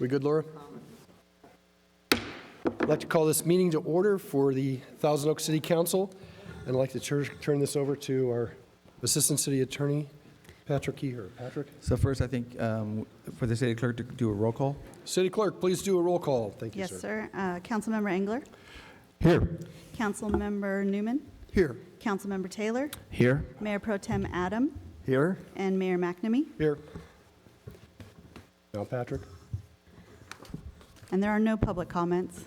We good, Laura? I'd like to call this meeting to order for the Thousand Oaks City Council. And I'd like to turn this over to our Assistant City Attorney, Patrick Keher. Patrick? So first, I think for the city clerk to do a roll call. City Clerk, please do a roll call. Thank you, sir. Yes, sir. Councilmember Engler, Here. Councilmember Newman, Here. Councilmember Taylor, Here. Mayor Pro Tem Adam, Here. and Mayor McNamee. Here. Now, Patrick. And there are no public comments.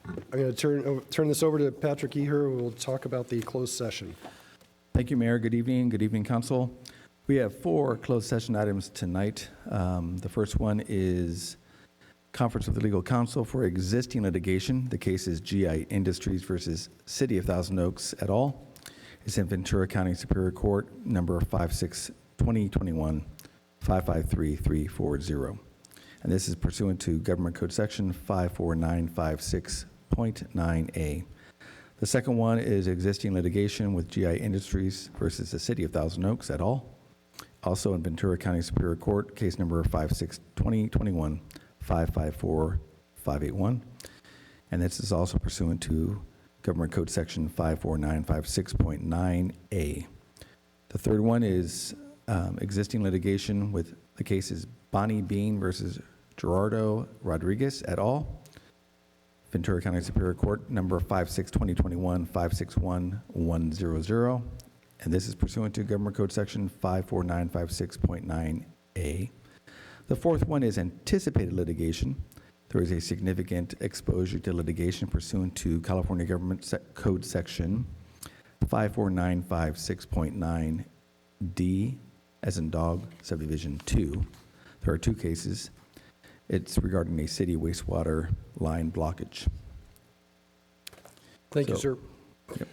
I'm going to turn this over to Patrick Keher, who will talk about the closed session. Thank you, Mayor. Good evening. Good evening, Council. We have 4 closed session items tonight. The first one is conference with the legal counsel for existing litigation. The case is GI Industries versus City of Thousand Oaks et al. It's in Ventura County Superior Court, number 56-2021, 553340. And this is pursuant to Government Code Section 54956.9A. The second one is existing litigation with GI Industries versus the City of Thousand Oaks et al. Also in Ventura County Superior Court, case number 56-2021, 554581. And this is also pursuant to Government Code Section 54956.9A. The third one is existing litigation with the cases Bonnie Bean versus Gerardo Rodriguez et al. Ventura County Superior Court, number 56-2021, 561100. And this is pursuant to Government Code Section 54956.9A. The fourth one is anticipated litigation. There is a significant exposure to litigation pursuant to California Government Code Section 54956.9D, as in dog, subdivision 2. There are 2 cases. It's regarding a city wastewater line blockage. Thank you, sir. Yep.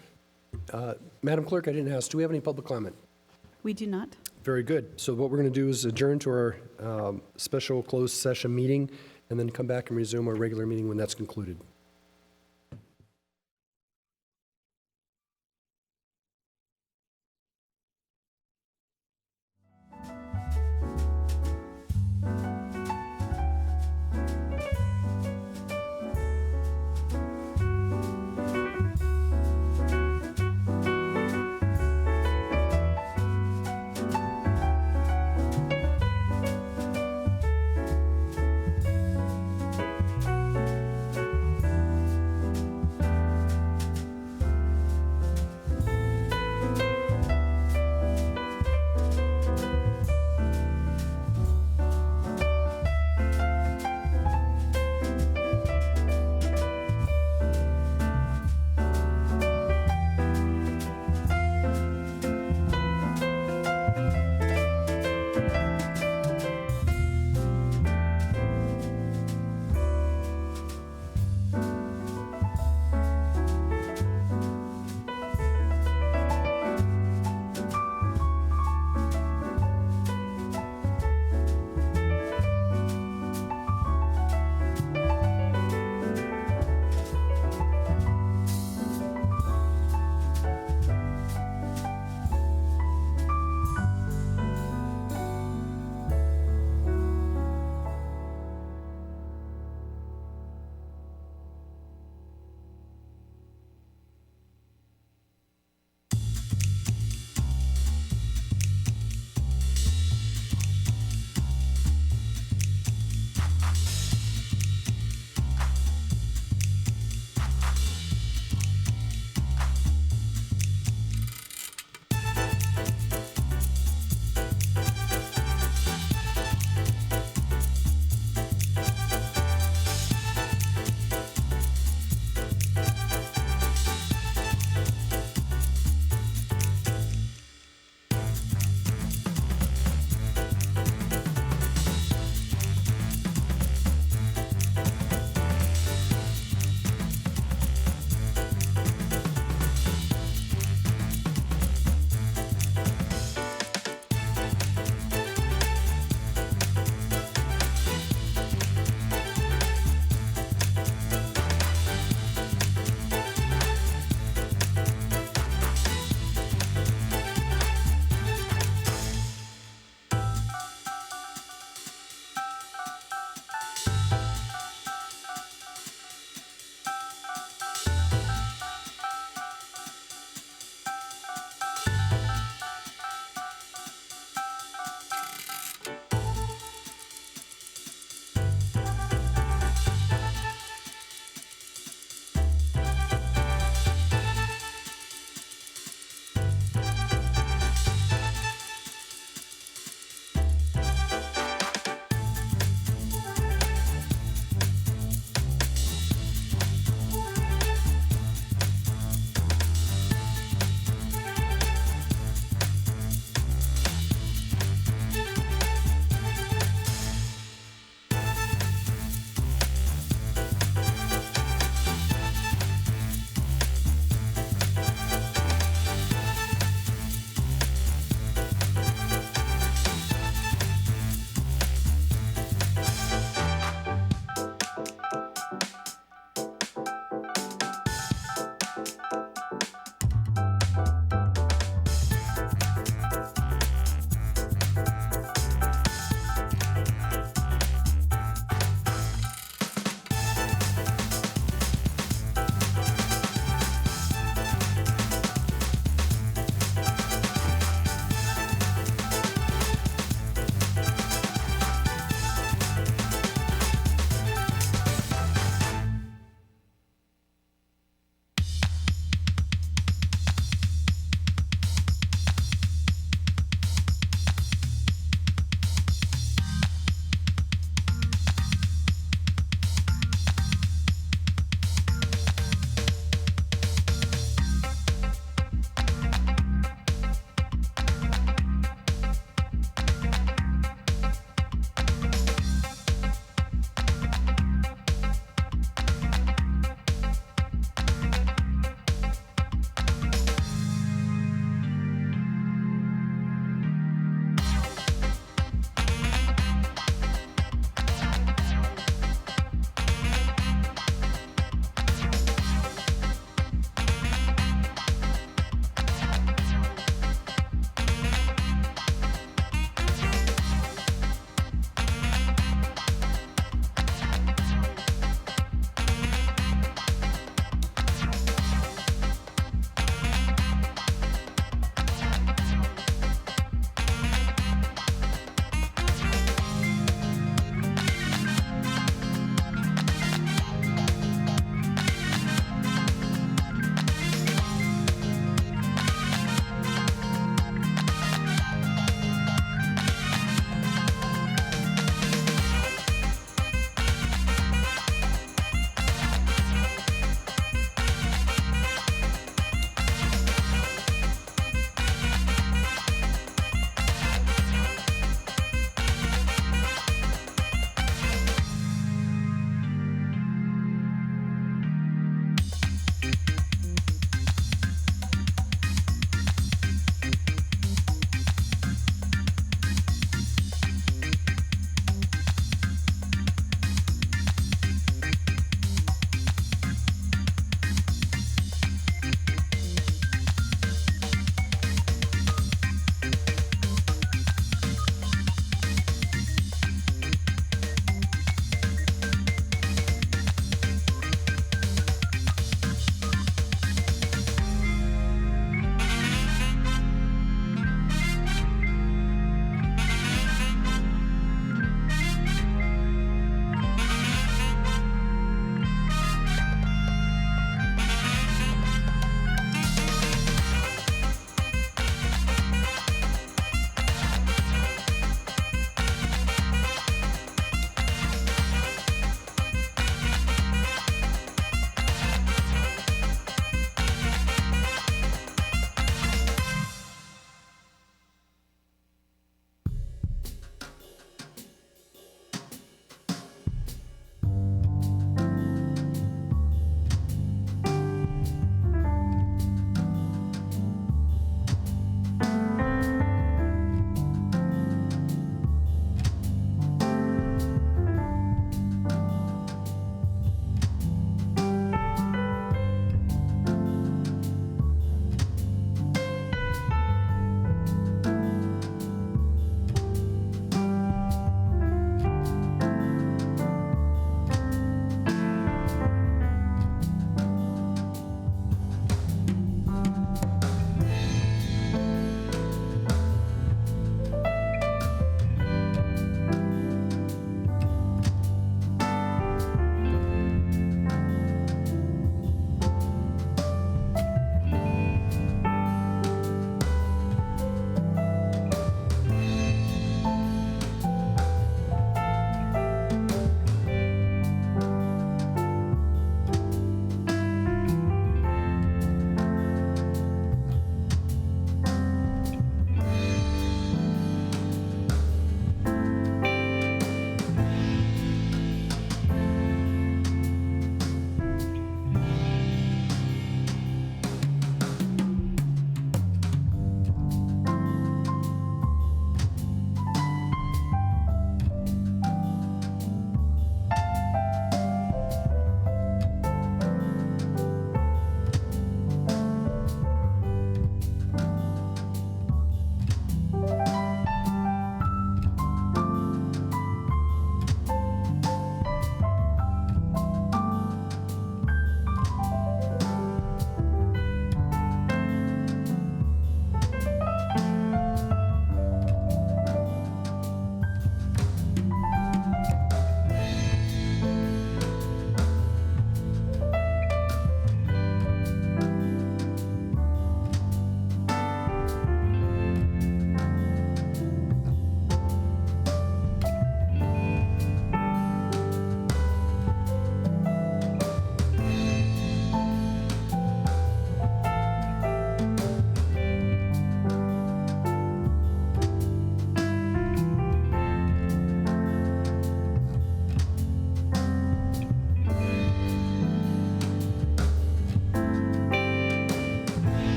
Madam Clerk, I didn't ask, do we have any public comment? We do not. Very good. So what we're going to do is adjourn to our special closed session meeting and then come back and resume our regular meeting when that's concluded.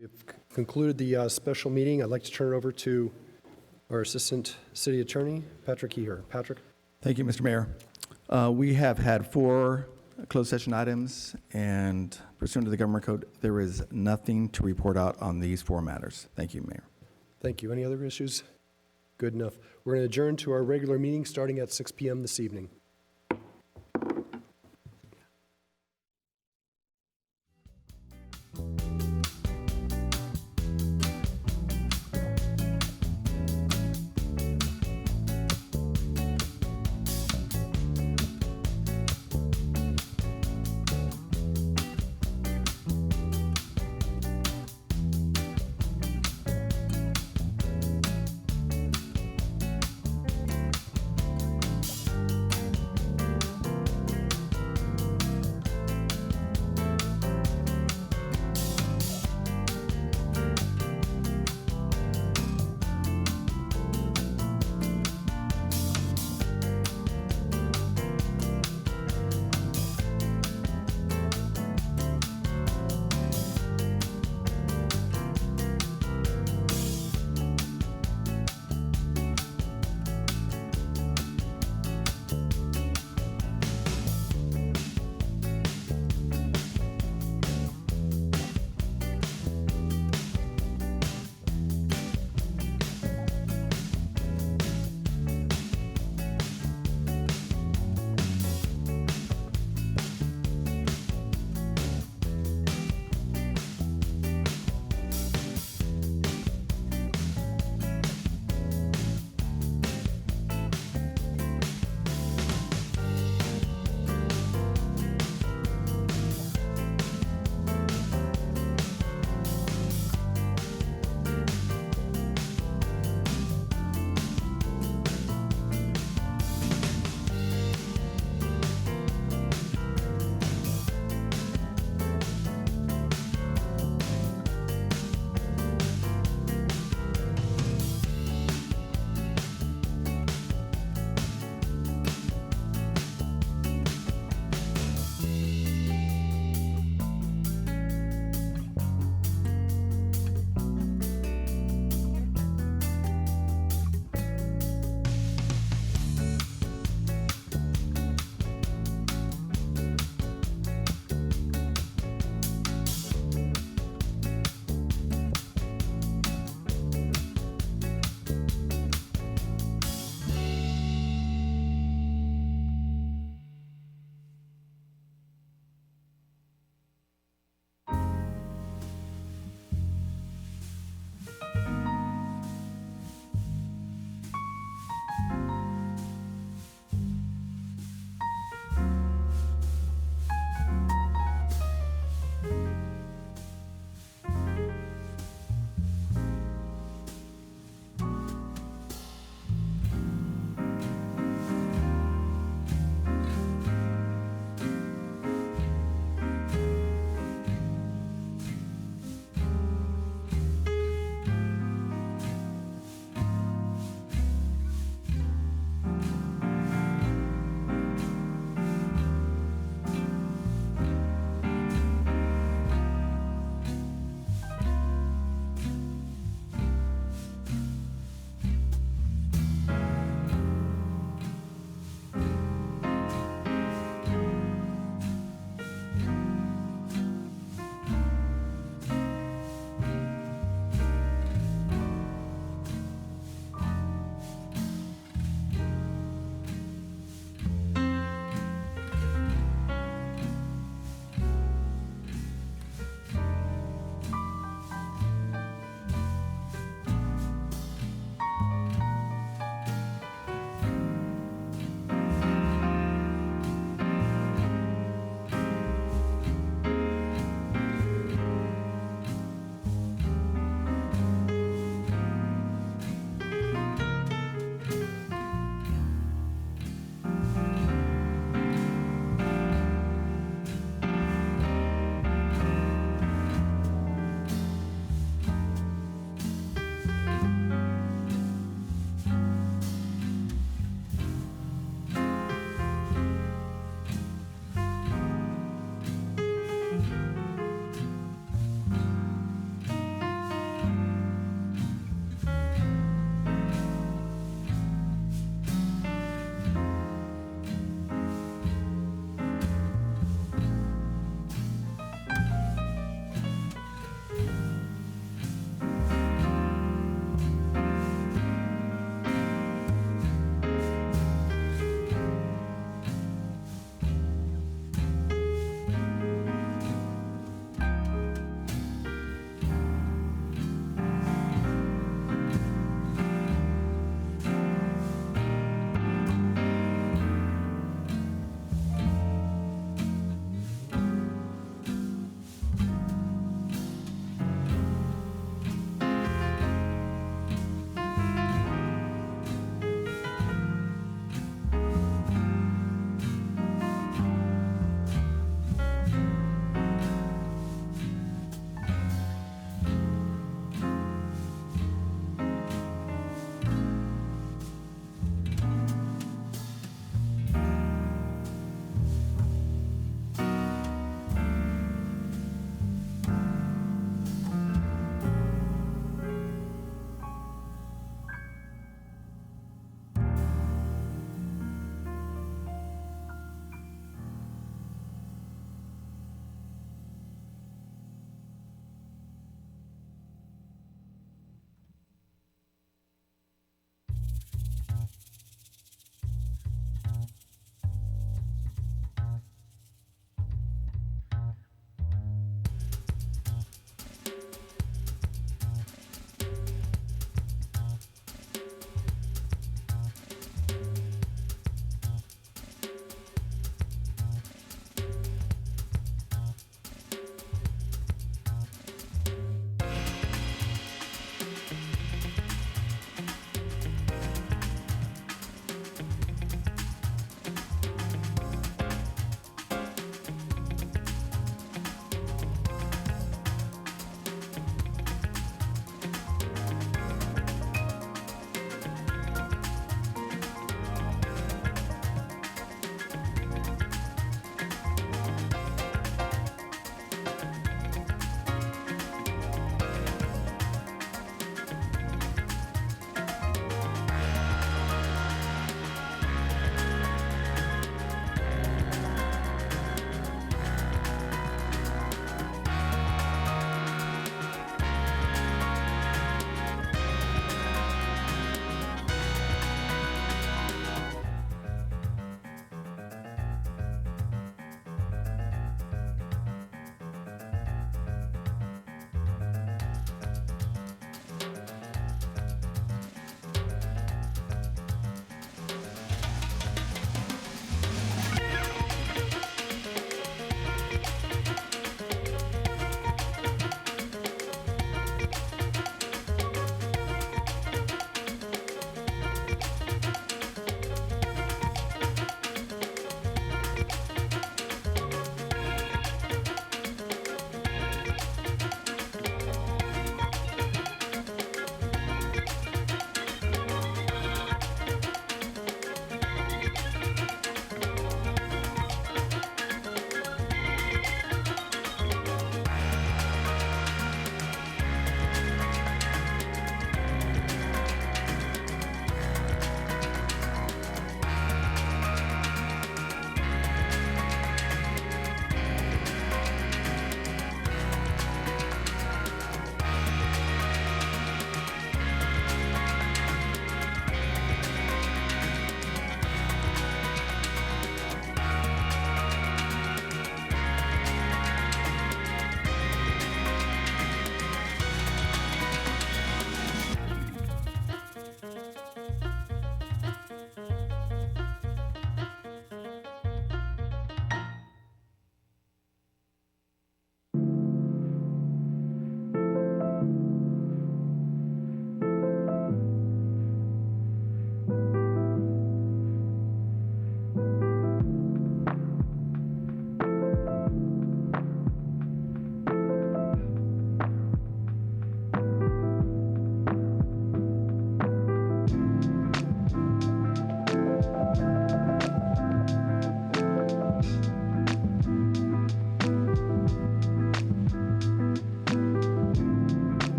We've concluded the special meeting. I'd like to turn it over to our Assistant City Attorney, Patrick Eher. Patrick? Thank you, Mr. Mayor. We have had 4 closed session items, and pursuant to the government code, there is nothing to report out on these 4 matters. Thank you, Mayor. Thank you. Any other issues? Good enough. We're going to adjourn to our regular meeting starting at 6 p.m. this evening.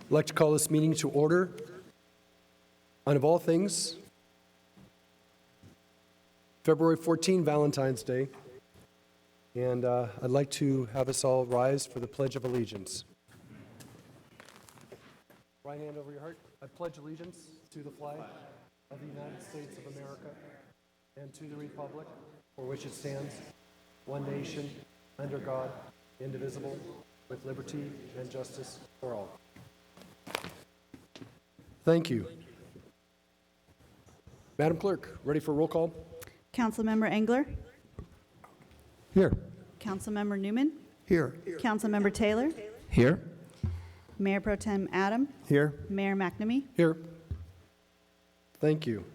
I'd like to call this meeting to order. And of all things, February 14, Valentine's Day. And I'd like to have us all rise for the Pledge of Allegiance. Right hand over your heart. I pledge allegiance to the flag of the United States of America and to the republic for which it stands, one nation, under God, indivisible, with liberty and justice for all. Thank you. Madam Clerk, ready for roll call? Councilmember Engler? Here. Councilmember Newman? Here. Councilmember Taylor? Here. Mayor Pro Tem Adam? Here. Mayor McNamee? Here. Thank you.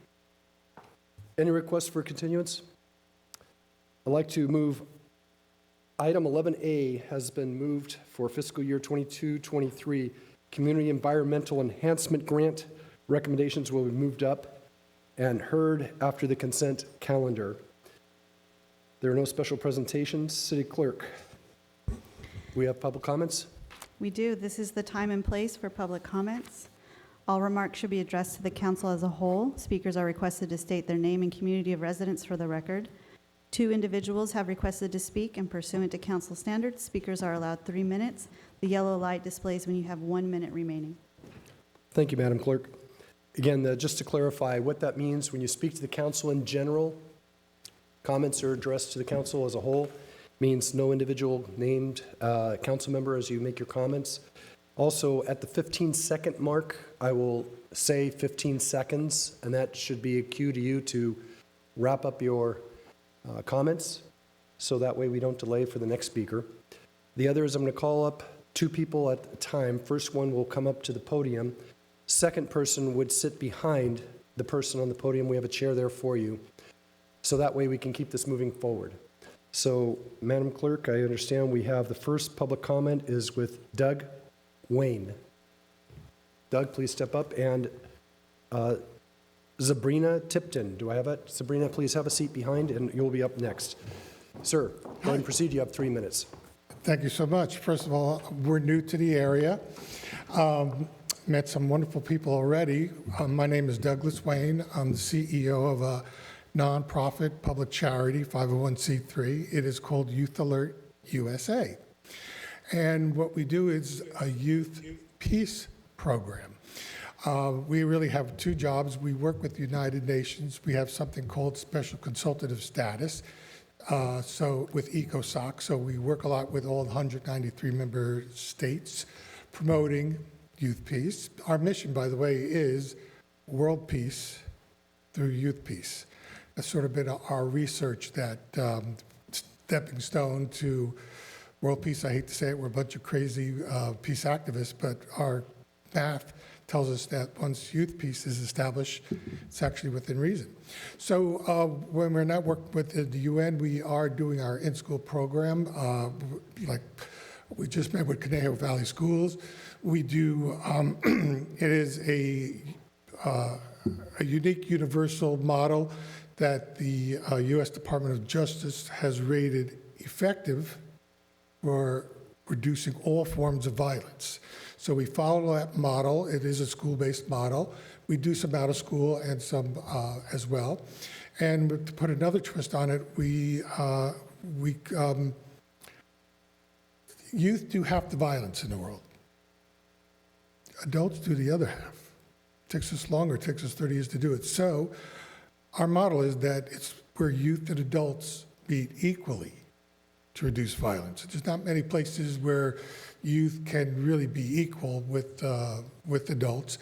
Any requests for continuance? I'd like to move, item 11A has been moved for fiscal year 22-23. Community Environmental Enhancement Grant recommendations will be moved up and heard after the consent calendar. There are no special presentations. City Clerk, we have public comments? We do. This is the time and place for public comments. All remarks should be addressed to the council as a whole. Speakers are requested to state their name and community of residence for the record. 2 individuals have requested to speak, and pursuant to council standards, speakers are allowed 3 minutes. The yellow light displays when you have 1 minute remaining. Thank you, Madam Clerk. Again, just to clarify what that means, when you speak to the council in general, comments are addressed to the council as a whole, means no individual named council member as you make your comments. Also, at the 15-second mark, I will say 15 seconds, and that should be a cue to you to wrap up your comments, so that way we don't delay for the next speaker. The other is I'm going to call up 2 people at a time. First one will come up to the podium. Second person would sit behind the person on the podium. We have a chair there for you, so that way we can keep this moving forward. So, Madam Clerk, I understand we have the first public comment is with Doug Wayne. Doug, please step up. And Sabrina Tipton, do I have it? Sabrina, please have a seat behind, and you'll be up next. Sir, go ahead and proceed. You have 3 minutes. Thank you so much. First of all, we're new to the area. Met some wonderful people already. My name is Douglas Wayne. I'm the CEO of a nonprofit public charity, 501c3. It is called Youth Alert USA. And what we do is a youth peace program. We really have 2 jobs. We work with the United Nations. We have something called special consultative status, so with ECOSOC. So we work a lot with all 193 member states promoting youth peace. Our mission, by the way, is world peace through youth peace. That's sort of been our research, that stepping stone to world peace. I hate to say it, we're a bunch of crazy peace activists, but our math tells us that once youth peace is established, it's actually within reason. So when we're not working with the UN, we are doing our in-school program, like we just met with Conejo Valley Schools. We do, it is a unique universal model that the U.S. Department of Justice has rated effective for reducing all forms of violence. So we follow that model. It is a school-based model. We do some out of school and some as well. And to put another twist on it, youth do half the violence in the world. Adults do the other half. It takes us longer. It takes us 30 years to do it. So our model is that it's where youth and adults meet equally to reduce violence. There's not many places where youth can really be equal with adults,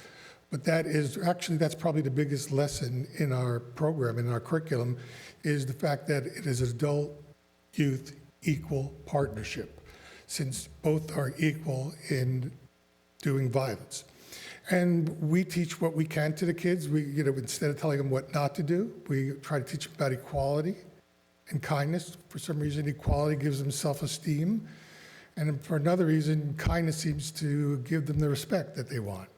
but that's probably the biggest lesson in our program, in our curriculum, is the fact that it is adult-youth equal partnership, since both are equal in doing violence. And we teach what we can to the kids. Instead of telling them what not to do, we try to teach them about equality and kindness. For some reason, equality gives them self-esteem. And for another reason, kindness seems to give them the respect that they want.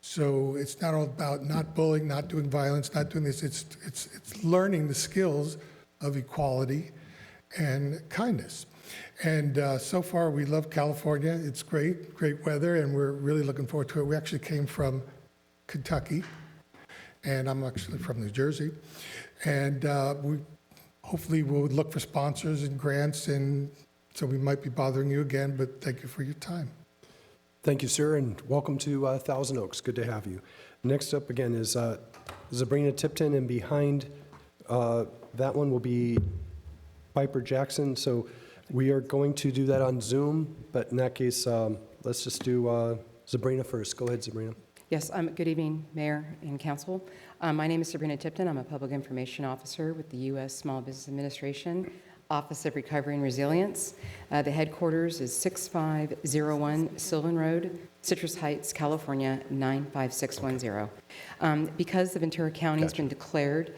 So it's not all about not bullying, not doing violence, not doing this. It's learning the skills of equality and kindness. And so far, we love California. It's great, great weather, and we're really looking forward to it. We actually came from Kentucky, and I'm actually from New Jersey. And we hopefully will look for sponsors and grants, and so we might be bothering you again, but thank you for your time. Thank you, sir, and welcome to Thousand Oaks. Good to have you. Next up again is Sabrina Tipton, and behind that one will be Piper Jackson. So we are going to do that on Zoom, but in that case, let's just do Sabrina first. Go ahead, Sabrina. Yes, good evening, Mayor and Council. My name is Sabrina Tipton. I'm a Public Information Officer with the U.S. Small Business Administration, Office of Recovery and Resilience. The headquarters is 6501 Sylvan Road, Citrus Heights, California, 95610. Because the Ventura County has been declared,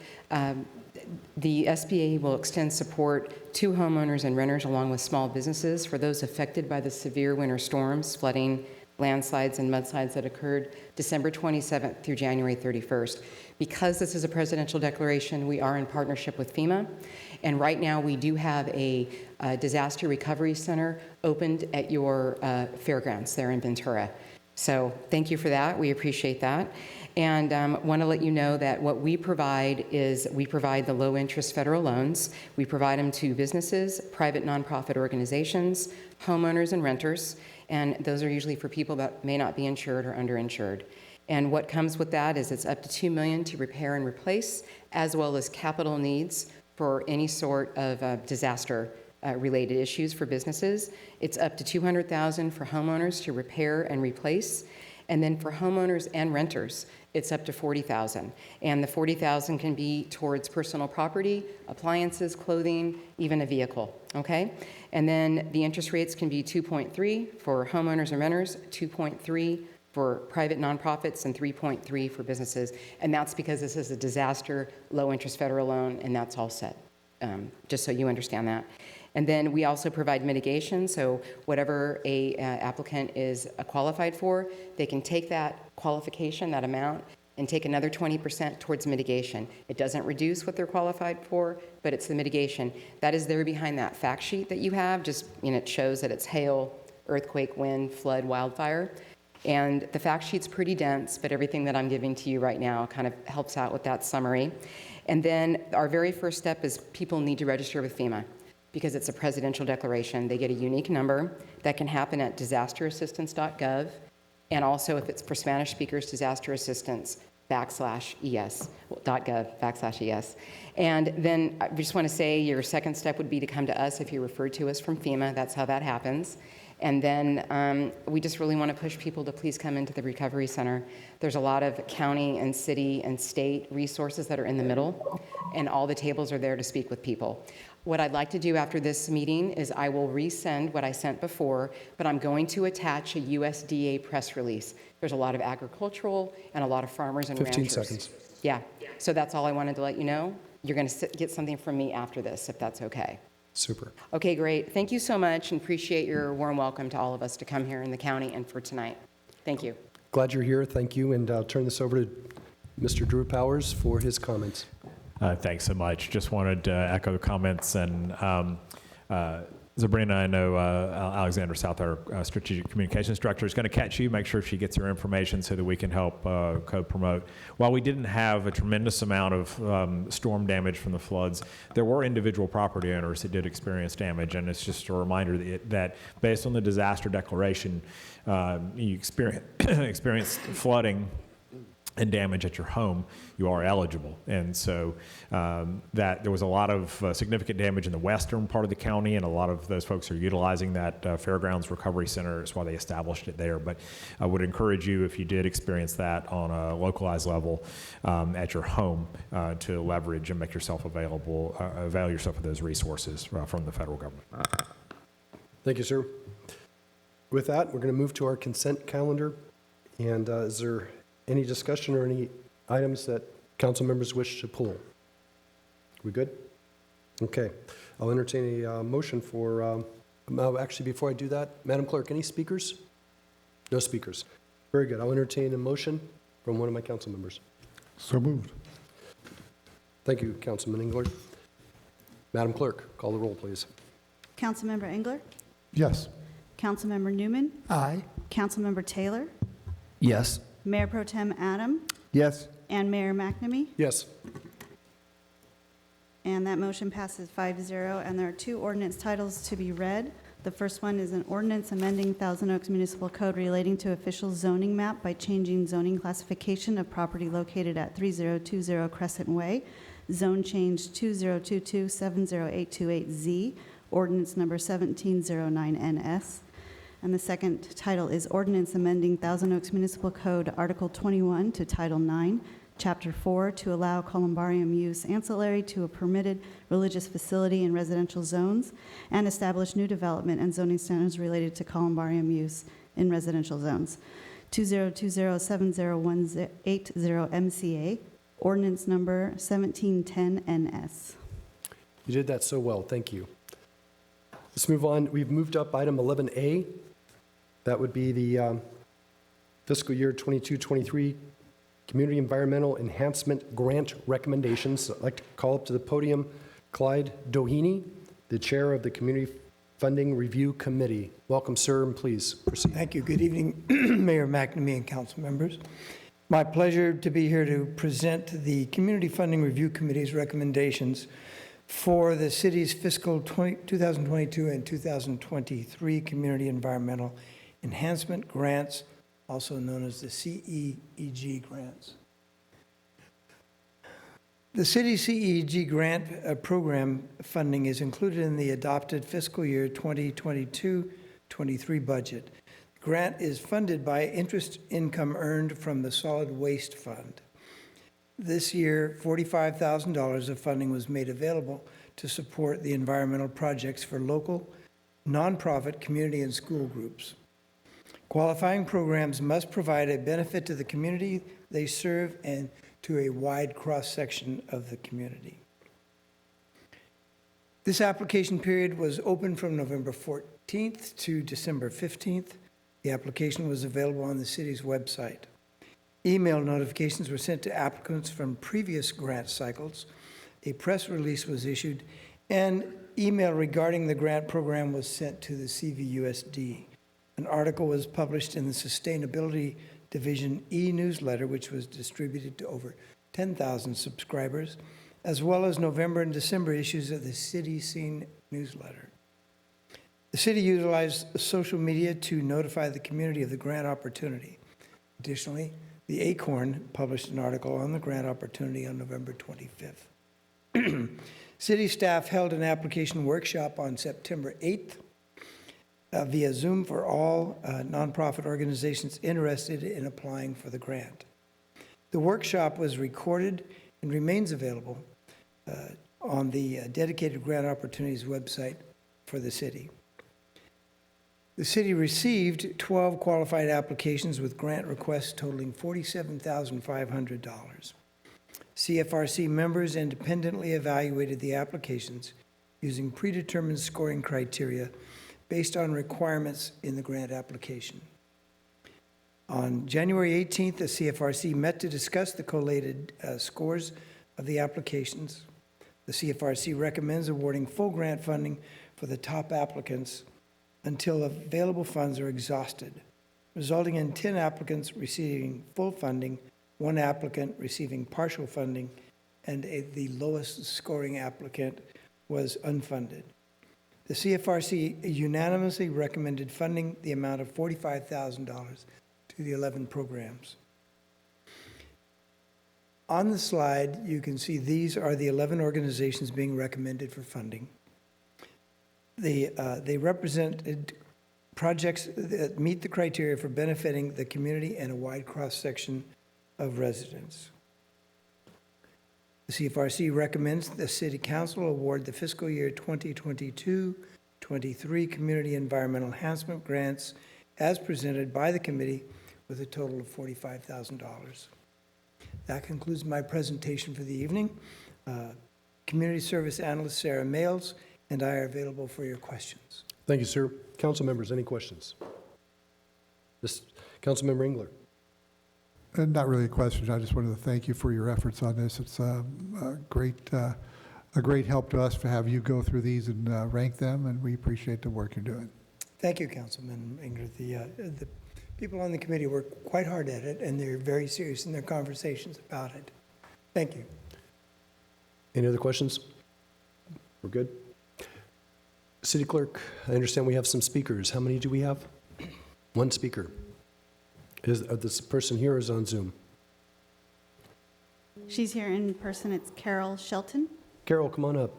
the SBA will extend support to homeowners and renters along with small businesses for those affected by the severe winter storms, flooding, landslides, and mudslides that occurred December 27th through January 31st. Because this is a presidential declaration, we are in partnership with FEMA. And right now, we do have a disaster recovery center opened at your fairgrounds there in Ventura. So thank you for that. We appreciate that. And want to let you know that what we provide is we provide the low-interest federal loans. We provide them to businesses, private nonprofit organizations, homeowners, and renters. And those are usually for people that may not be insured or underinsured. And what comes with that is it's up to $2 million to repair and replace, as well as capital needs for any sort of disaster related issues for businesses. It's up to $200,000 for homeowners to repair and replace. And then for homeowners and renters, it's up to $40,000. And the $40,000 can be towards personal property, appliances, clothing, even a vehicle, okay? And then the interest rates can be 2.3 for homeowners and renters, 2.3 for private nonprofits, and 3.3 for businesses. And that's because this is a disaster, low-interest federal loan, and that's all set, just so you understand that. And then we also provide mitigation, so whatever a applicant is qualified for, they can take that qualification, that amount, and take another 20% towards mitigation. It doesn't reduce what they're qualified for, but it's the mitigation. That is there behind that fact sheet that you have, just, it shows that it's hail, earthquake, wind, flood, wildfire. And the fact sheet's pretty dense, but everything that I'm giving to you right now kind of helps out with that summary. And then our very first step is people need to register with FEMA because it's a presidential declaration. They get a unique number that can happen at disasterassistance.gov. And also, if it's for Spanish speakers, disasterassistance.gov/ES. And then I just want to say your second step would be to come to us if you're referred to us from FEMA. That's how that happens. And then we just really want to push people to please come into the Recovery Center. There's a lot of county and city and state resources that are in the middle, and all the tables are there to speak with people. What I'd like to do after this meeting is I will resend what I sent before, but I'm going to attach a USDA press release. There's a lot of agricultural and a lot of farmers and 15 ranchers. seconds. Yeah, so that's all I wanted to let you know. You're going to get something from me after this, if that's okay. Super. Okay, great. Thank you so much, and appreciate your warm welcome to all of us to come here in the county and for tonight. Thank you. Glad you're here. Thank you. And I'll turn this over to Mr. Drew Powers for his comments. Thanks so much. Just wanted to echo the comments. And Sabrina, I know Alexander South, our strategic communications director, is going to catch you, make sure she gets your information so that we can help co-promote. While we didn't have a tremendous amount of storm damage from the floods, there were individual property owners that did experience damage. And it's just a reminder that based on the disaster declaration, you experience flooding and damage at your home, you are eligible. And so that there was a lot of significant damage in the western part of the county, and a lot of those folks are utilizing that Fairgrounds Recovery Center. That's why they established it there. But I would encourage you, if you did experience that on a localized level at your home, to leverage and make yourself available, avail yourself of those resources from the federal government. Thank you, sir. With that, we're going to move to our consent calendar. And is there any discussion or any items that council members wish to pull? We good? Okay. I'll entertain a motion for, actually, before I do that, Madam Clerk, any speakers? No speakers. Very good. I'll entertain a motion from one of my council members. So moved. Thank you, Councilman Engler. Madam Clerk, call the roll, please. Councilmember Engler? Yes. Councilmember Newman? Aye. Councilmember Taylor? Yes. Mayor Pro Tem Adam? Yes. And Mayor McNamee? Yes. And that motion passes 5-0. And there are two ordinance titles to be read. The first one is an ordinance amending Thousand Oaks Municipal Code relating to official zoning map by changing zoning classification of property located at 3020 Crescent Way, zone change 2022-70828Z, ordinance number 1709NS. And the second title is ordinance amending Thousand Oaks Municipal Code, Article 21 to Title 9, Chapter 4, to allow columbarium use ancillary to a permitted religious facility in residential zones and establish new development and zoning standards related to columbarium use in residential zones. 2020-7080 MCA, ordinance number 1710NS. You did that so well. Thank you. Let's move on. We've moved up item 11A. That would be the fiscal year 22-23 Community Environmental Enhancement Grant recommendations. I'd like to call up to the podium Clyde Doheny, the chair of the Community Funding Review Committee. Welcome, sir, and please proceed. Thank you. Good evening, Mayor McNamee and council members. My pleasure to be here to present the Community Funding Review Committee's recommendations for the city's fiscal 2022 and 2023 Community Environmental Enhancement Grants, also known as the CEEG grants. The city's CEEG grant program funding is included in the adopted fiscal year 2022-23 budget. The grant is funded by interest income earned from the Solid Waste Fund. This year, $45,000 of funding was made available to support the environmental projects for local, nonprofit, community, and school groups. Qualifying programs must provide a benefit to the community they serve and to a wide cross-section of the community. This application period was open from November 14th to December 15th. The application was available on the city's website. Email notifications were sent to applicants from previous grant cycles. A press release was issued, and email regarding the grant program was sent to the CVUSD. An article was published in the Sustainability Division e-newsletter, which was distributed to over 10,000 subscribers, as well as November and December issues of the City Scene newsletter. The city utilized social media to notify the community of the grant opportunity. Additionally, the Acorn published an article on the grant opportunity on November 25th. City staff held an application workshop on September 8th via Zoom for all nonprofit organizations interested in applying for the grant. The workshop was recorded and remains available on the dedicated grant opportunities website for the city. The city received 12 qualified applications with grant requests totaling $47,500. CFRC members independently evaluated the applications using predetermined scoring criteria based on requirements in the grant application. On January 18th, the CFRC met to discuss the collated scores of the applications. The CFRC recommends awarding full grant funding for the top applicants until available funds are exhausted, resulting in 10 applicants receiving full funding, 1 applicant receiving partial funding, and the lowest scoring applicant was unfunded. The CFRC unanimously recommended funding the amount of $45,000 to the 11 programs. On the slide, you can see these are the 11 organizations being recommended for funding. They represented projects that meet the criteria for benefiting the community and a wide cross-section of residents. The CFRC recommends the City Council award the fiscal year 2022-23 Community Environmental Enhancement Grants as presented by the committee with a total of $45,000. That concludes my presentation for the evening. Community Service Analyst Sarah Males and I are available for your questions. Thank you, sir. Council members, any questions? Councilmember Engler. Not really a question. I just wanted to thank you for your efforts on this. It's a great a great help to to have you go through these and rank them, and we appreciate the work you're doing. Thank you, Councilman Engler. The people on the committee work quite hard at it, and they're very serious in their conversations about it. Thank you. Any other questions? We're good? City Clerk, I understand we have some speakers. How many do we have? One speaker. Is this person here or is on Zoom? She's here in person. It's Carol Shelton. Carol, come on up.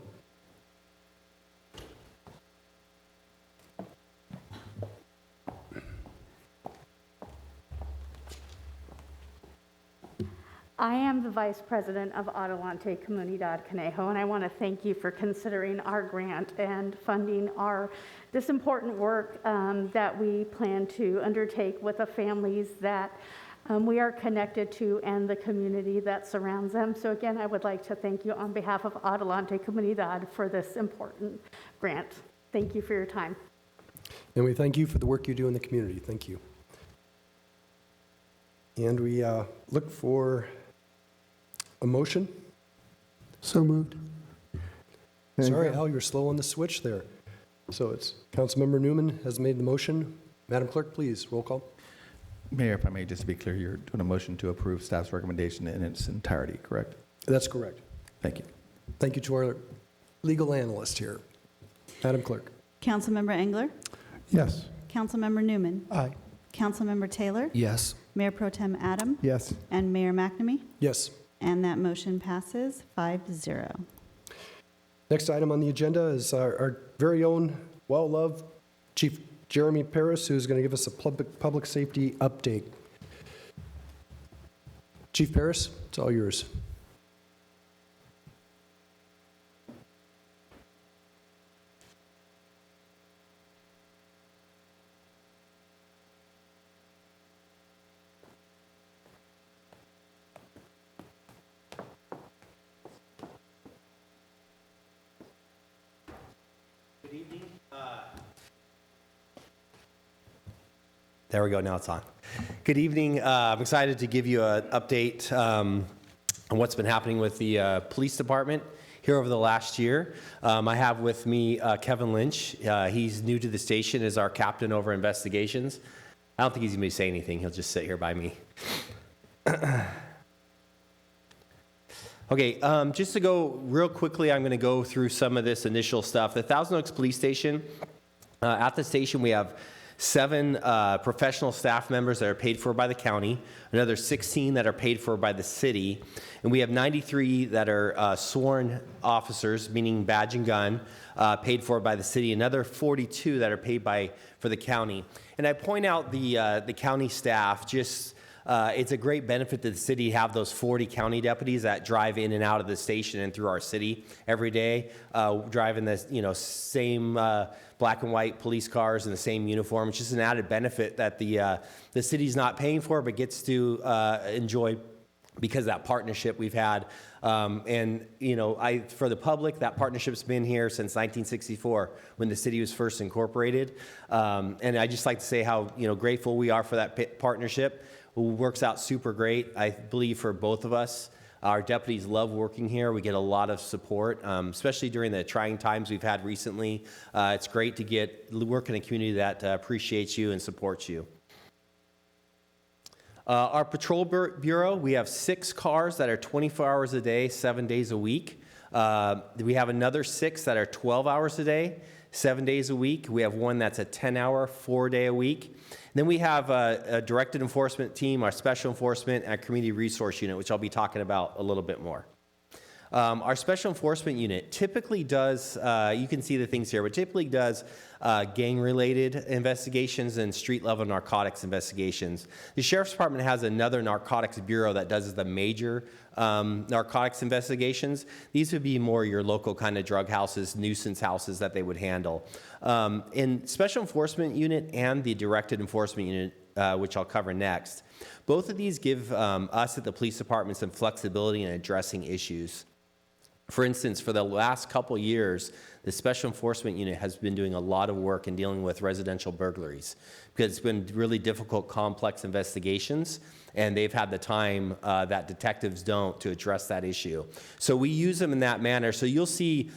I am the Vice President of Adelante Comunidad Conejo, and I want to thank you for considering our grant and funding this important work that we plan to undertake with the families that we are connected to and the community that surrounds them. So again, I would like to thank you on behalf of Adelante Comunidad for this important grant. Thank you for your time. And we thank you for the work you do in the community. Thank you. And we look for a motion. So moved. Sorry, Al, you're slow on the switch there. So it's Councilmember Newman has made the motion. Madam Clerk, please, roll call. Mayor, if I may, just to be clear, you're doing a motion to approve staff's recommendation in its entirety, correct? That's correct. Thank you. Thank you to our legal analyst here. Madam Clerk. Councilmember Engler, Yes. Councilmember Newman, Aye. Councilmember Taylor, Yes. Mayor Pro Tem Adam, Yes. and Mayor McNamee. Yes. And that motion passes 5-0. Next item on the agenda is our very own, well-loved Chief Jeremy Paris, who's going to give us a public safety update. Chief Paris, it's all yours. There we go, now it's on. Good evening. I'm excited to give you an update on what's been happening with the police department here over the last year. I have with me Kevin Lynch. He's new to the station as our captain over investigations. I don't think he's going to say anything. He'll just sit here by me. Okay, just to go real quickly, I'm going to go through some of this initial stuff. The Thousand Oaks Police Station, at the station we have 7 professional staff members that are paid for by the county, another 16 that are paid for by the city, and we have 93 that are sworn officers, meaning badge and gun, paid for by the city, another 42 that are paid for the county. And I point out the county staff, just it's a great benefit to the city to have those 40 county deputies that drive in and out of the station and through our city every day, driving the same black and white police cars in the same uniform. It's just an added benefit that the city's not paying for, but gets to enjoy because of that partnership we've had. And for the public, that partnership's been here since 1964 when the city was first incorporated. And I just like to say how grateful we are for that partnership. It works out super great, I believe, for both of us. Our deputies love working here. We get a lot of support, especially during the trying times we've had recently. It's great to work in a community that appreciates you and supports you. Our patrol bureau, we have 6 cars that are 24 hours a day, 7 days a week. We have another 6 that are 12 hours a day, 7 days a week. We have one that's a 10-hour, 4-day a week. And then we have a directed enforcement team, our special enforcement, and our community resource unit, which I'll be talking about a little bit more. Our special enforcement unit typically does, you can see the things here, but typically does gang-related investigations and street-level narcotics investigations. The Sheriff's Department has another narcotics bureau that does the major narcotics investigations. These would be more your local kind of drug houses, nuisance houses that they would handle. In Special Enforcement Unit and the Directed Enforcement Unit, which I'll cover next, both of these give us at the police department some flexibility in addressing issues. For instance, for the last couple years, the Special Enforcement Unit has been doing a lot of work in dealing with residential burglaries because it's been really difficult, complex investigations, and they've had the time that detectives don't to address that issue. So we use them in that manner. So you'll see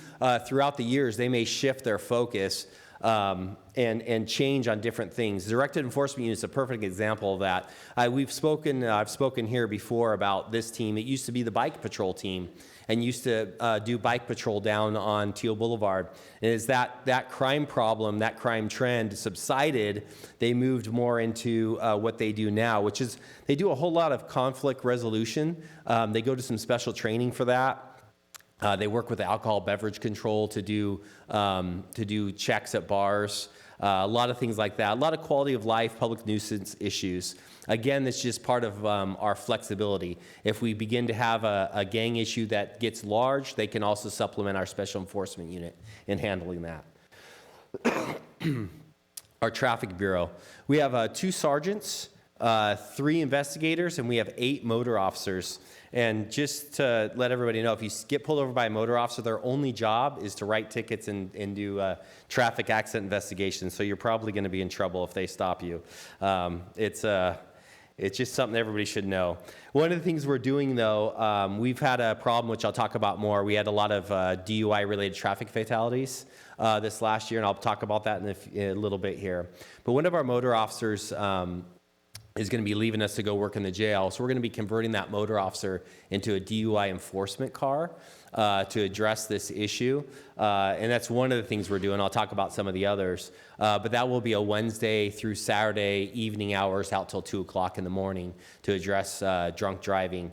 throughout the years, they may shift their focus and change on different things. Directed Enforcement Unit is a perfect example of that. I've spoken here before about this team. It used to be the bike patrol team and used to do bike patrol down on Teal Boulevard. And as that crime problem, that crime trend subsided, they moved more into what they do now, which is they do a whole lot of conflict resolution. They go to some special training for that. They work with alcohol beverage control to do checks at bars, a lot of things like that, a lot of quality of life, public nuisance issues. Again, that's just part of our flexibility. If we begin to have a gang issue that gets large, they can also supplement our Special Enforcement Unit in handling that. Our Traffic Bureau. We have 2 sergeants, 3 investigators, and we have 8 motor officers. And just to let everybody know, if you get pulled over by a motor officer, their only job is to write tickets and do traffic accident investigations. So you're probably going to be in trouble if they stop you. It's just something everybody should know. One of the things we're doing, though, we've had a problem, which I'll talk about more. We had a lot of DUI-related traffic fatalities this last year, and I'll talk about that in a little bit here. But one of our motor officers is going to be leaving us to go work in the jail. So we're going to be converting that motor officer into a DUI enforcement car to address this issue. And that's one of the things we're doing. I'll talk about some of the others. But that will be a Wednesday through Saturday evening hours out till 2 o'clock in the morning to address drunk driving.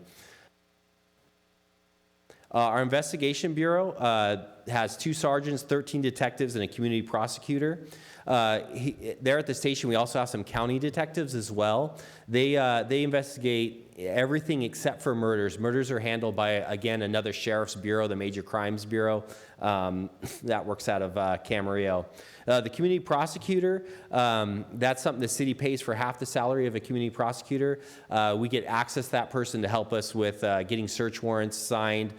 Our Investigation Bureau has 2 sergeants, 13 detectives, and a community prosecutor. There at the station, we also have some county detectives as well. They investigate everything except for murders. Murders are handled by, again, another sheriff's bureau, the Major Crimes Bureau, that works out of Camarillo. The community prosecutor, that's something the city pays for half the salary of a community prosecutor. We get access to that person to help us with getting search warrants signed,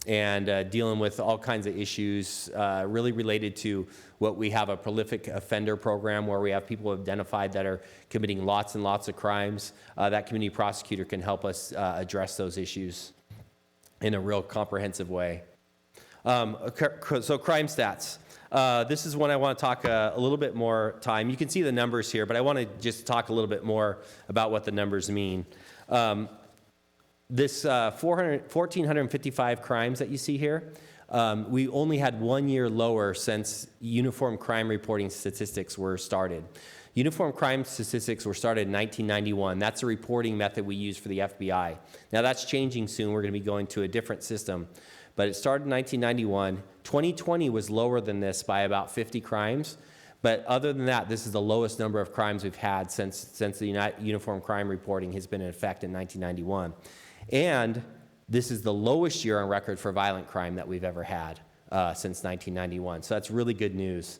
and dealing with all kinds of issues really related to what we have a prolific offender program where we have people identified that are committing lots and lots of crimes. That community prosecutor can help us address those issues in a real comprehensive way. So crime stats. This is one I want to talk a little bit more time. You can see the numbers here, but I want to just talk a little bit more about what the numbers mean. This 1,455 crimes that you see here, we only had 1 year lower since uniform crime reporting statistics were started. Uniform crime statistics were started in 1991. That's a reporting method we use for the FBI. Now that's changing soon. We're going to be going to a different system. But it started in 1991. 2020 was lower than this by about 50 crimes. But other than that, this is the lowest number of crimes we've had since the uniform crime reporting has been in effect in 1991. And this is the lowest year on record for violent crime that we've ever had since 1991. So that's really good news.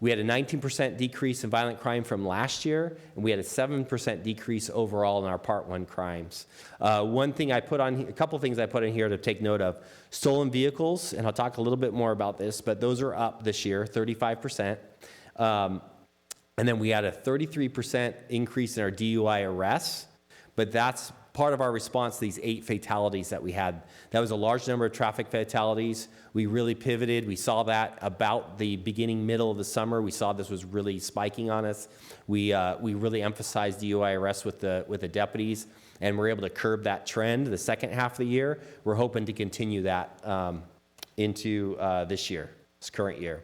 We had a 19% decrease in violent crime from last year, and we had a 7% decrease overall in our Part 1 crimes. One thing I put on, a couple things I put in here to take note of. Stolen vehicles, and I'll talk a little bit more about this, but those are up this year, 35%. And then we had a 33% increase in our DUI arrests, but that's part of our response to these 8 fatalities that we had. That was a large number of traffic fatalities. We really pivoted. We saw that about the middle of the summer. We saw this was really spiking on us. We really emphasized DUI arrests with the deputies, and we're able to curb that trend the second half of the year. We're hoping to continue that into this current year.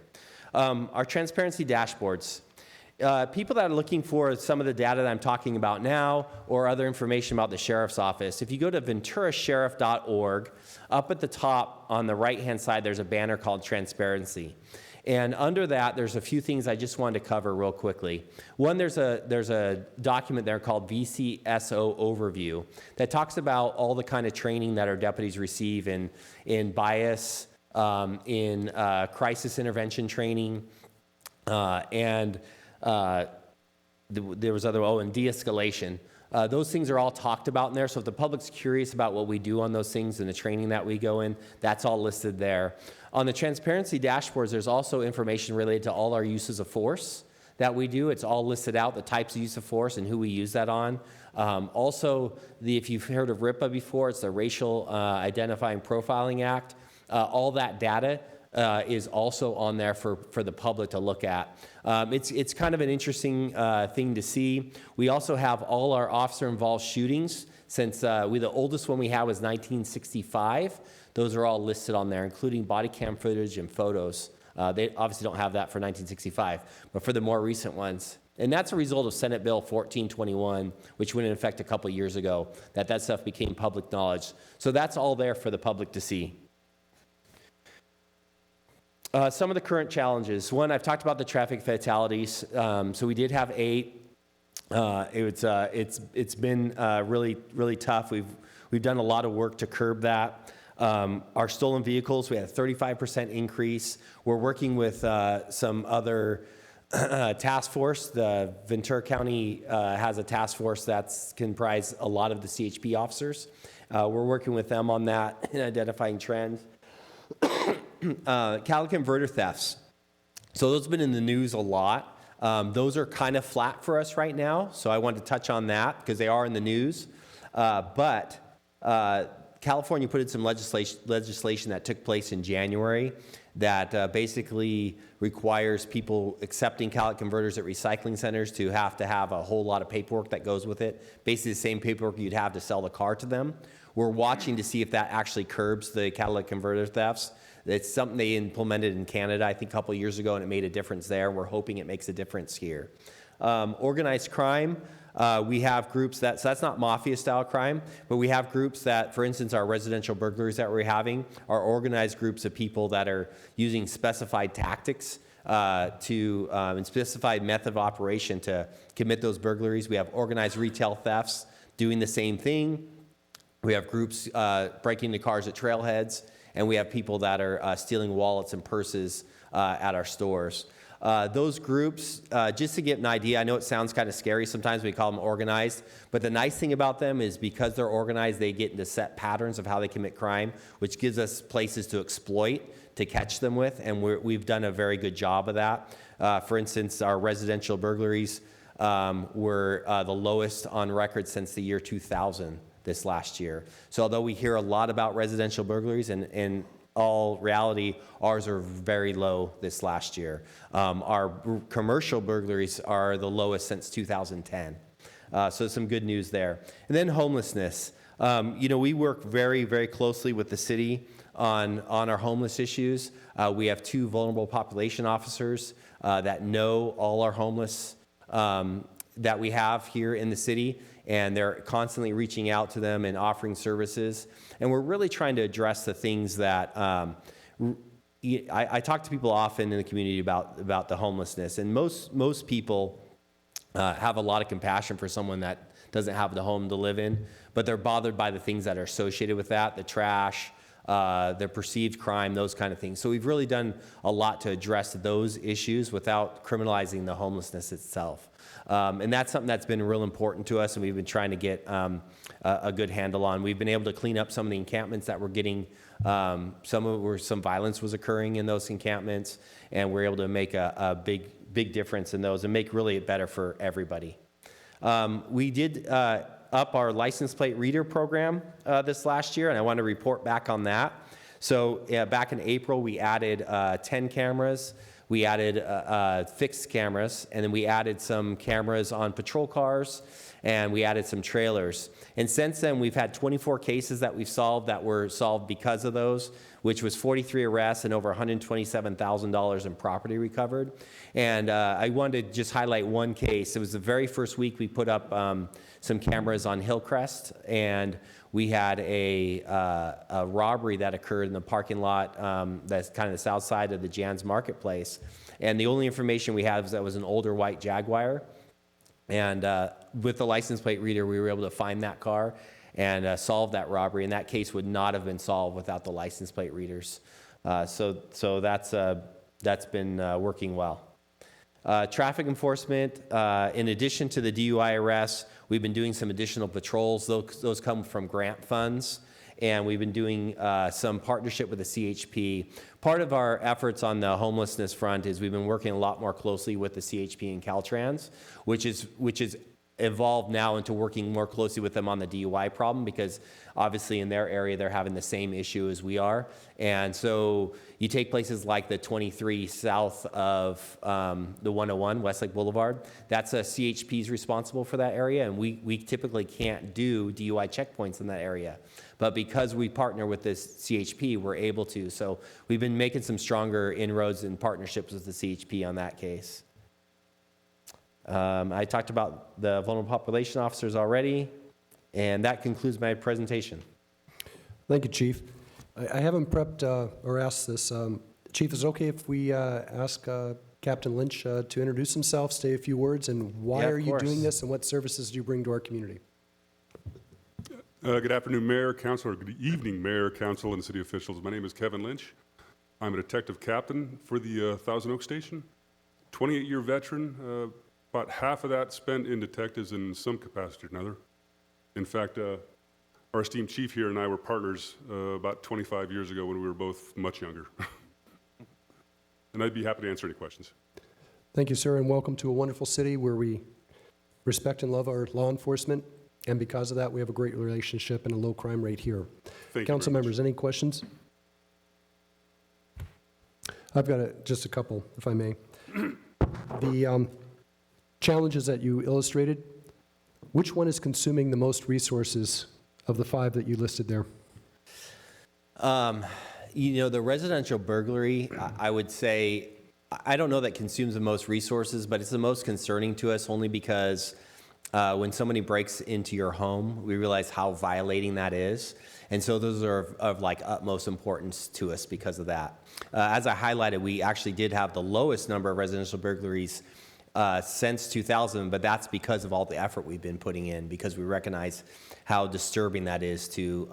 Our transparency dashboards. People that are looking for some of the data that I'm talking about now or other information about the Sheriff's Office, if you go to venturasheriff.org, up at the top on the right-hand side, there's a banner called Transparency. And under that, there's a few things I just wanted to cover real quickly. One, there's a document there called VCSO Overview that talks about all the kind of training that our deputies receive in bias, in crisis intervention training, and there was and de-escalation. Those things are all talked about in there. So if the public's curious about what we do on those things and the training that we go in, that's all listed there. On the transparency dashboards, there's also information related to all our uses of force that we do. It's all listed out, the types of use of force and who we use that on. Also, if you've heard of RIPA before, it's the Racial Identifying Profiling Act. All that data is also on there for the public to look at. It's kind of an interesting thing to see. We also have all our officer-involved shootings since the oldest one we have was 1965. Those are all listed on there, including body cam footage and photos. They obviously don't have that for 1965, but for the more recent ones. And that's a result of Senate Bill 1421, which went in effect a couple of years ago, that stuff became public knowledge. So that's all there for the public to see. Some of the current challenges. One, I've talked about the traffic fatalities. So we did have 8. It's been really tough. We've done a lot of work to curb that. Our stolen vehicles, we had a 35% increase. We're working with some other task force. The Ventura County has a task force that's comprised a lot of the CHP officers. We're working with them on that and identifying trends. Catalytic converter thefts. So those have been in the news a lot. Those are kind of flat for us right now, so I wanted to touch on that because they are in the news. But California put in some legislation that took place in January that basically requires people accepting catalytic converters at recycling centers to have a whole lot of paperwork that goes with it, basically the same paperwork you'd have to sell the car to them. We're watching to see if that actually curbs the catalytic converter thefts. It's something they implemented in Canada, I think, a couple of years ago, and it made a difference there. We're hoping it makes a difference here. Organized crime. We have groups so that's not mafia-style crime, but we have groups that, for instance, our residential burglaries that we're having are organized groups of people that are using specified tactics and specified method of operation to commit those burglaries. We have organized retail thefts doing the same thing. We have groups breaking into cars at trailheads, and we have people that are stealing wallets and purses at our stores. Those groups, just to get an idea, I know it sounds kind of scary sometimes when we call them organized, but the nice thing about them is because they're organized, they get into set patterns of how they commit crime, which gives us places to exploit, to catch them with, and we've done a very good job of that. For instance, our residential burglaries were the lowest on record since the year 2000 this last year. So although we hear a lot about residential burglaries, in all reality, ours are very low this last year. Our commercial burglaries are the lowest since 2010. So some good news there. And then homelessness. We work very, very closely with the city on our homeless issues. We have 2 vulnerable population officers that know all our homeless that we have here in the city, and they're constantly reaching out to them and offering services. And we're really trying to address the things that I talk to people often in the community about the homelessness, and most people have a lot of compassion for someone that doesn't have the home to live in, but they're bothered by the things that are associated with that, the trash, the perceived crime, those kind of things. So we've really done a lot to address those issues without criminalizing the homelessness itself. And that's something that's been real important to us, and we've been trying to get a good handle on. We've been able to clean up some of the encampments that were getting, some violence was occurring in those encampments, and we're able to make a big difference in those and make really it better for everybody. We did up our license plate reader program this last year, and I want to report back on that. So back in April, we added 10 cameras. We added fixed cameras, and then we added some cameras on patrol cars, and we added some trailers. And since then, we've had 24 cases that we've solved that were solved because of those, which was 43 arrests and over $127,000 in property recovered. And I wanted to just highlight one case. It was the very first week we put up some cameras on Hillcrest, and we had a robbery that occurred in the parking lot that's kind of the south side of the Jan's Marketplace. And the only information we had was that it was an older white Jaguar. And with the license plate reader, we were able to find that car and solve that robbery. And that case would not have been solved without the license plate readers. So that's been working well. Traffic enforcement, in addition to the DUI arrests, we've been doing some additional patrols. Those come from grant funds. And we've been doing some partnership with the CHP. Part of our efforts on the homelessness front is we've been working a lot more closely with the CHP and Caltrans, which is evolved now into working more closely with them on the DUI problem, because obviously in their area they're having the same issue as we are. And so you take places like the 23 south of the 101, Westlake Boulevard, that's a CHP's responsible for that area, and we typically can't do DUI checkpoints in that area. But because we partner with this CHP, we're able to. So we've been making some stronger inroads and partnerships with the CHP on that case. I talked about the vulnerable population officers already, and that concludes my presentation. Thank you, Chief. I haven't prepped or asked this. Chief, is it okay if we ask Captain Lynch to introduce himself, say a few words, and why Yeah, of are you doing course. this, and what services do you bring to our community? Good afternoon, Mayor, Council, or good evening, Mayor, Council, and city officials. My name is Kevin Lynch. I'm a detective captain for the Thousand Oaks Station, 28-year veteran, about half of that spent in detectives in some capacity or another. In fact, our esteemed chief here and I were partners about 25 years ago when we were both much younger. And I'd be happy to answer any questions. Thank you, sir, and welcome to a wonderful city where we respect and love our law enforcement, and because of that, we have a great relationship and a low crime rate here. Thank you Council very much. members, any questions? I've got just a couple, if I may. The challenges that you illustrated, which one is consuming the most resources of the 5 that you listed there? You know, the residential burglary, I would say, I don't know that consumes the most resources, but it's the most concerning to us only because when somebody breaks into your home, we realize how violating that is. And so those are of like utmost importance to us because of that. As I highlighted, we actually did have the lowest number of residential burglaries since 2000, but that's because of all the effort we've been putting in, because we recognize how disturbing that is to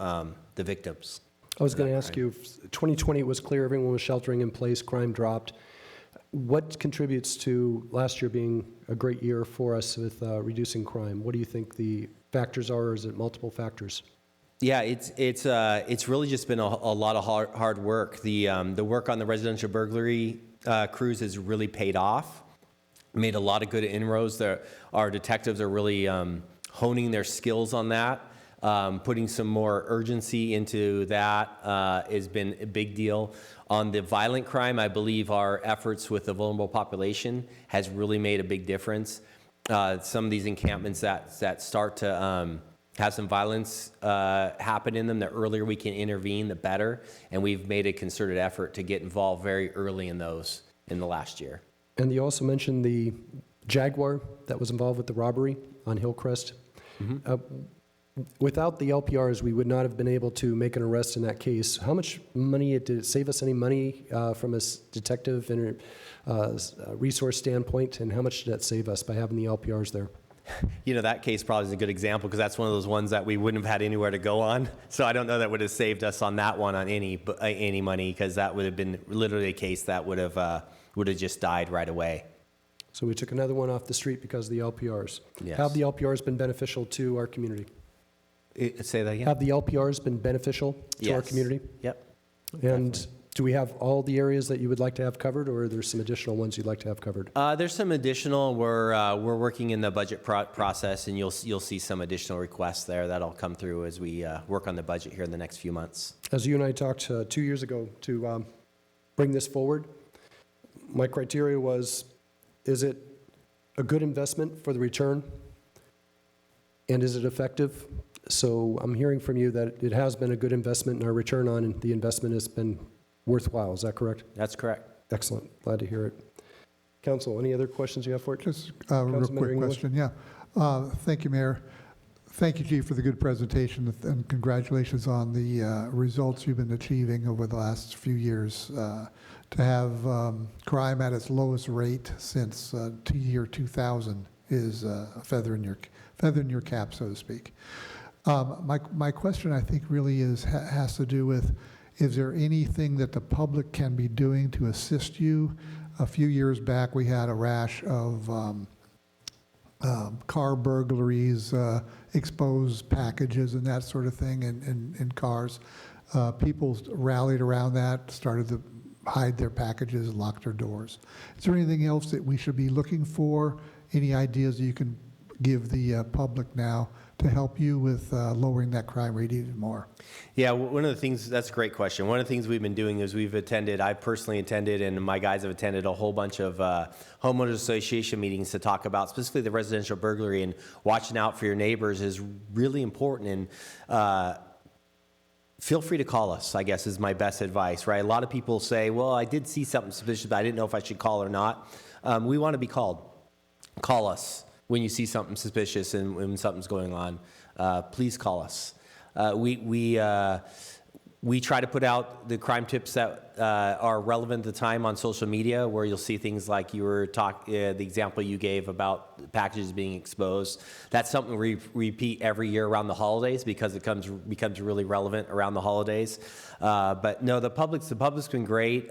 the victims. I was going to ask you, 2020 was clear, everyone was sheltering in place, crime dropped. What contributes to last year being a great year for us with reducing crime? What do you think the factors are, or is it multiple factors? Yeah, it's really just been a lot of hard work. The work on the residential burglary crews has really paid off. Made a lot of good inroads. Our detectives are really honing their skills on that. Putting some more urgency into that has been a big deal. On the violent crime, I believe our efforts with the vulnerable population has really made a big difference. Some of these encampments that start to have some violence happen in them, the earlier we can intervene, the better. And we've made a concerted effort to get involved very early in those in the last year. And you also mentioned the Jaguar that was involved with the robbery on Hillcrest. Without the LPRs, we would not have been able to make an arrest in that case. How much money, did it save us any money from a detective and resource standpoint, and how much did that save us by having the LPRs there? You know, that case probably is a good example because that's one of those ones that we wouldn't have had anywhere to go on. So I don't know that would have saved us on that one on any money, because that would have been literally a case that would have just died right away. So we took another one off the street because of the LPRs. Yes. Have the LPRs been beneficial to our community? Say that again? Have the LPRs been beneficial to our Yes. community? Yep. And do we have all the areas that you would like to have covered, or are there some additional ones you'd like to have covered? There's some additional. We're working in the budget process, and you'll see some additional requests there that'll come through as we work on the budget here in the next few months. As you and I talked 2 years ago to bring this forward, my criteria was, is it a good investment for the return? And is it effective? So I'm hearing from you that it has been a good investment, and our return on the investment has been worthwhile. Is that correct? That's correct. Excellent. Glad to hear it. Council, any other questions you have for it? Just a real Councilman quick Ringler? question, yeah. Thank you, Mayor. Thank you, Chief, for the good presentation, and congratulations on the results you've been achieving over the last few years. To have crime at its lowest rate since year 2000 is a feather in your cap, so to speak. My question, I think, really has to do with, is there anything that the public can be doing to assist you A few years back, we had a rash of car burglaries, exposed packages and that sort of thing in cars. People rallied around that, started to hide their packages and lock their doors. Is there anything else that we should be looking for? Any ideas that you can give the public now to help you with lowering that crime rate even more? Yeah, one of the things, that's a great question. One of the things we've been doing is I personally attended, and my guys have attended a whole bunch of homeowners association meetings to talk about specifically the residential burglary, and watching out for your neighbors is really important. And feel free to call us, I guess, is my best advice, right? A lot of people say, well, I did see something suspicious, but I didn't know if I should call or not. We want to be called. Call us when you see something suspicious and when something's going on. Please call us. We try to put out the crime tips that are relevant at the time on social media, where you'll see things like you were the example you gave about packages being exposed. That's something we repeat every year around the holidays because it becomes really relevant around the holidays. But no, the public's been great.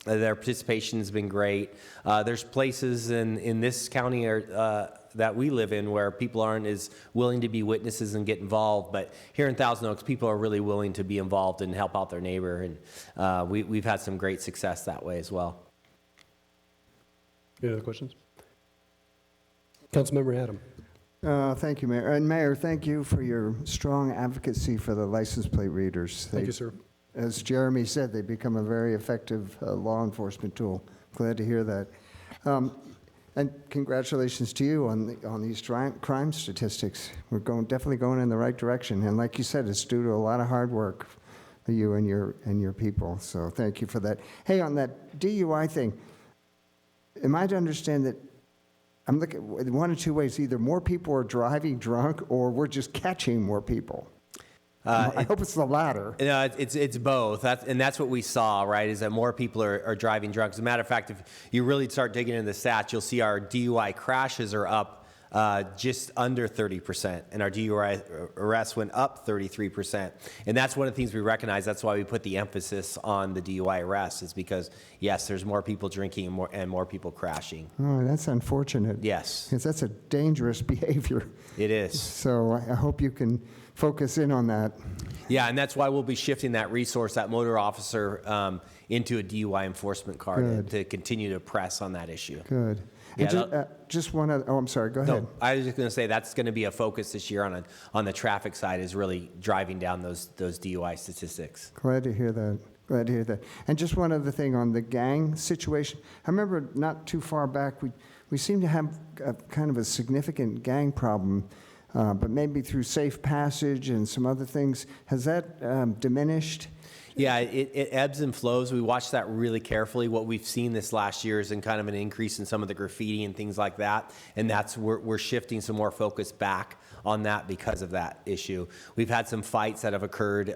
Their participation has been great. There's places in this county that we live in where people aren't as willing to be witnesses and get involved. But here in Thousand Oaks, people are really willing to be involved and help out their neighbor. And we've had some great success that way as well. Any other questions? Councilmember Adam. Thank you, Mayor. And Mayor, thank you for your strong advocacy for the license plate readers. Thank you, sir. As Jeremy said, they become a very effective law enforcement tool. Glad to hear that. And congratulations to you on these crime statistics. We're definitely going in the right direction. And like you said, it's due to a lot of hard work for you and your people. So thank you for that. Hey, on that DUI thing, am I to understand that I'm looking at one of two ways? Either more people are driving drunk, or we're just catching more people. I hope it's the latter. No, it's both. That's what we saw, right, is that more people are driving drunk. As a matter of fact, if you really start digging into the stats, you'll see our DUI crashes are up just under 30%, and our DUI arrests went up 33%. And that's one of the things we recognize. That's why we put the emphasis on the DUI arrests, is because, yes, there's more people drinking and more people crashing. Oh, that's unfortunate. Yes. Because that's a dangerous behavior. It is. So I hope you can focus in on that. Yeah, and that's why we'll be shifting that resource, that motor officer, into a DUI enforcement card to continue to press on that issue. Good. Yeah, And just one other, I'm sorry, go ahead. No, I was just going to say that's going to be a focus this year on the traffic side, is really driving down those DUI statistics. Glad to hear that. Glad to hear that. And just one other thing on the gang situation. I remember not too far back, we seem to have kind of a significant gang problem, but maybe through safe passage and some other things. Has that diminished? Yeah, it ebbs and flows. We watch that really carefully. What we've seen this last year is in kind of an increase in some of the graffiti and things like that, and we're shifting some more focus back on that because of that issue. We've had some fights that have occurred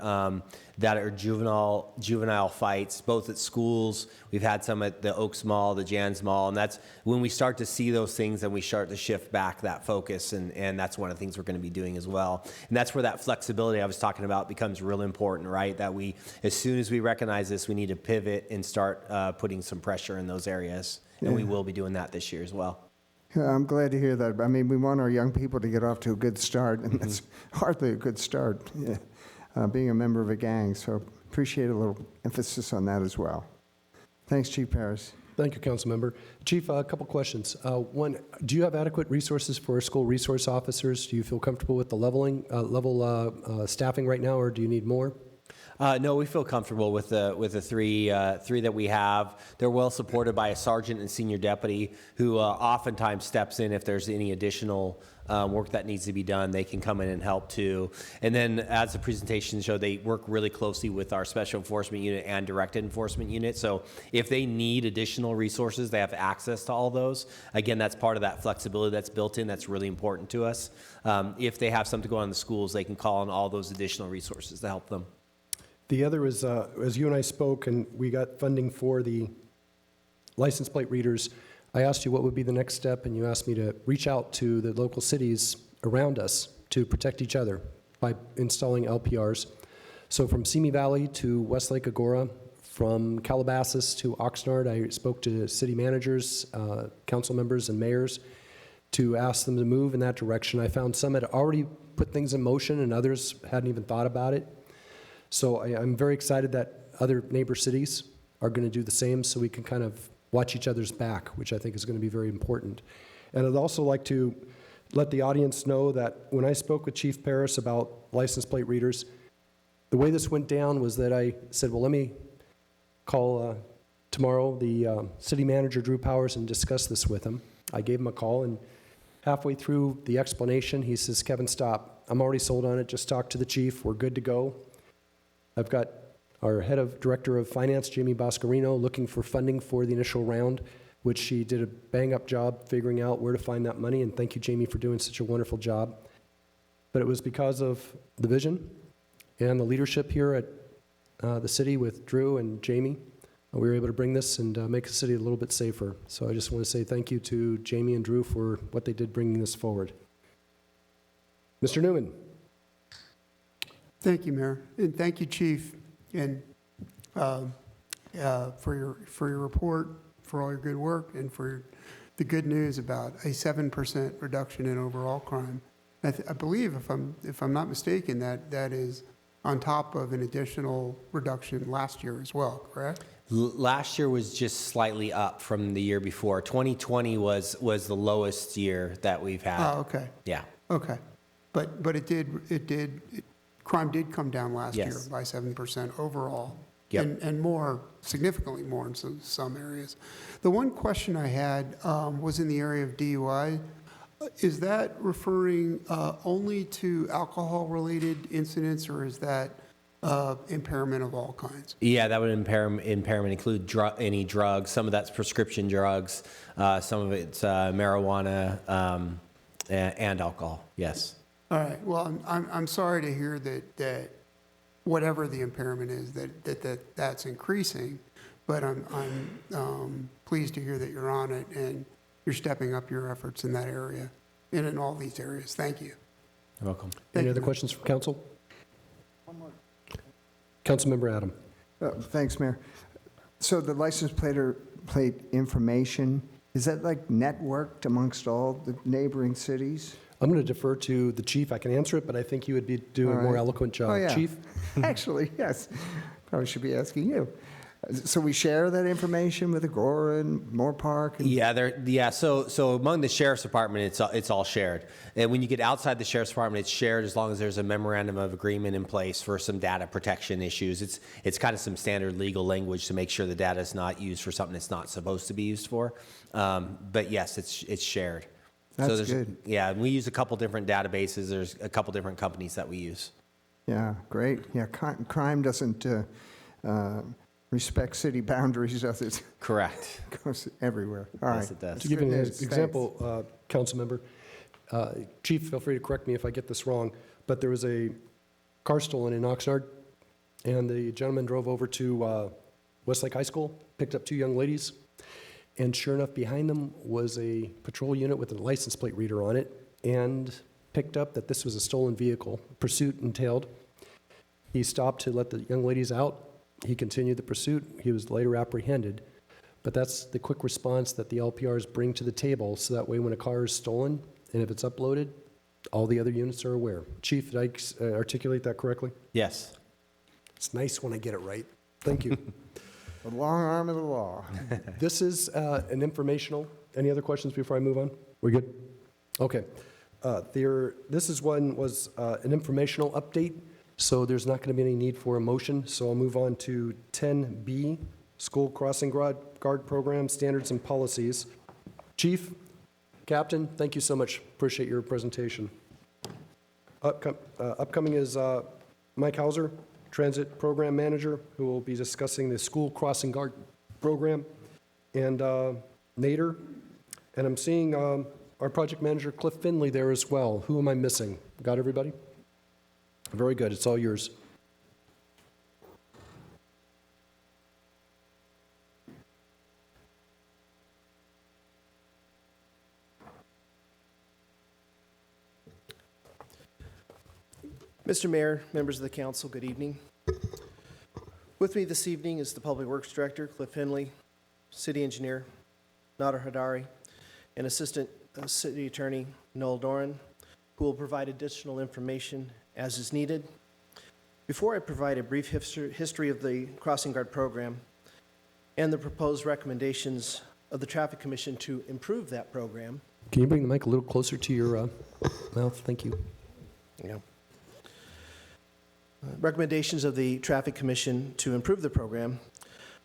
that are juvenile fights, both at schools. We've had some at the Oaks Mall, the Jans Mall, and that's when we start to see those things and we start to shift back that focus, and that's one of the things we're going to be doing as well. And that's where that flexibility I was talking about becomes real important, right? That as soon as we recognize this, we need to pivot and start putting some pressure in those areas, and we will be doing that this year as well. I'm glad to hear that. I mean, we want our young people to get off to a good start, and that's hardly a good start, being a member of a gang. So appreciate a little emphasis on that as well. Thanks, Chief Paris. Thank you, Councilmember. Chief, a couple questions. One, do you have adequate resources for school resource officers? Do you feel comfortable with the level staffing right now, or do you need more? No, we feel comfortable with the three that we have. They're well supported by a sergeant and senior deputy who oftentimes steps in if there's any additional work that needs to be done. They can come in and help too. And then, as the presentation showed, they work really closely with our special enforcement unit and directed enforcement unit. So if they need additional resources, they have access to all those. Again, that's part of that flexibility that's built in. That's really important to us. If they have something going on in the schools, they can call on all those additional resources to help them. The other is, as you and I spoke and we got funding for the license plate readers, I asked you what would be the next step, and you asked me to reach out to the local cities around us to protect each other by installing LPRs. So from Simi Valley to Westlake Agora, from Calabasas to Oxnard. I spoke to city managers, council members, and mayors to ask them to move in that direction. I found some had already put things in motion and others hadn't even thought about it. So I'm very excited that other neighbor cities are going to do the same so we can kind of watch each other's back, which I think is going to be very important. And I'd also like to let the audience know that when I spoke with Chief Paris about license plate readers, the way this went down was that I said, well, let me call tomorrow the city manager, Drew Powers, and discuss this with him. I gave him a call, and halfway through the explanation, he says, Kevin, stop. I'm already sold on it. Just talk to the chief. We're good to go. I've got our director of finance, Jamie Boscarino, looking for funding for the initial round, which she did a bang-up job figuring out where to find that money, and thank you, Jamie, for doing such a wonderful job. But it was because of the vision and the leadership here at the city with Drew and Jamie. We were able to bring this and make the city a little bit safer. So I just want to say thank you to Jamie and Drew for what they did bringing this forward. Mr. Newman. Thank you, Mayor, and thank you, Chief, and for your report, for all your good work, and for the good news about a 7% reduction in overall crime. I believe, if I'm not mistaken, that is on top of an additional reduction last year as well, correct? Last year was just slightly up from the year before. 2020 was the lowest year that we've had. Oh, okay. Yeah. Okay. But crime did come down last year Yes. by 7% overall. Yep. And more, significantly more in some areas. The one question I had was in the area of DUI. Is that referring only to alcohol-related incidents, or is that impairment of all kinds? Yeah, that would impairment include any drugs. Some of that's prescription drugs. Some of it's marijuana and alcohol. Yes. All right. Well, I'm sorry to hear that whatever the impairment is, that's increasing. But I'm pleased to hear that you're on it and you're stepping up your efforts in that area and in all these areas. Thank you. You're welcome. Any other questions from council? Councilmember Adam. Thanks, Mayor. So the license plate information, is that like networked amongst all the neighboring cities? I'm going to defer to the chief. I can answer it, but I think you would be doing a All more right. eloquent job. Oh, yeah. Chief? Actually, yes. Probably should be asking you. So we share that information with Agora and Moore Park? And Yeah, so among the sheriff's department, it's all shared. And when you get outside the sheriff's department, it's shared as long as there's a memorandum of agreement in place for some data protection issues. It's kind of some standard legal language to make sure the data is not used for something it's not supposed to be used for. But yes, it's shared. That's good. Yeah, and we use a couple different databases. There's a couple different companies that we use. Yeah, great. Yeah, crime doesn't respect city boundaries, does it? Correct. It goes everywhere. All right. Yes, it does. To give you an Good news. example, council member, Chief, feel free to correct me if I get this wrong, but there was a car stolen in Oxnard, and the gentleman drove over to Westlake High School, picked up two young ladies, and sure enough, behind them was a patrol unit with a license plate reader on it, and picked up that this was a stolen vehicle. Pursuit entailed. He stopped to let the young ladies out. He continued the pursuit. He was later apprehended. But that's the quick response that the LPRs bring to the table, so that way when a car is stolen, and if it's uploaded, all the other units are aware. Chief, did I articulate that correctly? Yes. It's nice when I get it right. Thank you. The long arm of the law. This is an informational. Any other questions before I move on? We good? Okay. This is an informational update, so there's not going to be any need for a motion. So I'll move on to 10B, School Crossing Guard Program Standards and Policies. Chief, Captain, thank you so much. Appreciate your presentation. Upcoming is Mike Hauser, Transit Program Manager, who will be discussing the School Crossing Guard Program, and Nader. And I'm seeing our project manager, Cliff Finley, there as well. Who am I missing? Got everybody? Very good. It's all yours. Mr. Mayor, members of the council, good evening. With me this evening is the Public Works Director, Cliff Henley, City Engineer, Nader Hadari, and Assistant City Attorney, Noel Doran, who will provide additional information as is needed. Before I provide a brief history of the Crossing Guard program and the proposed recommendations of the Traffic Commission to improve that program. Can you bring the mic a little closer to your mouth? Thank you. Yeah. Recommendations of the Traffic Commission to improve the program.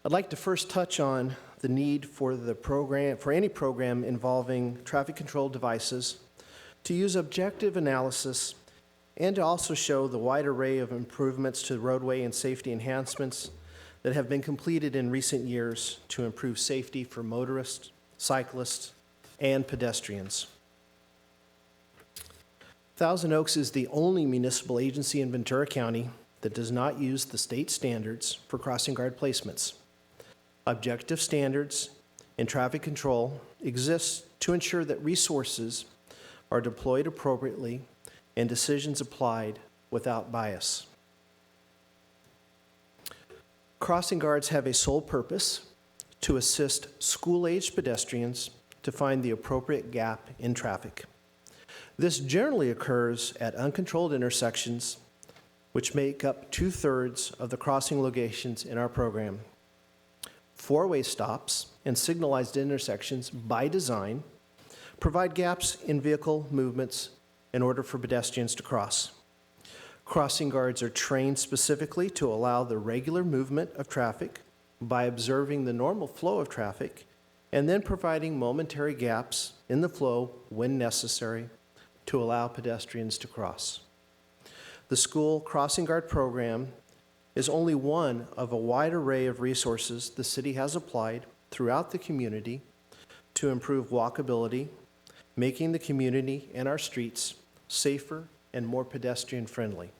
I'd like to first touch on the need for any program involving traffic control devices to use objective analysis and to also show the wide array of improvements to roadway and safety enhancements that have been completed in recent years to improve safety for motorists, cyclists, and pedestrians. Thousand Oaks is the only municipal agency in Ventura County that does not use the state standards for crossing guard placements. Objective standards in traffic control exist to ensure that resources are deployed appropriately and decisions applied without bias. Crossing guards have a sole purpose to assist school-aged pedestrians to find the appropriate gap in traffic. This generally occurs at uncontrolled intersections, which make up 2/3 of the crossing locations in our program. Four-way stops and signalized intersections, by design, provide gaps in vehicle movements in order for pedestrians to cross. Crossing guards are trained specifically to allow the regular movement of traffic by observing the normal flow of traffic and then providing momentary gaps in the flow when necessary to allow pedestrians to cross. The school crossing guard program is only one of a wide array of resources the city has applied throughout the community to improve walkability, making the community and our streets safer and more pedestrian friendly.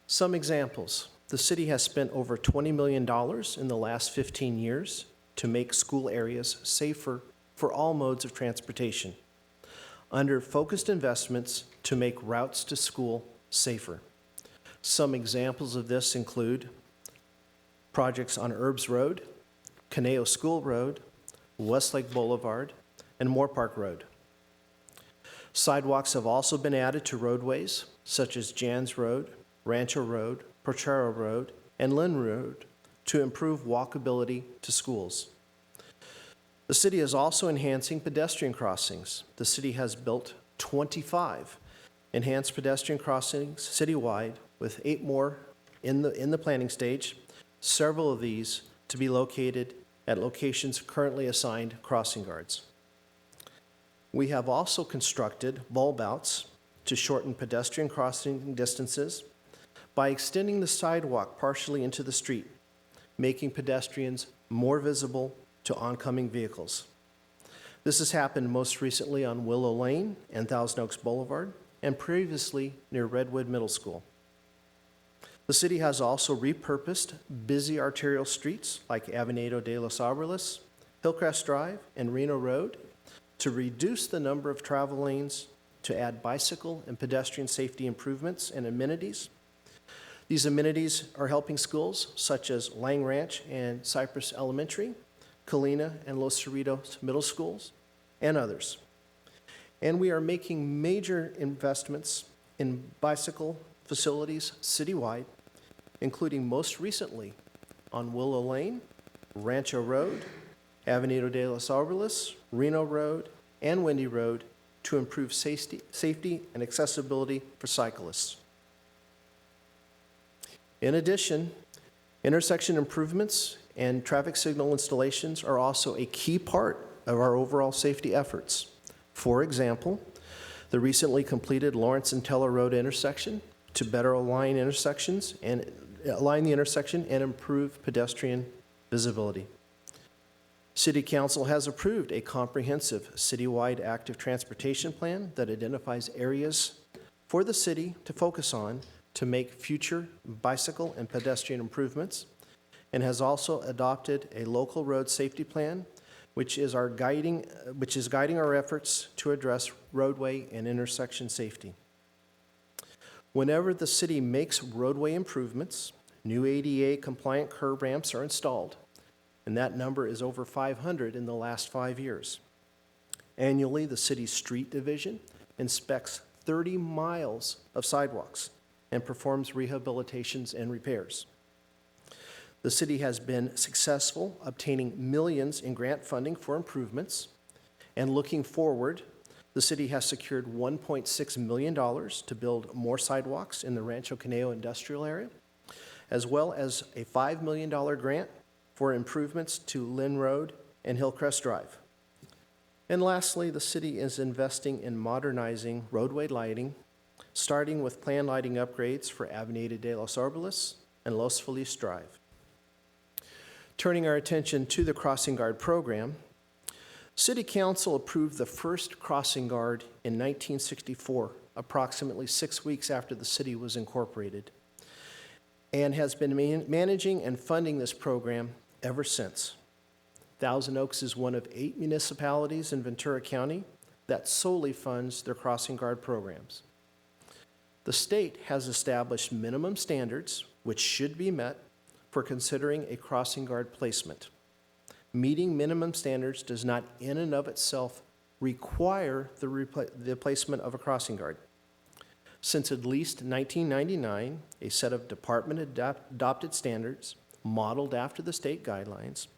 Some examples. The city has spent over $20 million in the last 15 years to make school areas safer for all modes of transportation, under focused investments to make routes to school safer. Some examples of this include projects on Herbs Road, Conejo School Road, Westlake Boulevard, and Moore Park Road. Sidewalks have also been added to roadways such as Jans Road, Rancho Road, Pochero Road, and Lynn Road to improve walkability to schools. The city is also enhancing pedestrian crossings. The city has built 25 enhanced pedestrian crossings citywide, with 8 more in the planning stage, several of these to be located at locations currently assigned crossing guards. We have also constructed bulb outs to shorten pedestrian crossing distances by extending the sidewalk partially into the street, making pedestrians more visible to oncoming vehicles. This has happened most recently on Willow Lane and Thousand Oaks Boulevard, and previously near Redwood Middle School. The city has also repurposed busy arterial streets like Avenida de los Abuelos, Hillcrest Drive, and Reno Road to reduce the number of travel lanes, to add bicycle and pedestrian safety improvements and amenities. These amenities are helping schools such as Lang Ranch and Cypress Elementary, Colina and Los Cerritos Middle Schools, and others. And we are making major investments in bicycle facilities citywide, including most recently on Willow Lane, Rancho Road, Avenida de los Abuelos, Reno Road, and Wendy Road to improve safety and accessibility for cyclists. In addition, intersection improvements and traffic signal installations are also a key part of our overall safety efforts. For example, the recently completed Lawrence and Teller Road intersection to better align the intersection and improve pedestrian visibility. City Council has approved a comprehensive citywide active transportation plan that identifies areas for the city to focus on to make future bicycle and pedestrian improvements, and has also adopted a local road safety plan which is guiding our efforts to address roadway and intersection safety. Whenever the city makes roadway improvements, new ADA compliant curb ramps are installed, and that number is over 500 in the last 5 years. Annually, the city's street division inspects 30 miles of sidewalks and performs rehabilitations and repairs. The city has been successful obtaining millions in grant funding for improvements, and looking forward, the city has secured $1.6 million to build more sidewalks in the Rancho Conejo industrial area, as well as a $5 million grant for improvements to Lynn Road and Hillcrest Drive. And lastly, the city is investing in modernizing roadway lighting, starting with planned lighting upgrades for Avenida de los Orbeles and Los Feliz Drive. Turning our attention to the crossing guard program, City Council approved the first crossing guard in 1964, approximately 6 weeks after the city was incorporated, and has been managing and funding this program ever since. Thousand Oaks is one of 8 municipalities in Ventura County that solely funds their crossing guard programs. The state has established minimum standards which should be met for considering a crossing guard placement. Meeting minimum standards does not in and of itself require the placement of a crossing guard. Since at least 1999, a set of department-adopted standards modeled after the state guidelines,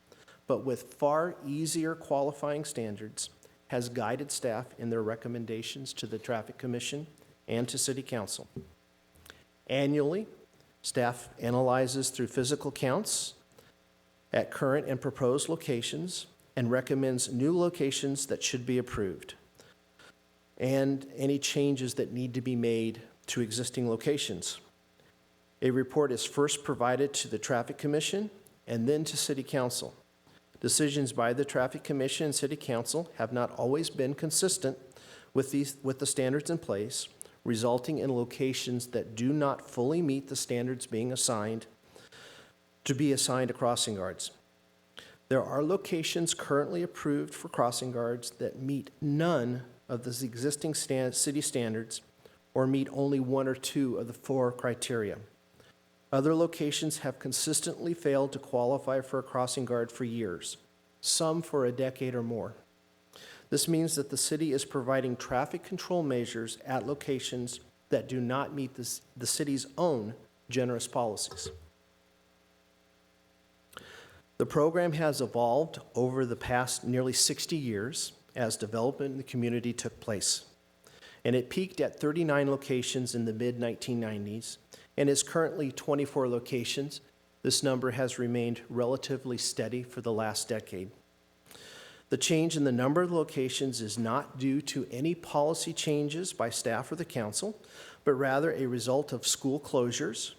but with far easier qualifying standards, has guided staff in their recommendations to the Traffic Commission and to City Council. Annually, staff analyzes through physical counts at current and proposed locations and recommends new locations that should be approved and any changes that need to be made to existing locations. A report is first provided to the Traffic Commission and then to City Council. Decisions by the Traffic Commission and City Council have not always been consistent with the standards in place, resulting in locations that do not fully meet the standards being assigned to crossing guards. There are locations currently approved for crossing guards that meet none of the existing city standards or meet only 1 or 2 of the 4 criteria. Other locations have consistently failed to qualify for a crossing guard for years, some for a decade or more. This means that the city is providing traffic control measures at locations that do not meet the city's own generous policies. The program has evolved over the past nearly 60 years as development in the community took place, and it peaked at 39 locations in the mid-1990s and is currently 24 locations. This number has remained relatively steady for the last decade. The change in the number of locations is not due to any policy changes by staff or the council, but rather a result of school closures,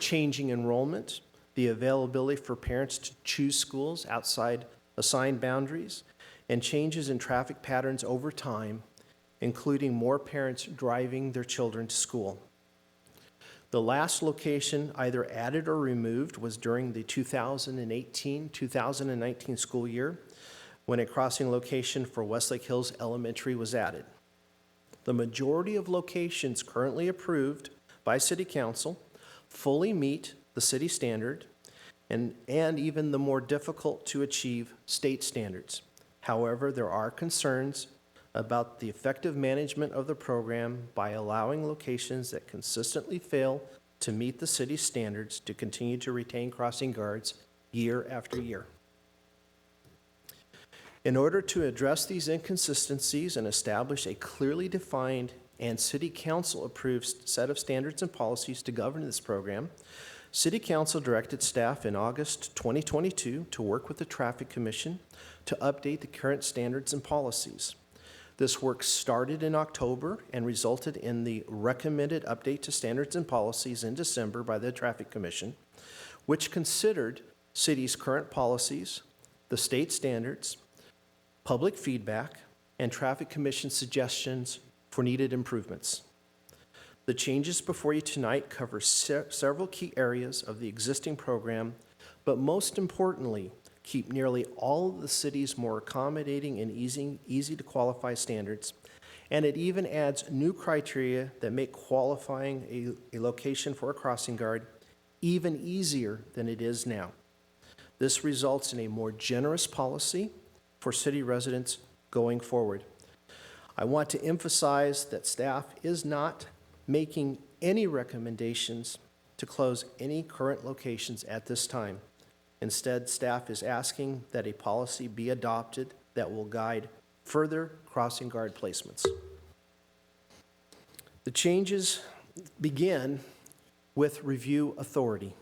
changing enrollment, the availability for parents to choose schools outside assigned boundaries, and changes in traffic patterns over time, including more parents driving their children to school. The last location either added or removed was during the 2018-2019 school year, when a crossing location for Westlake Hills Elementary was added. The majority of locations currently approved by City Council fully meet the city standard and even the more difficult to achieve state standards. However, there are concerns about the effective management of the program by allowing locations that consistently fail to meet the city's standards to continue to retain crossing guards year after year. In order to address these inconsistencies and establish a clearly defined and City Council-approved set of standards and policies to govern this program, City Council directed staff in August 2022 to work with the Traffic Commission to update the current standards and policies. This work started in October and resulted in the recommended update to standards and policies in December by the Traffic Commission, which considered city's current policies, the state standards, public feedback, and Traffic Commission suggestions for needed improvements. The changes before you tonight cover several key areas of the existing program, but most importantly, keep nearly all of the city's more accommodating and easy to qualify standards, and it even adds new criteria that make qualifying a location for a crossing guard even easier than it is now. This results in a more generous policy for city residents going forward. I want to emphasize that staff is not making any recommendations to close any current locations at this time. Instead, staff is asking that a policy be adopted that will guide further crossing guard placements. The changes begin with review authority.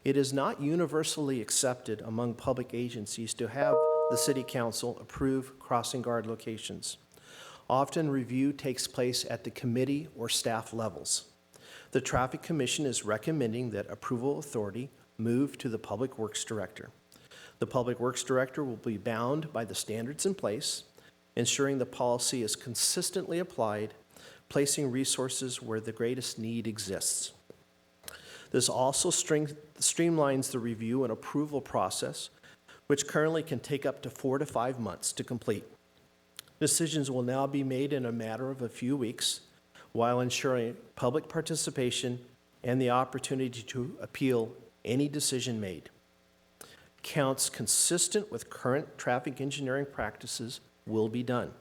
It is not universally accepted among public agencies to have the City Council approve crossing guard locations. Often review takes place at the committee or staff levels. The Traffic Commission is recommending that approval authority move to the Public Works Director. The Public Works Director will be bound by the standards in place, ensuring the policy is consistently applied, placing resources where the greatest need exists. This also streamlines the review and approval process, which currently can take up to 4 to 5 months to complete. Decisions will now be made in a matter of a few weeks, while ensuring public participation and the opportunity to appeal any decision made. Counts consistent with current traffic engineering practices will be done.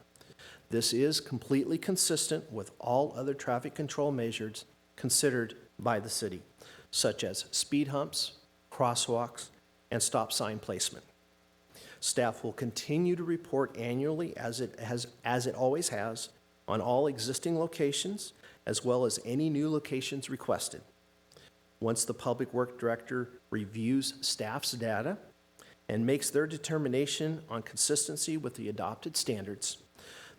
This is completely consistent with all other traffic control measures considered by the city, such as speed humps, crosswalks, and stop sign placement. Staff will continue to report annually, as it always has, on all existing locations, as well as any new locations requested. Once the Public Works Director reviews staff's data and makes their determination on consistency with the adopted standards,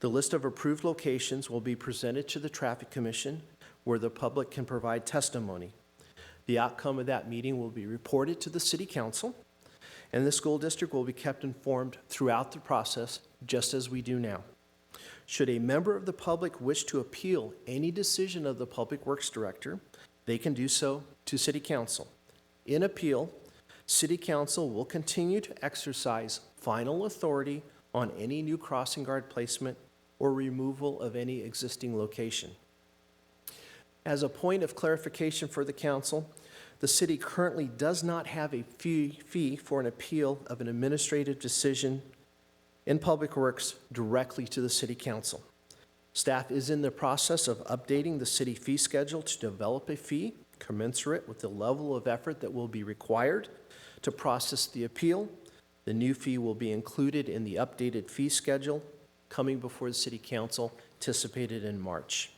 the list of approved locations will be presented to the Traffic Commission, where the public can provide testimony. The outcome of that meeting will be reported to the City Council, and the school district will be kept informed throughout the process, just as we do now. Should a member of the public wish to appeal any decision of the Public Works Director, they can do so to City Council. In appeal, City Council will continue to exercise final authority on any new crossing guard placement or removal of any existing location. As a point of clarification for the council, the city currently does not have a fee for an appeal of an administrative decision in Public Works directly to the City Council. Staff is in the process of updating the city fee schedule to develop a fee commensurate with the level of effort that will be required to process the appeal. The new fee will be included in the updated fee schedule coming before the City Council, anticipated in March.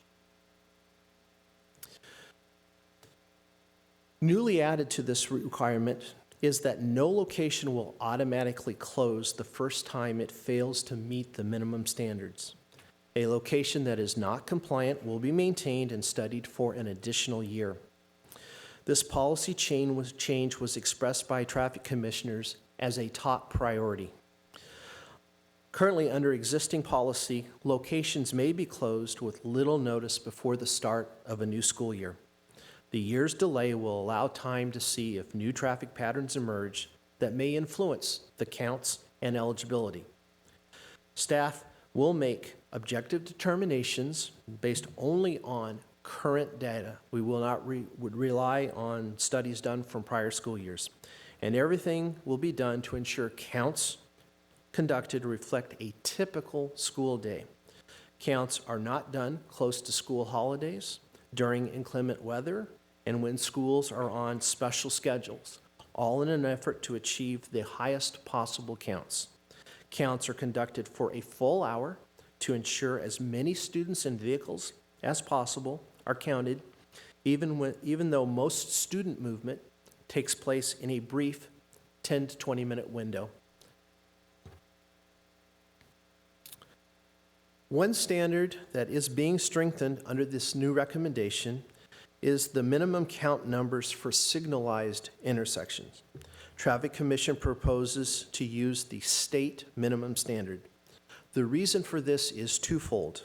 Newly added to this requirement is that no location will automatically close the first time it fails to meet the minimum standards. A location that is not compliant will be maintained and studied for an additional year. This policy change was expressed by traffic commissioners as a top priority. Currently, under existing policy, locations may be closed with little notice before the start of a new school year. The year's delay will allow time to see if new traffic patterns emerge that may influence the counts and eligibility. Staff will make objective determinations based only on current data. We will not would rely on studies done from prior school years. And everything will be done to ensure counts conducted reflect a typical school day. Counts are not done close to school holidays, during inclement weather, and when schools are on special schedules, all in an effort to achieve the highest possible counts. Counts are conducted for a full hour to ensure as many students and vehicles as possible are counted, even though most student movement takes place in a brief 10 to 20 minute window. One standard that is being strengthened under this new recommendation is the minimum count numbers for signalized intersections. Traffic Commission proposes to use the state minimum standard. The reason for this is twofold.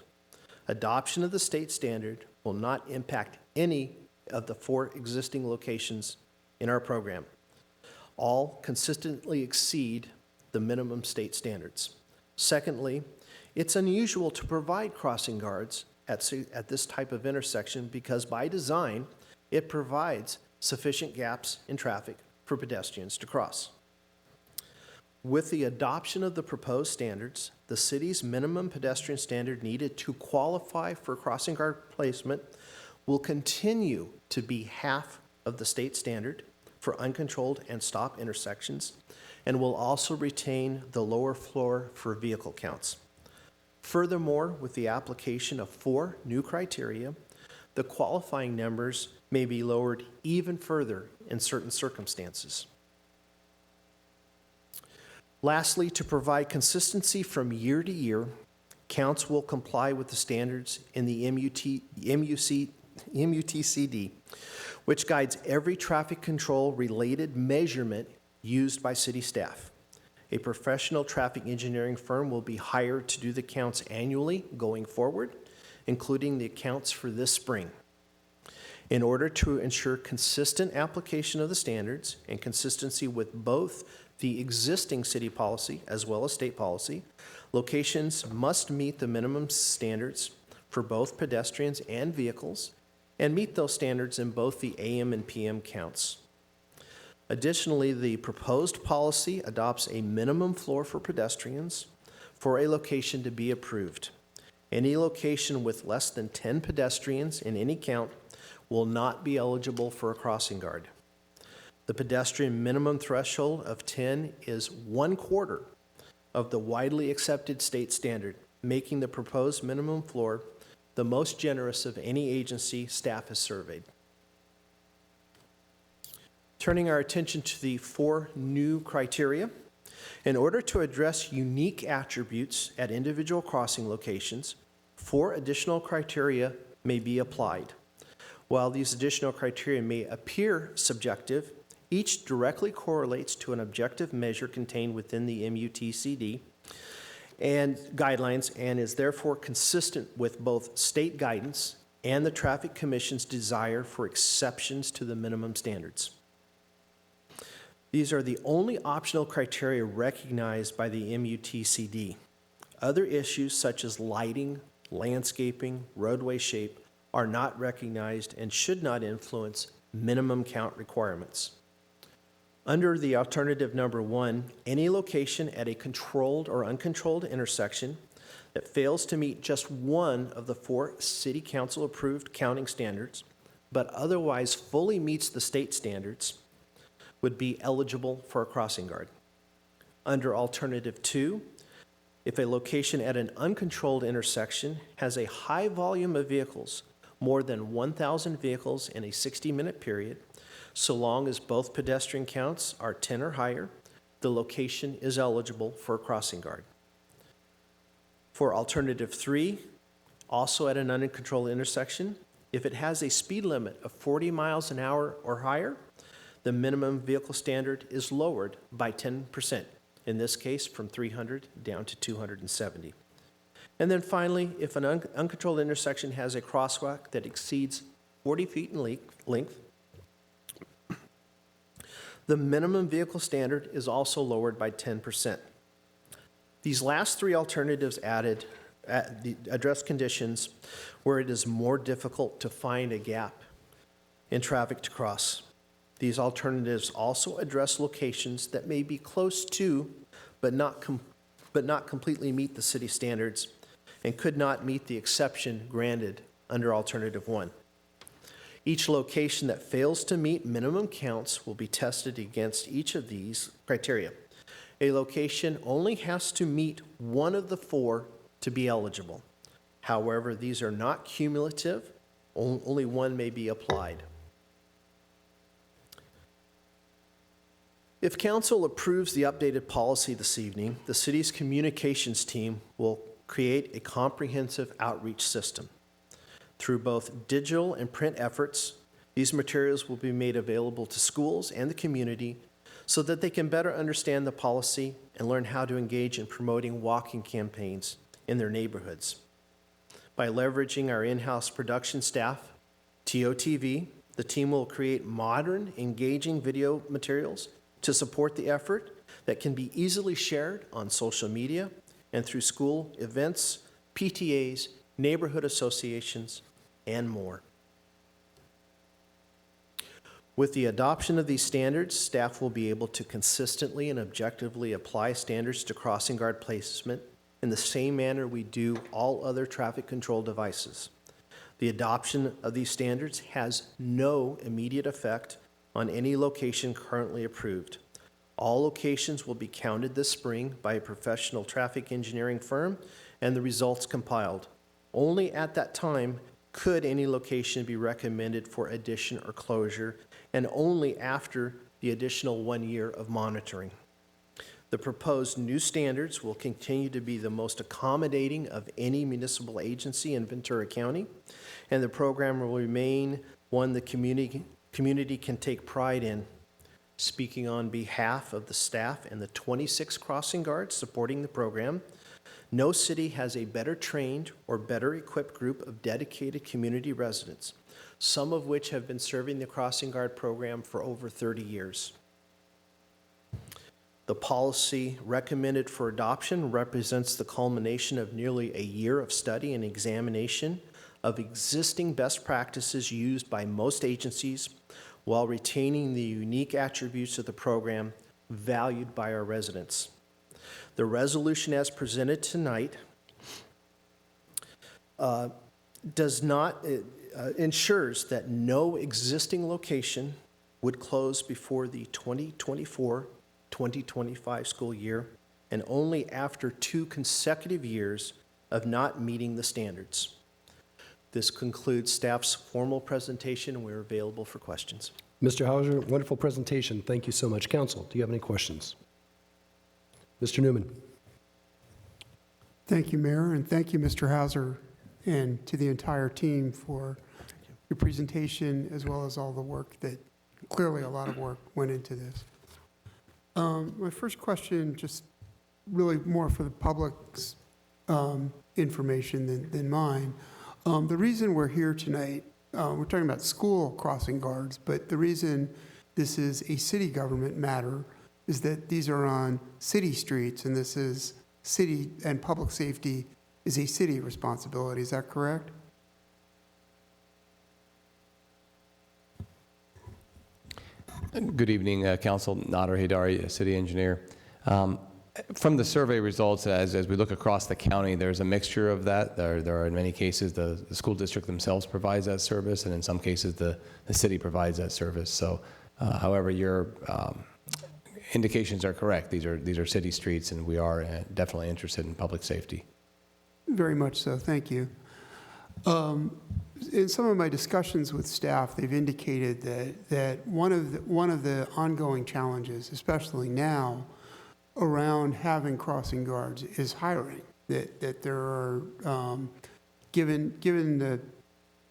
Adoption of the state standard will not impact any of the 4 existing locations in our program. All consistently exceed the minimum state standards. Secondly, it's unusual to provide crossing guards at this type of intersection because by design, it provides sufficient gaps in traffic for pedestrians to cross. With the adoption of the proposed standards, the city's minimum pedestrian standard needed to qualify for crossing guard placement will continue to be half of the state standard for uncontrolled and stop intersections, and will also retain the lower floor for vehicle counts. Furthermore, with the application of 4 new criteria, the qualifying numbers may be lowered even further in certain circumstances. Lastly, to provide consistency from year to year, counts will comply with the standards in the MUTCD, which guides every traffic control related measurement used by city staff. A professional traffic engineering firm will be hired to do the counts annually going forward, including the accounts for this spring. In order to ensure consistent application of the standards and consistency with both the existing city policy as well as state policy, locations must meet the minimum standards for both pedestrians and vehicles and meet those standards in both the AM and PM counts. Additionally, the proposed policy adopts a minimum floor for pedestrians for a location to be approved. Any location with less than 10 pedestrians in any count will not be eligible for a crossing guard. The pedestrian minimum threshold of 10 is 1/4 of the widely accepted state standard, making the proposed minimum floor the most generous of any agency staff has surveyed. Turning our attention to the 4 new criteria, in order to address unique attributes at individual crossing locations, 4 additional criteria may be applied. While these additional criteria may appear subjective, each directly correlates to an objective measure contained within the MUTCD and guidelines and is therefore consistent with both state guidance and the Traffic Commission's desire for exceptions to the minimum standards. These are the only optional criteria recognized by the MUTCD. Other issues such as lighting, landscaping, roadway shape are not recognized and should not influence minimum count requirements. Under the alternative number 1, any location at a controlled or uncontrolled intersection that fails to meet just one of the 4 City Council approved counting standards, but otherwise fully meets the state standards, would be eligible for a crossing guard. Under alternative 2, if a location at an uncontrolled intersection has a high volume of vehicles, more than 1,000 vehicles in a 60-minute period, so long as both pedestrian counts are 10 or higher, the location is eligible for a crossing guard. For alternative 3, also at an uncontrolled intersection, if it has a speed limit of 40 miles an hour or higher, the minimum vehicle standard is lowered by 10%, in this case from 300 down to 270. And then finally, if an uncontrolled intersection has a crosswalk that exceeds 40 feet in length, the minimum vehicle standard is also lowered by 10%. These last 3 alternatives address conditions where it is more difficult to find a gap in traffic to cross. These alternatives also address locations that may be close to, but not completely meet the city standards and could not meet the exception granted under alternative 1. Each location that fails to meet minimum counts will be tested against each of these criteria. A location only has to meet one of the 4 to be eligible. However, these are not cumulative. Only one may be applied. If council approves the updated policy this evening, the city's communications team will create a comprehensive outreach system. Through both digital and print efforts, these materials will be made available to schools and the community so that they can better understand the policy and learn how to engage in promoting walking campaigns in their neighborhoods. By leveraging our in-house production staff, TOTV, the team will create modern, engaging video materials to support the effort that can be easily shared on social media and through school events, PTAs, neighborhood associations, and more. With the adoption of these standards, staff will be able to consistently and objectively apply standards to crossing guard placement in the same manner we do all other traffic control devices. The adoption of these standards has no immediate effect on any location currently approved. All locations will be counted this spring by a professional traffic engineering firm and the results compiled. Only at that time could any location be recommended for addition or closure, and only after the additional 1 year of monitoring. The proposed new standards will continue to be the most accommodating of any municipal agency in Ventura County, and the program will remain one the community can take pride in. Speaking on behalf of the staff and the 26 crossing guards supporting the program, no city has a better trained or better equipped group of dedicated community residents, some of which have been serving the crossing guard program for over 30 years. The policy recommended for adoption represents the culmination of nearly a year of study and examination of existing best practices used by most agencies while retaining the unique attributes of the program valued by our residents. The resolution as presented tonight ensures that no existing location would close before the 2024-2025 school year, and only after 2 consecutive years of not meeting the standards. This concludes staff's formal presentation, and we're available for questions. Mr. Hauser, wonderful presentation. Thank you so much. Council, do you have any questions? Mr. Newman. Thank you, Mayor, and thank you, Mr. Hauser, and to the entire team for your presentation, as well as all the work that, clearly a lot of work went into this. My first question, just really more for the public's information than mine. The reason we're here tonight, we're talking about school crossing guards, but the reason this is a city government matter is that these are on city streets, and this is city, and public safety is a city responsibility. Is that correct? Good evening, Council. Nader Haidari, City Engineer. From the survey results, as we look across the county, there's a mixture of that. There are in many cases the school district themselves provides that service, and in some cases the city provides that service. So, however, your indications are correct. These are city streets, and we are definitely interested in public safety. Very much so. Thank you. In some of my discussions with staff, they've indicated that one of the ongoing challenges, especially now, around having crossing guards is hiring. That there are, given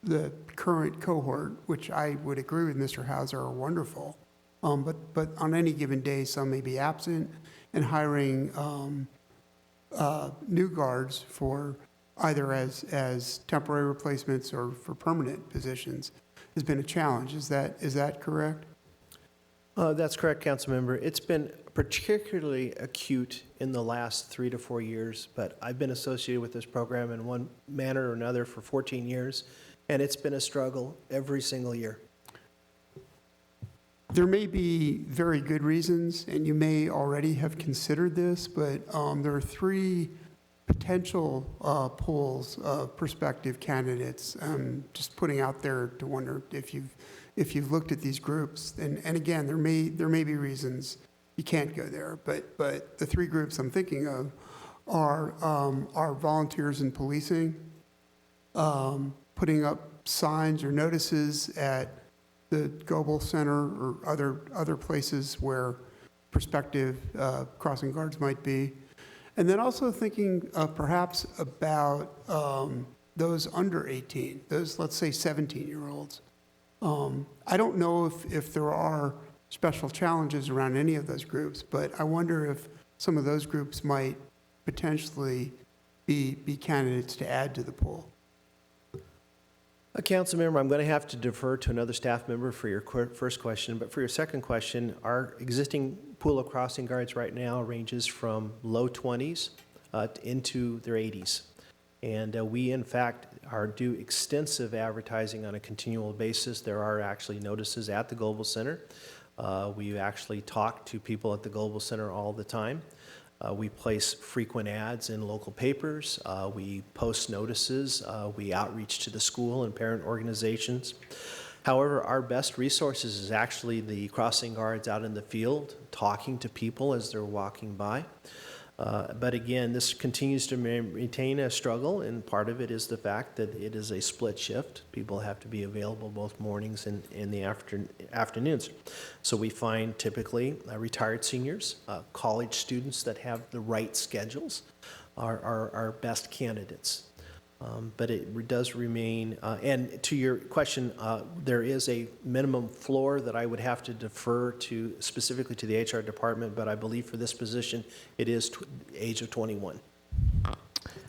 the current cohort, which I would agree with Mr. Hauser, are wonderful, but on any given day, some may be absent, and hiring new guards for either as temporary replacements or for permanent positions has been a challenge. Is that correct? That's correct, Councilmember. It's been particularly acute in the last 3 to 4 years, but I've been associated with this program in one manner or another for 14 years, and it's been a struggle every single year. There may be very good reasons, and you may already have considered this, but there are 3 potential pools of prospective candidates. Just putting out there to wonder if you've looked at these groups. And again, there may be reasons you can't go there, but the 3 groups I'm thinking of are volunteers in policing, putting up signs or notices at the Goebel Center or other places where prospective crossing guards might be. And then also thinking perhaps about those under 18, those, let's say, 17-year-olds. I don't know if there are special challenges around any of those groups, but I wonder if some of those groups might potentially be candidates to add to the pool. Council member, I'm going to have to defer to another staff member for your first question, but for your second question, our existing pool of crossing guards right now ranges from low 20s into their 80s. And we, in fact, do extensive advertising on a continual basis. There are actually notices at the Global Center. We actually talk to people at the Global Center all the time. We place frequent ads in local papers. We post notices. We outreach to the school and parent organizations. However, our best resources is actually the crossing guards out in the field, talking to people as they're walking by. But again, this continues to maintain a struggle, and part of it is the fact that it is a split shift. People have to be available both mornings and in the afternoons. So we find typically retired seniors, college students that have the right schedules are our best candidates. But it does remain, and to your question, there is a minimum floor that I would have to defer to specifically to the HR department, but I believe for this position, it is age of 21.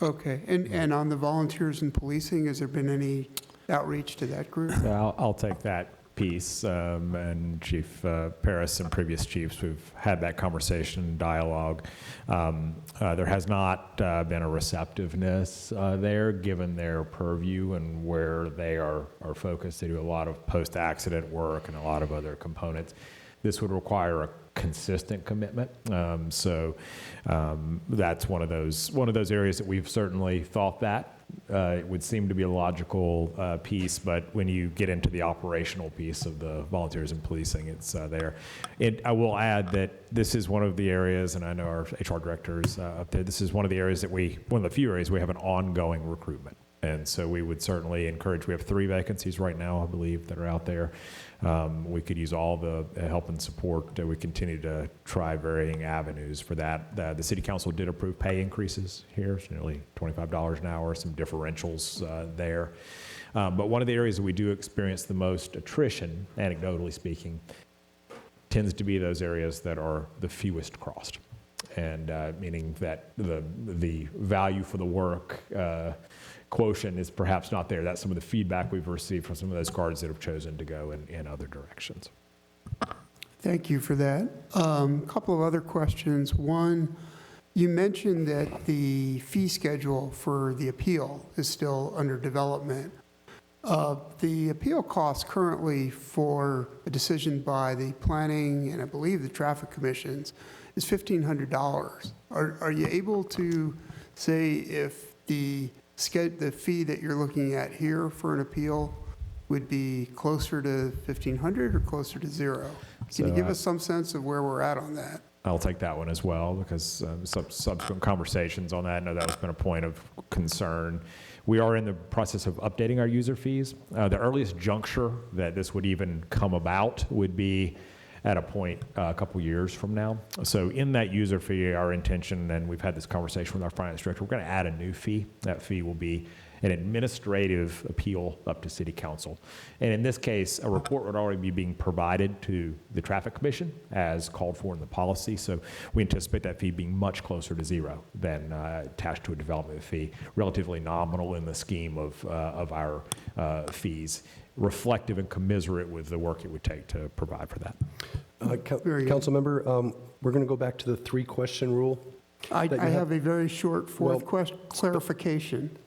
Okay, and on the volunteers in policing, has there been any outreach to that group? Yeah, I'll take that piece, and Chief Paris and previous chiefs, we've had that conversation, dialogue. There has not been a receptiveness there, given their purview and where they are focused. They do a lot of post-accident work and a lot of other components. This would require a consistent commitment. So that's one of those areas that we've certainly thought that. It would seem to be a logical piece, but when you get into the operational piece of the volunteers in policing, it's there. I will add that this is one of the areas, and I know our HR directors up there, this is one of the areas that one of the few areas we have an ongoing recruitment. And so we would certainly encourage, we have 3 vacancies right now, I believe, that are out there. We could use all the help and support. We continue to try varying avenues for that. The City Council did approve pay increases here, it's nearly $25 an hour, some differentials there. But one of the areas that we do experience the most attrition, anecdotally speaking, tends to be those areas that are the fewest crossed. And meaning that the value for the work quotient is perhaps not there. That's some of the feedback we've received from some of those guards that have chosen to go in other directions. Thank you for that. A couple of other questions. One, you mentioned that the fee schedule for the appeal is still under development. The appeal cost currently for a decision by the planning and I believe the traffic commissions is $1,500. Are you able to say if the fee that you're looking at here for an appeal would be closer to $1,500 or closer to zero? Can you give us some sense of where we're at on that? I'll take that one as well, because subsequent conversations on that, I know that has been a point of concern. We are in the process of updating our user fees. The earliest juncture that this would even come about would be at a point a couple years from now. So in that user fee, our intention, and we've had this conversation with our finance director, we're going to add a new fee. That fee will be an administrative appeal up to City Council. And in this case, a report would already be being provided to the Traffic Commission as called for in the policy. So we anticipate that fee being much closer to zero than attached to a development fee, relatively nominal in the scheme of our fees, reflective and commiserate with the work it would take to provide for that. Council member, we're going to go back to the 3-question rule. I have a very short clarification.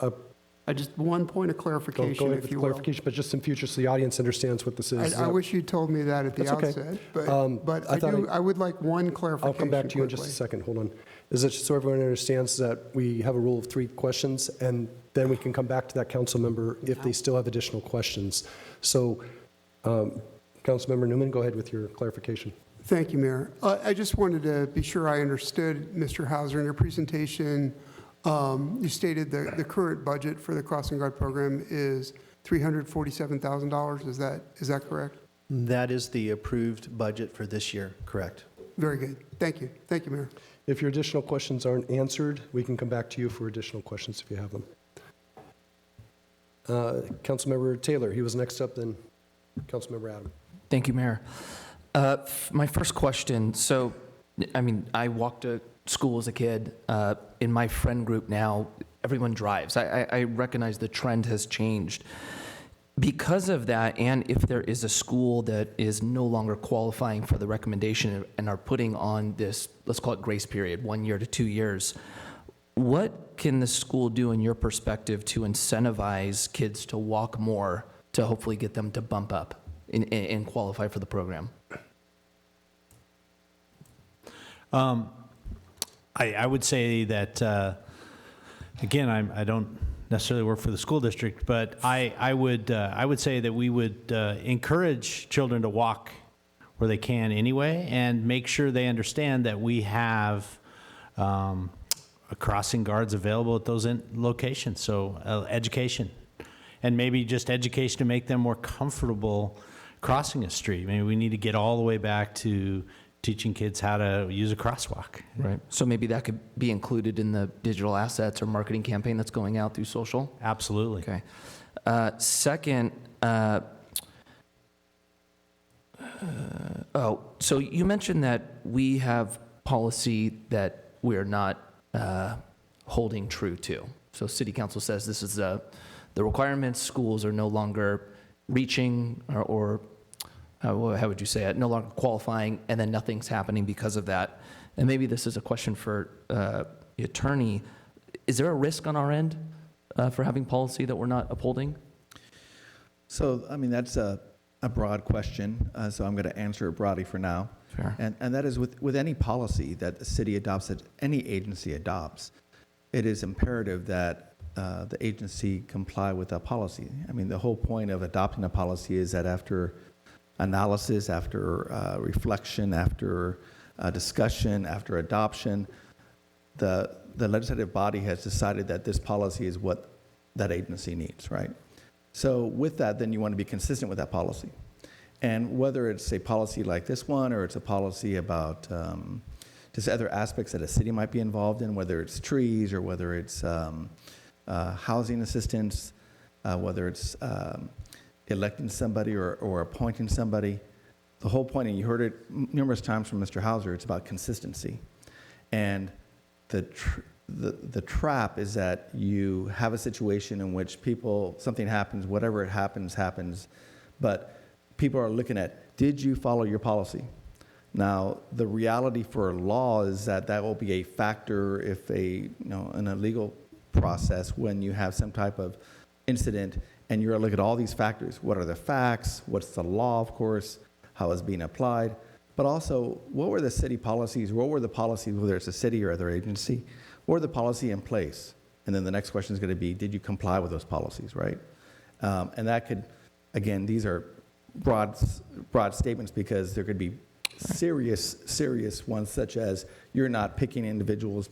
Just one point of clarification, go ahead if with you will. clarification, but just in future so the audience understands what this is. I wish you told me that at the That's okay. outset, but I would like one clarification. I'll come back to you in just a second. Hold on. Is it just so everyone understands that we have a rule of 3 questions, and then we can come back to that council member if they still have additional questions. So, Councilmember Newman, go ahead with your clarification. Thank you, Mayor. I just wanted to be sure I understood, Mr. Hauser, in your presentation, you stated the current budget for the crossing guard program is $347,000. Is that correct? That is the approved budget for this year, correct? Very good. Thank you. Thank you, Mayor. If your additional questions aren't answered, we can come back to you for additional questions if you have them. Councilmember Taylor, he was next up, then Councilmember Adam. Thank you, Mayor. My first question, so, I walked to school as a kid. In my friend group now, everyone drives. I recognize the trend has changed. Because of that, and if there is a school that is no longer qualifying for the recommendation and are putting on this, let's call it grace period, 1 year to 2 years, what can the school do, in your perspective, to incentivize kids to walk more to hopefully get them to bump up and qualify for the program? I would say that, again, I don't necessarily work for the school district, but I would say that we would encourage children to walk where they can anyway, and make sure they understand that we have crossing guards available at those locations. So education, and maybe just education to make them more comfortable crossing a street. Maybe we need to get all the way back to teaching kids how to use a crosswalk. Right. So maybe that could be included in the digital assets or marketing campaign that's going out through social? Absolutely. Okay. Second, so you mentioned that we have policy that we're not holding true to. So city council says this is the requirements. Schools are no longer reaching or how would you say it, no longer qualifying, and then nothing's happening because of that. And maybe this is a question for the attorney. Is there a risk on our end for having policy that we're not upholding? So, I mean, that's a broad question, so I'm going to answer it broadly for now. Fair. And that is with any policy that the city adopts, that any agency adopts, it is imperative that the agency comply with that policy. I mean, the whole point of adopting a policy is that after analysis, after reflection, after discussion, after adoption, the legislative body has decided that this policy is what that agency needs, right? So with that, then you want to be consistent with that policy. And whether it's a policy like this one, or it's a policy about just other aspects that a city might be involved in, whether it's trees, or whether it's housing assistance, whether it's electing somebody or appointing somebody. The whole point, and you heard it numerous times from Mr. Hauser, it's about consistency. And the trap is that you have a situation in which something happens, whatever it happens, but people are looking at, did you follow your policy? Now, the reality for law is that will be a factor if in a legal process, when you have some type of incident, and you're going to look at all these factors. What are the facts? What's the law, of course? How is it being applied? But also, what were the city policies? What were the policies, whether it's a city or other agency? What were the policy in place? And then the next question is going to be, did you comply with those policies, right? And that could, again, these are broad statements, because there could be serious ones, such as you're not picking individuals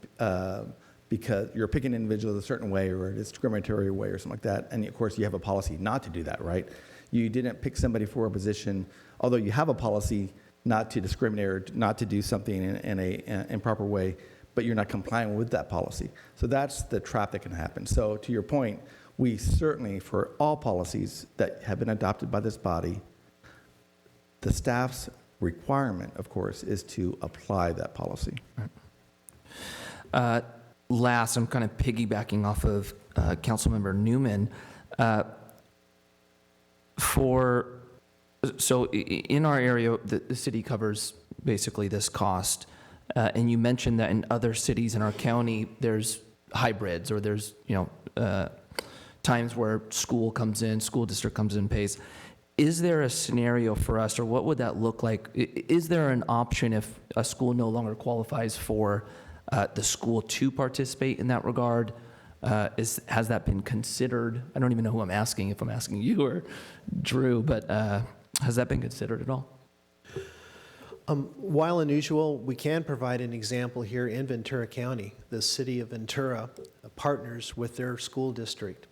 because you're picking individuals a certain way, or a discriminatory way, or something like that. And of course, you have a policy not to do that, right? You didn't pick somebody for a position, although you have a policy not to discriminate or not to do something in an improper way, but you're not complying with that policy. So that's the trap that can happen. So to your point, we certainly, for all policies that have been adopted by this body, the staff's requirement, of course, is to apply that policy. Right. Last, I'm kind of piggybacking off of Councilmember Newman. So in our area, the city covers basically this cost. And you mentioned that in other cities in our county, there's hybrids, or there's, times where school district comes in and pays. Is there a scenario for us, or what would that look like? Is there an option if a school no longer qualifies for the school to participate in that regard? Has that been considered? I don't even know who I'm asking, if I'm asking you or Drew, but has that been considered at all? While unusual, we can provide an example here in Ventura County. The city of Ventura partners with their school district.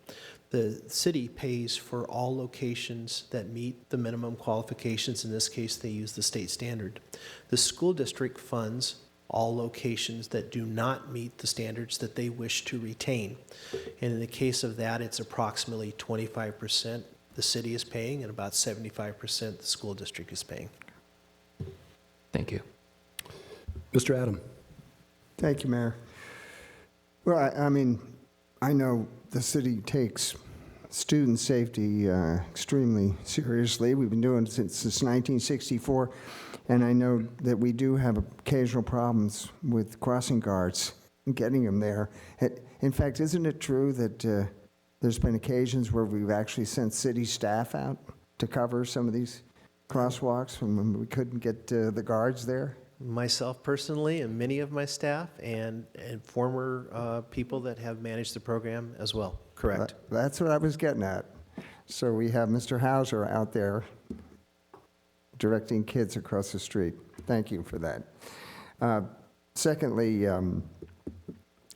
The city pays for all locations that meet the minimum qualifications. In this case, they use the state standard. The school district funds all locations that do not meet the standards that they wish to retain. And in the case of that, it's approximately 25% the city is paying, and about 75% the school district is paying. Thank you. Mr. Adam. Thank you, Mayor. Well, I mean, I know the city takes student safety extremely seriously. We've been doing it since 1964, and I know that we do have occasional problems with crossing guards getting them there. In fact, isn't it true that there's been occasions where we've actually sent city staff out to cover some of these crosswalks when we couldn't get the guards there? Myself personally, and many of my staff, and former people that have managed the program as well. Correct. That's what I was getting at. So we have Mr. Hauser out there directing kids across the street. Thank you for that. Secondly,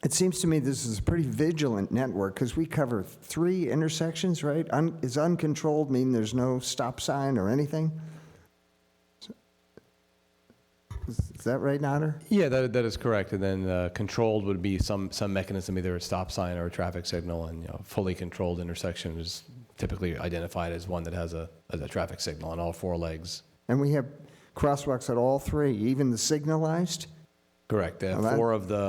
it seems to me this is a pretty vigilant network because we cover 3 intersections, right? Is uncontrolled mean there's no stop sign or anything? Is that right, Nader? Yeah, that is correct. And then controlled would be some mechanism, either a stop sign or a traffic signal. And fully controlled intersection is typically identified as one that has a traffic signal on all 4 legs. And we have crosswalks at all 3, even the signalized? Correct. Well,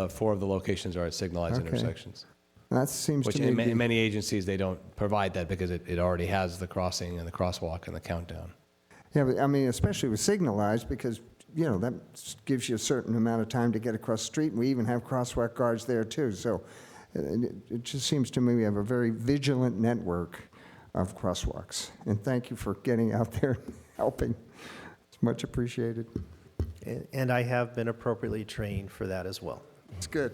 four of the locations are at signalized Okay. intersections. That seems Which to me in many agencies, they don't provide that because it already has the crossing and the crosswalk and the countdown. Yeah, but I mean, especially with signalized, because, that gives you a certain amount of time to get across the street, and we even have crosswalk guards there, too. So it just seems to me we have a very vigilant network of crosswalks. And thank you for getting out there and helping. It's much appreciated. And I have been appropriately trained for that as well. It's good.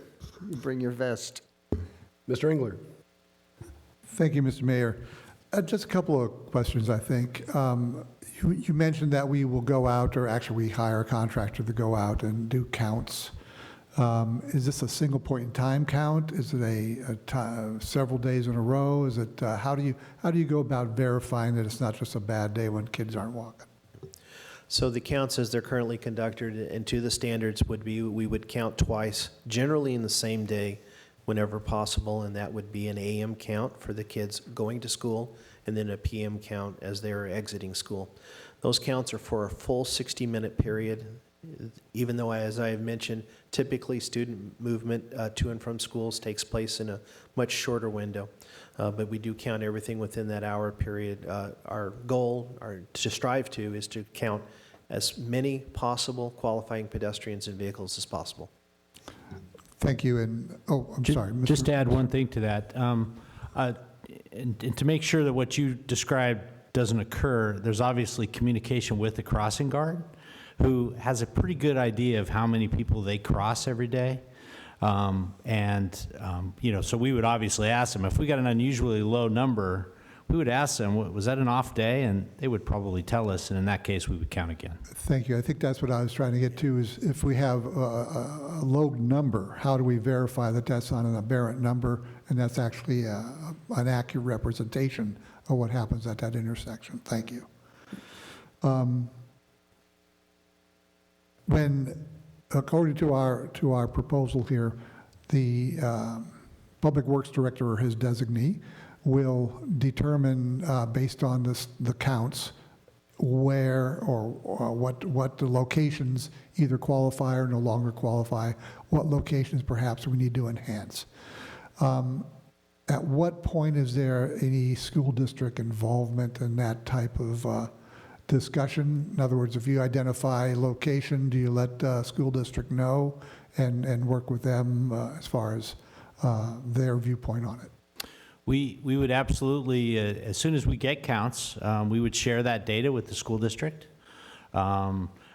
You bring your vest. Mr. Engler. Thank you, Mr. Mayor. Just a couple of questions, I think. You mentioned that we will go out, or actually we hire a contractor to go out and do counts. Is this a single point in time count? Is it several days in a row? Is it how do you go about verifying that it's not just a bad day when kids aren't walking? So the counts as they're currently conducted and to the standards would be, we would count twice, generally in the same day whenever possible, and that would be an AM count for the kids going to school and then a PM count as they're exiting school. Those counts are for a full 60-minute period, even though, as I have mentioned, typically student movement to and from schools takes place in a much shorter window. But we do count everything within that hour period. Our goal, to strive to, is to count as many possible qualifying pedestrians and vehicles as possible. Thank you. And, I'm sorry. Mr. Just to add one thing to that, and to make sure that what you described doesn't occur, there's obviously communication with the crossing guard, who has a pretty good idea of how many people they cross every day. So we would obviously ask them, if we got an unusually low number, we would ask them, was that an off day? And they would probably tell us, and in that case, we would count again. Thank you. I think that's what I was trying to get to, is if we have a low number, how do we verify that that's not an aberrant number and that's actually an accurate representation of what happens at that intersection? Thank you. When, according to our proposal here, the Public Works Director or his designee will determine, based on the counts, where or what the locations either qualify or no longer qualify, what locations perhaps we need to enhance. At what point is there any school district involvement in that type of discussion? In other words, if you identify a location, do you let school district know and work with them as far as their viewpoint on it? We would absolutely, as soon as we get counts, we would share that data with the school district.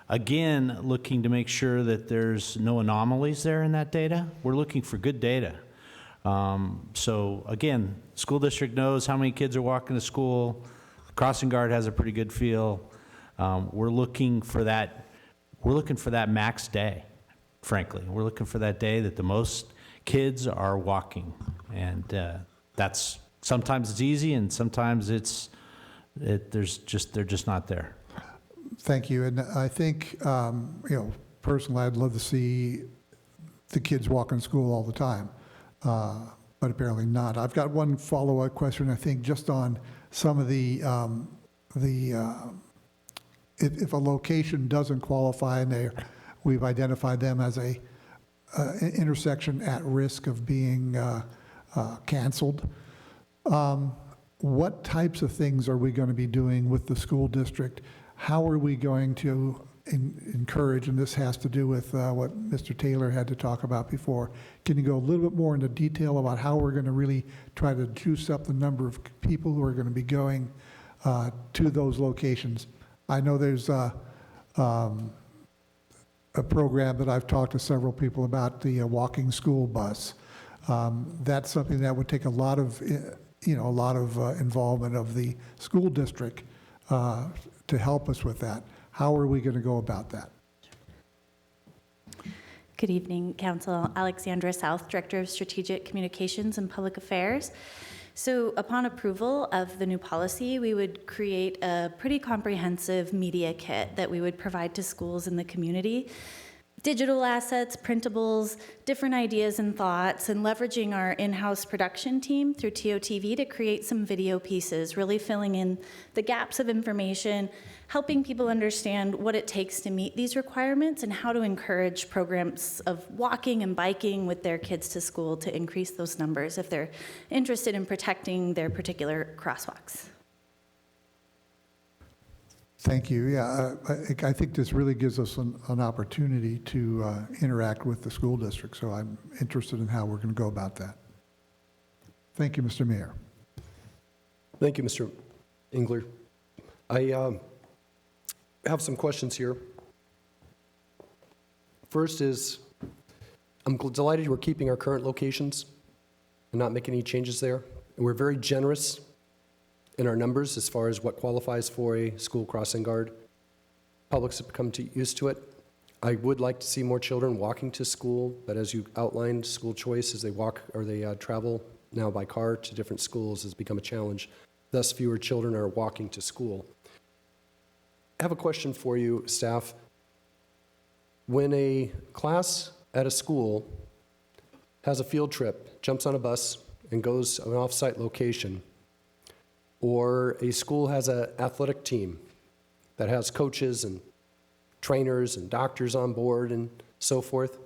Again, looking to make sure that there's no anomalies there in that data. We're looking for good data. So again, school district knows how many kids are walking to school. Crossing guard has a pretty good feel. We're looking for that max day, frankly. We're looking for that day that the most kids are walking. And that's, sometimes it's easy and sometimes they're just not there. Thank you. And I think, personally, I'd love to see the kids walking to school all the time, but apparently not. I've got one follow-up question, I think, just on some of if a location doesn't qualify and we've identified them as an intersection at risk of being canceled. What types of things are we going to be doing with the school district? How are we going to encourage, and this has to do with what Mr. Taylor had to talk about before. Can you go a little bit more into detail about how we're going to really try to juice up the number of people who are going to be going to those locations? I know there's a program that I've talked to several people about, the walking school bus. That's something that would take a lot of, involvement of the school district to help us with that. How are we going to go about that? Good evening, Council. Alexandra South, Director of Strategic Communications and Public Affairs. So upon approval of the new policy, we would create a pretty comprehensive media kit that we would provide to schools in the community. Digital assets, printables, different ideas and thoughts, and leveraging our in-house production team through TOTV to create some video pieces, really filling in the gaps of information, helping people understand what it takes to meet these requirements and how to encourage programs of walking and biking with their kids to school to increase those numbers if they're interested in protecting their particular crosswalks. Thank you. Yeah, I think this really gives us an opportunity to interact with the school district, so I'm interested in how we're going to go about that. Thank you, Mr. Mayor. Thank you, Mr. Engler. I have some questions here. First is, I'm delighted we're keeping our current locations and not making any changes there. And we're very generous in our numbers as far as what qualifies for a school crossing guard. Publics have become used to it. I would like to see more children walking to school, but as you outlined, school choice as they walk or they travel now by car to different schools has become a challenge. Thus, fewer children are walking to school. I have a question for you, staff. When a class at a school has a field trip, jumps on a bus, and goes to an off-site location, or a school has an athletic team that has coaches and trainers and doctors on board and so forth,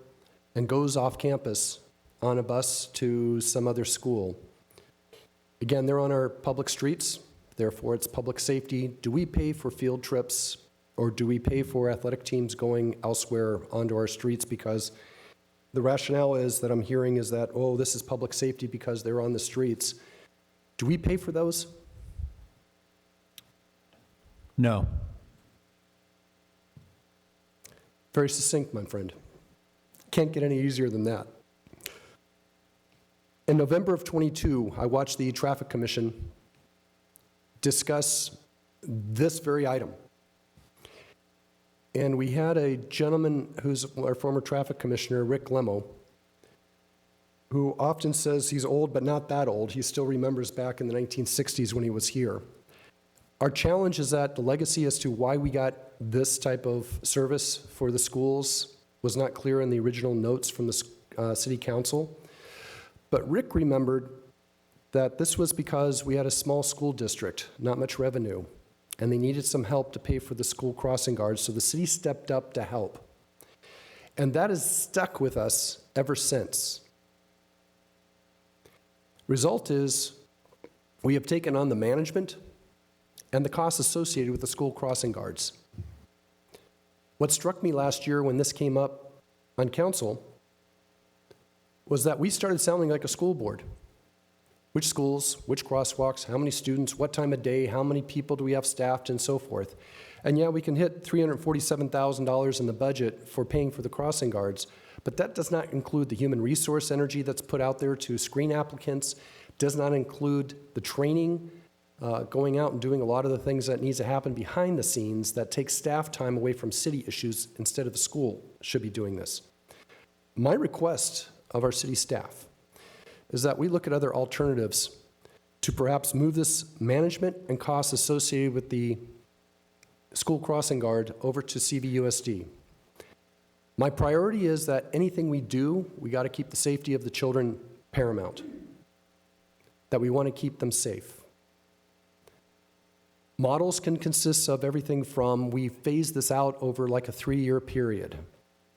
and goes off campus on a bus to some other school. Again, they're on our public streets, therefore it's public safety. Do we pay for field trips, or do we pay for athletic teams going elsewhere onto our streets? Because the rationale is that I'm hearing is that, oh, this is public safety because they're on the streets. Do we pay for those? No. Very succinct, my friend. Can't get any easier than that. In November of 22, I watched the Traffic Commission discuss this very item. And we had a gentleman who's our former traffic commissioner, Rick Lemo, who often says he's old, but not that old. He still remembers back in the 1960s when he was here. Our challenge is that the legacy as to why we got this type of service for the schools was not clear in the original notes from the city council. But Rick remembered that this was because we had a small school district, not much revenue, and they needed some help to pay for the school crossing guards, so the city stepped up to help. And that has stuck with us ever since. Result is we have taken on the management and the costs associated with the school crossing guards. What struck me last year when this came up on council was that we started sounding like a school board. Which schools, which crosswalks, how many students, what time of day, how many people do we have staffed, and so forth. And yeah, we can hit $347,000 in the budget for paying for the crossing guards, but that does not include the human resource energy that's put out there to screen applicants, does not include the training, going out and doing a lot of the things that needs to happen behind the scenes that takes staff time away from city issues instead of the school should be doing this. My request of our city staff is that we look at other alternatives to perhaps move this management and costs associated with the school crossing guard over to CVUSD. My priority is that anything we do, we got to keep the safety of the children paramount, that we want to keep them safe. Models can consist of everything from we phase this out over like a 3-year period,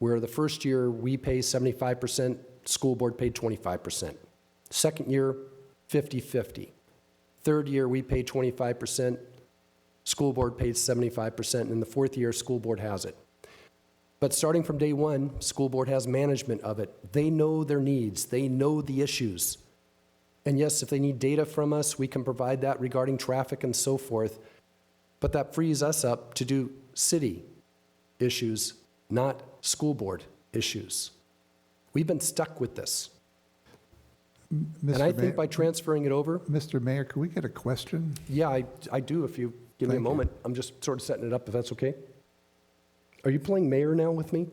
where the first year we pay 75%, school board paid 25%. Second year, 50-50. Third year, we pay 25%, school board pays 75%, and the fourth year, school board has it. But starting from day one, school board has management of it. They know their needs. They know the issues. And yes, if they need data from us, we can provide that regarding traffic and so forth. But that frees us up to do city issues, not school board issues. We've been stuck with this. And I think by transferring it over. Mr. Mayor, could we get a question? Yeah, I do, if you give me a moment. I'm just sort of setting it up, if that's okay. Are you playing mayor now with me?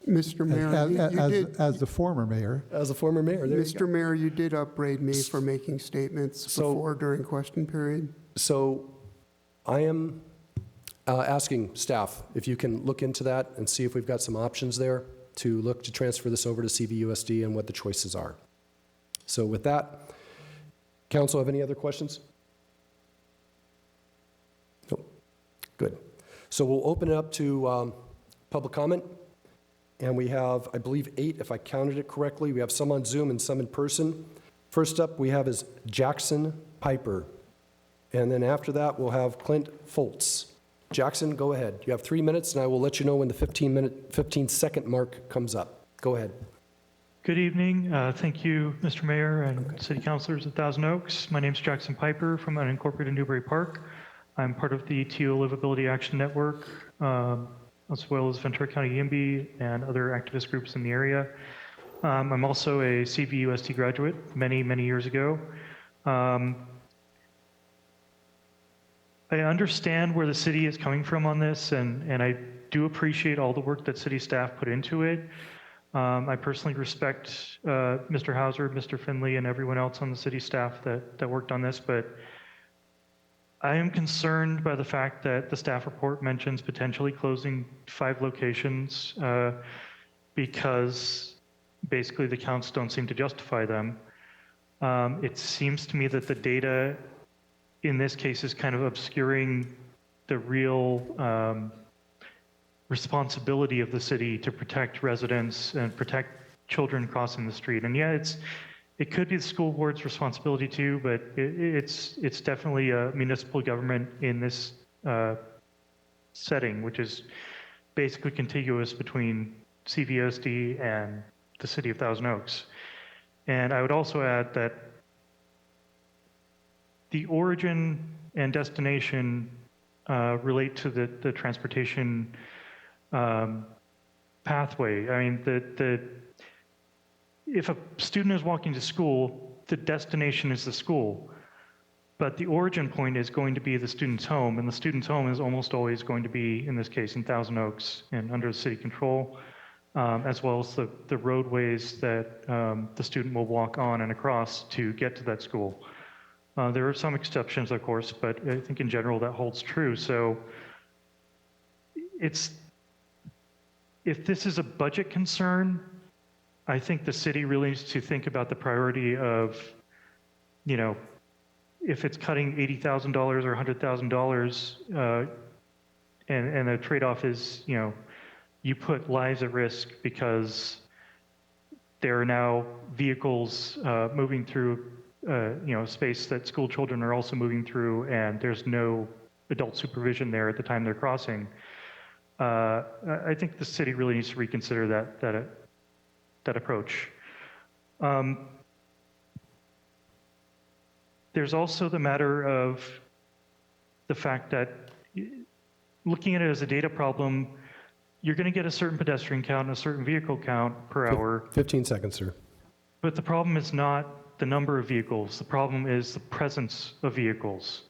Mr. Mayor, you did. As the former mayor. As a former mayor, there you go. Mr. Mayor, you did upbraid me for making statements before during question period. So I am asking staff if you can look into that and see if we've got some options there to look to transfer this over to CVUSD and what the choices are. So with that, council have any other questions? Nope. Good. So we'll open it up to public comment. And we have, I believe, 8, if I counted it correctly. We have some on Zoom and some in person. First up, we have is Jackson Piper. And then after that, we'll have Clint Foltz. Jackson, go ahead. You have 3 minutes, and I will let you know when the 15-second mark comes up. Go ahead. Good evening. Thank you, Mr. Mayor and City Councilors of Thousand Oaks. My name is Jackson Piper from unincorporated Newbury Park. I'm part of the TO Livability Action Network, as well as Ventura County YIMBY and other activist groups in the area. I'm also a CVUSD graduate many, many years ago. I understand where the city is coming from on this, and I do appreciate all the work that city staff put into it. I personally respect Mr. Hauser, Mr. Finley, and everyone else on the city staff that worked on this, but I am concerned by the fact that the staff report mentions potentially closing 5 locations because basically the counts don't seem to justify them. It seems to me that the data in this case is kind of obscuring the real responsibility of the city to protect residents and protect children crossing the street. And yeah, it could be the school board's responsibility too, but it's definitely a municipal government in this setting, which is basically contiguous between CVUSD and the city of Thousand Oaks. And I would also add that the origin and destination relate to the transportation pathway. I mean, if a student is walking to school, the destination is the school, but the origin point is going to be the student's home, and the student's home is almost always going to be, in this case, in Thousand Oaks and under city control, as well as the roadways that the student will walk on and across to get to that school. There are some exceptions, of course, but I think in general that holds true. So if this is a budget concern, I think the city really needs to think about the priority of, if it's cutting $80,000 or $100,000, and the trade-off is, you put lives at risk because there are now vehicles moving through, space that school children are also moving through, and there's no adult supervision there at the time they're crossing. I think the city really needs to reconsider that approach. There's also the matter of the fact that looking at it as a data problem, you're going to get a certain pedestrian count and a certain vehicle count per hour. 15 seconds, sir. But the problem is not the number of vehicles. The problem is the presence of vehicles.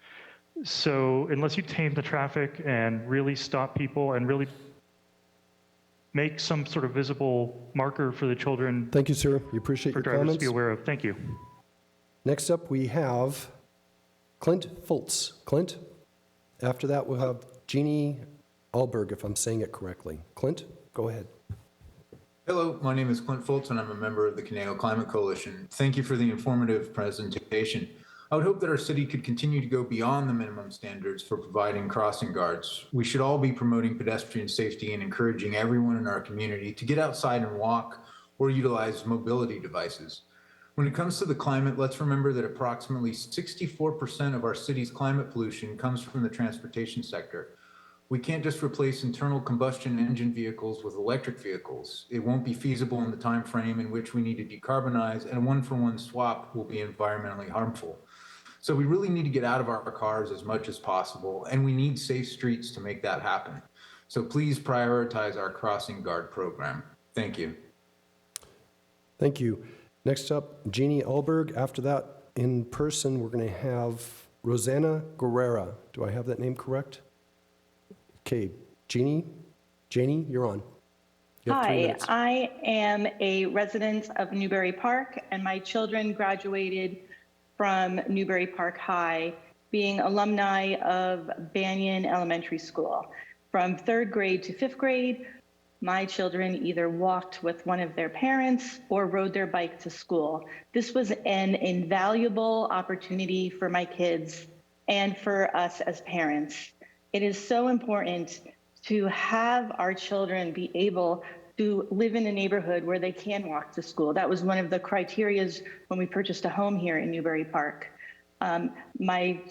So unless you tame the traffic and really stop people and really make some sort of visible marker for the children. Thank you, sir. We appreciate your drivers comments. to be aware of. Thank you. Next up, we have Clint Foltz. Clint. After that, we'll have Jeannie Alberg, if I'm saying it correctly. Clint, go ahead. Hello, my name is Clint Foltz, and I'm a member of the Conejo Climate Coalition. Thank you for the informative presentation. I would hope that our city could continue to go beyond the minimum standards for providing crossing guards. We should all be promoting pedestrian safety and encouraging everyone in our community to get outside and walk or utilize mobility devices. When it comes to the climate, let's remember that approximately 64% of our city's climate pollution comes from the transportation sector. We can't just replace internal combustion engine vehicles with electric vehicles. It won't be feasible in the time frame in which we need to decarbonize, and a one-for-one swap will be environmentally harmful. So we really need to get out of our cars as much as possible, and we need safe streets to make that happen. So please prioritize our crossing guard program. Thank you. Thank you. Next up, Jeannie Alberg. After that, in person, we're going to have Rosanna Guerrera. Do I have that name correct? Okay, Janie, you're on. You have 3 Hi, minutes. I am a resident of Newbury Park, and my children graduated from Newbury Park High, being alumni of Banyan Elementary School. From 3rd grade to 5th grade, my children either walked with one of their parents or rode their bike to school. This was an invaluable opportunity for my kids and for us as parents. It is so important to have our children be able to live in a neighborhood where they can walk to school. That was one of the criterias when we purchased a home here in Newbury Park. My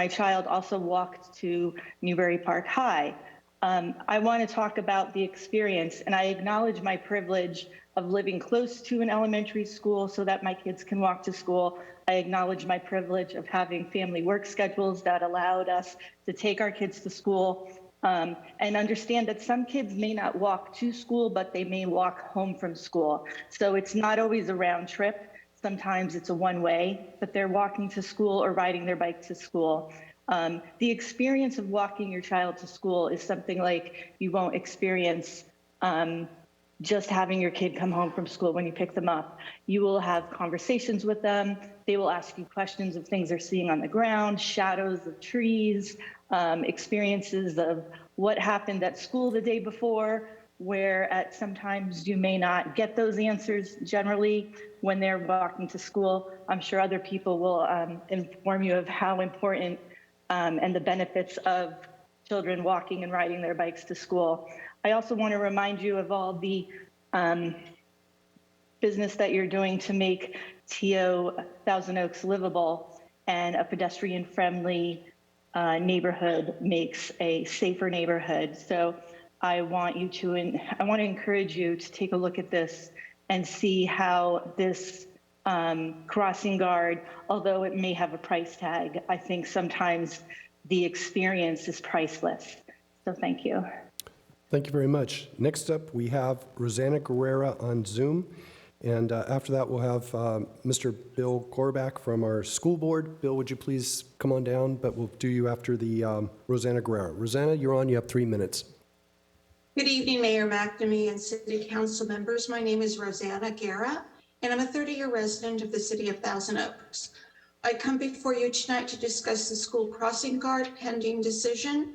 child also walked to Newbury Park High. I want to talk about the experience, and I acknowledge my privilege of living close to an elementary school so that my kids can walk to school. I acknowledge my privilege of having family work schedules that allowed us to take our kids to school, and understand that some kids may not walk to school, but they may walk home from school. So it's not always a round trip. Sometimes it's a one-way, but they're walking to school or riding their bike to school. The experience of walking your child to school is something like you won't experience just having your kid come home from school when you pick them up. You will have conversations with them. They will ask you questions of things they're seeing on the ground, shadows of trees, experiences of what happened at school the day before, where at sometimes you may not get those answers generally when they're walking to school. I'm sure other people will inform you of how important and the benefits of children walking and riding their bikes to school. I also want to remind you of all the business that you're doing to make TO Thousand Oaks livable, and a pedestrian-friendly neighborhood makes a safer neighborhood. So I want to encourage you to take a look at this and see how this crossing guard, although it may have a price tag, I think sometimes the experience is priceless. So thank you. Thank you very much. Next up, we have Rosanna Guerrera on Zoom. And after that, we'll have Mr. Bill Korback from our school board. Bill, would you please come on down? But we'll do you after the Rosanna Guerrera. Rosanna, you're on. You have 3 minutes. Good evening, Mayor McNamee and City Council members. My name is Rosanna Guerra, and I'm a 30-year resident of the City of Thousand Oaks. I come before you tonight to discuss the school crossing guard pending decision.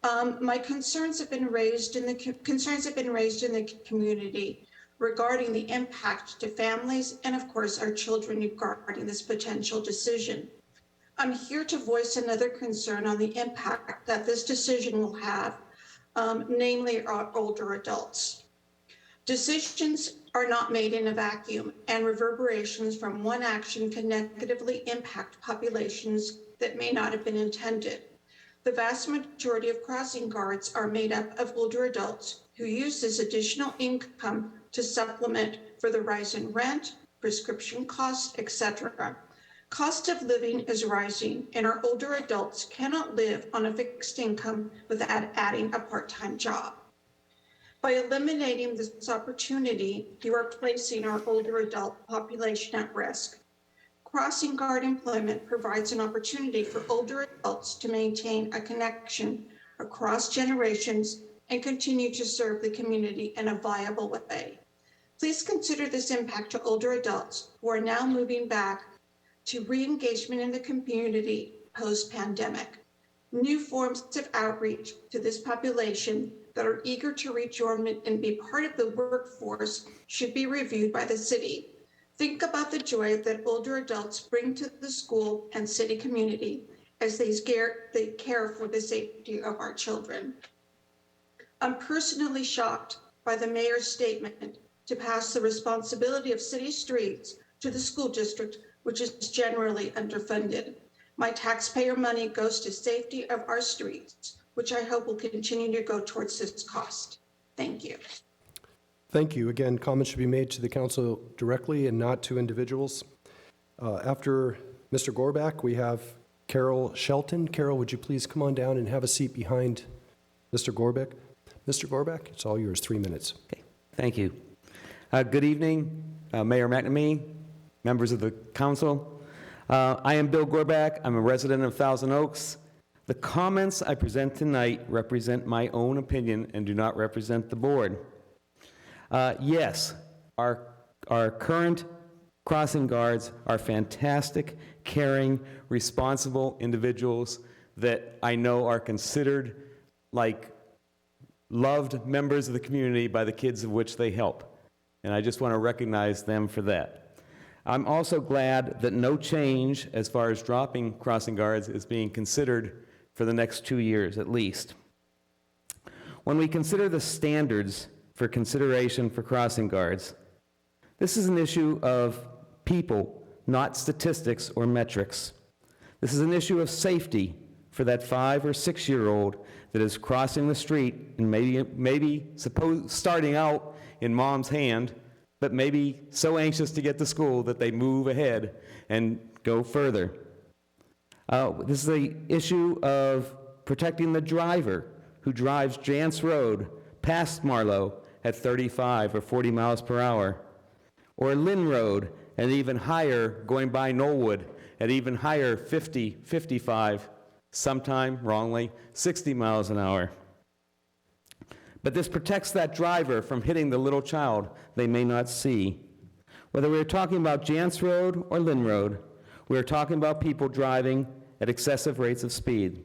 My concerns have been raised in the community regarding the impact to families and, of course, our children regarding this potential decision. I'm here to voice another concern on the impact that this decision will have, namely our older adults. Decisions are not made in a vacuum, and reverberations from one action can negatively impact populations that may not have been intended. The vast majority of crossing guards are made up of older adults who use this additional income to supplement for the rise in rent, prescription costs, etc. Cost of living is rising, and our older adults cannot live on a fixed income without adding a part-time job. By eliminating this opportunity, you are placing our older adult population at risk. Crossing guard employment provides an opportunity for older adults to maintain a connection across generations and continue to serve the community in a viable way. Please consider this impact to older adults who are now moving back to re-engagement in the community post-pandemic. New forms of outreach to this population that are eager to rejoin and be part of the workforce should be reviewed by the city. Think about the joy that older adults bring to the school and city community as they care for the safety of our children. I'm personally shocked by the mayor's statement to pass the responsibility of city streets to the school district, which is generally underfunded. My taxpayer money goes to safety of our streets. which I hope will continue to go towards this cost. Thank you. Thank you. Again, comments should be made to the council directly and not to individuals. After Mr. Gorbach, we have Carol Shelton. Carol, would you please come on down and have a seat behind Mr. Gorbach? Mr. Gorbach, it's all yours, 3 minutes. Okay, thank you. Good evening, Mayor McNamee, members of the council. I am Bill Gorbach. I'm a resident of Thousand Oaks. The comments I present tonight represent my own opinion and do not represent the board. Yes, our current crossing guards are fantastic, caring, responsible individuals that I know are considered like loved members of the community by the kids of which they help. And I just want to recognize them for that. I'm also glad that no change as far as dropping crossing guards is being considered for the next 2 years at least. When we consider the standards for consideration for crossing guards, this is an issue of people, not statistics or metrics. This is an issue of safety for that 5 or 6 year old that is crossing the street and maybe starting out in mom's hand, but maybe so anxious to get to school that they move ahead and go further. This is an issue of protecting the driver who drives Jance Road past Marlowe at 35 or 40 miles per hour, or Lynn Road and even higher going by Knollwood at even higher 50, 55, sometime wrongly 60 miles an hour. But this protects that driver from hitting the little child they may not see. Whether we're talking about Jance Road or Lynn Road, we're talking about people driving at excessive rates of speed.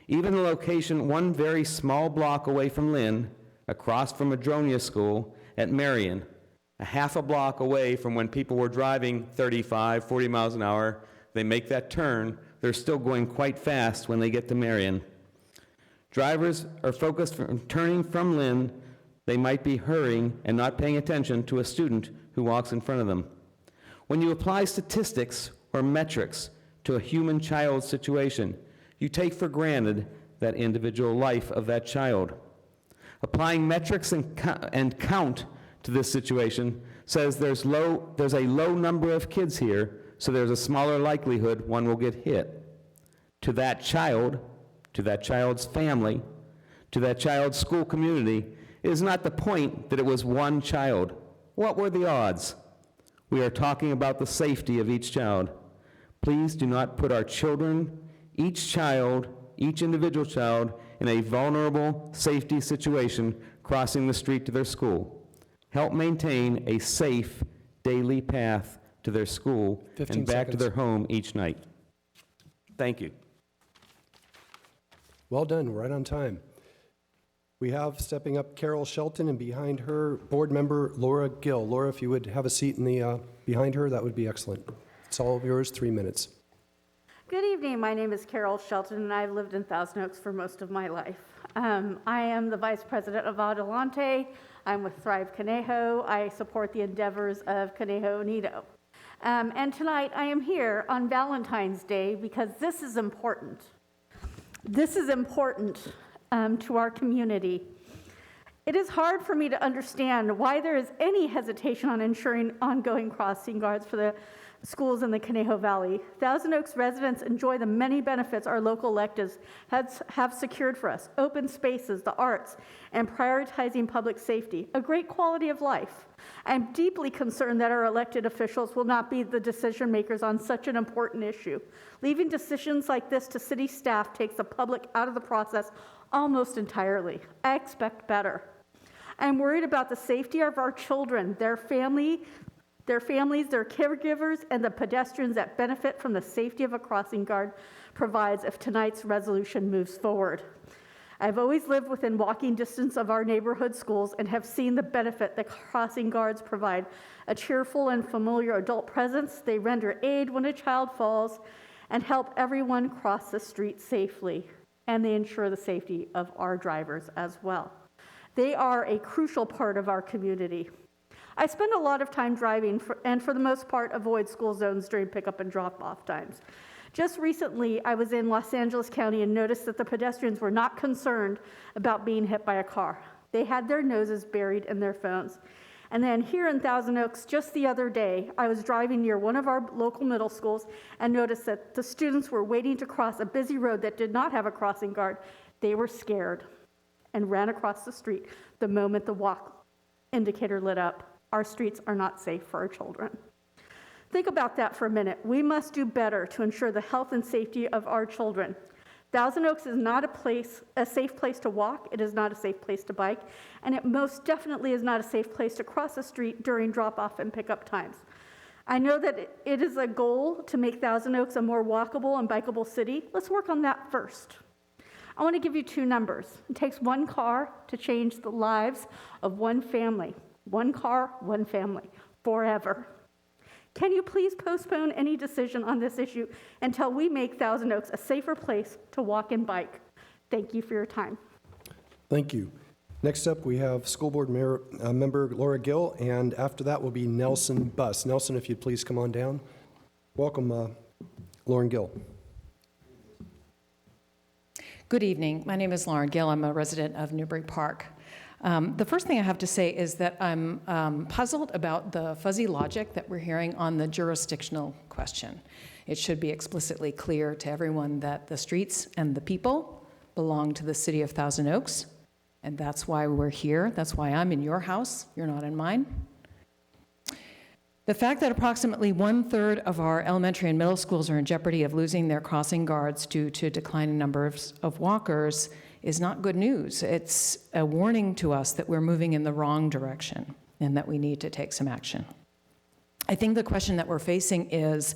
Even the location one very small block away from Lynn, across from Adronia School at Marion, a half a block away from when people were driving 35, 40 miles an hour, they make that turn, they're still going quite fast when they get to Marion. Drivers are focused on turning from Lynn, they might be hurrying and not paying attention to a student who walks in front of them. When you apply statistics or metrics to a human child situation, you take for granted that individual life of that child. Applying metrics and count to this situation says there's a low number of kids here, so there's a smaller likelihood one will get hit. To that child, to that child's family, to that child's school community, it is not the point that it was one child. What were the odds? We are talking about the safety of each child. Please do not put our children, each child, each individual child, in a vulnerable safety situation crossing the street to their school. Help maintain a safe daily path to their school and back to their home each night. Thank you. Well done, right on time. We have stepping up Carol Shelton, and behind her, board member Laura Gill. Laura, if you would have a seat in the behind her, that would be excellent. It's all of yours, 3 minutes. Good evening. My name is Carol Shelton, and I've lived in Thousand Oaks for most of my life. I am the vice president of Adelante. I'm with Thrive Conejo. I support the endeavors of Conejo Unido. And tonight I am here on Valentine's Day because this is important. This is important to our community. It is hard for me to understand why there is any hesitation on ensuring ongoing crossing guards for the schools in the Conejo Valley. Thousand Oaks residents enjoy the many benefits our local electeds have secured for us: open spaces, the arts, and prioritizing public safety, a great quality of life. I'm deeply concerned that our elected officials will not be the decision makers on such an important issue. Leaving decisions like this to city staff takes the public out of the process almost entirely. I expect better. I'm worried about the safety of our children, their families, their caregivers, and the pedestrians that benefit from the safety of a crossing guard provides if tonight's resolution moves forward. I've always lived within walking distance of our neighborhood schools and have seen the benefit that crossing guards provide: a cheerful and familiar adult presence. They render aid when a child falls and help everyone cross the street safely, and they ensure the safety of our drivers as well. They are a crucial part of our community. I spend a lot of time driving and for the most part avoid school zones during pickup and drop-off times. Just recently, I was in Los Angeles County and noticed that the pedestrians were not concerned about being hit by a car. They had their noses buried in their phones. And then here in Thousand Oaks, just the other day, I was driving near one of our local middle schools and noticed that the students were waiting to cross a busy road that did not have a crossing guard. They were scared and ran across the street the moment the walk indicator lit up. Our streets are not safe for our children. Think about that for a minute. We must do better to ensure the health and safety of our children. Thousand Oaks is not a safe place to walk. It is not a safe place to bike, and it most definitely is not a safe place to cross a street during drop-off and pickup times. I know that it is a goal to make Thousand Oaks a more walkable and bikeable city. Let's work on that first. I want to give you two numbers. It takes one car to change the lives of one family. One car, one family, forever. Can you please postpone any decision on this issue until we make Thousand Oaks a safer place to walk and bike? Thank you for your time. Thank you. Next up, we have School Board Member Laura Gill, and after that will be Nelson Buss. Nelson, if you'd please come on down. Welcome, Lauren Gill. Good evening. My name is Lauren Gill. I'm a resident of Newbury Park. The first thing I have to say is that I'm puzzled about the fuzzy logic that we're hearing on the jurisdictional question. It should be explicitly clear to everyone that the streets and the people belong to the city of Thousand Oaks, and that's why we're here. That's why I'm in your house. You're not in mine. The fact that approximately 1/3 of our elementary and middle schools are in jeopardy of losing their crossing guards due to declining numbers of walkers is not good news. It's a warning to us that we're moving in the wrong direction and that we need to take some action. I think the question that we're facing is,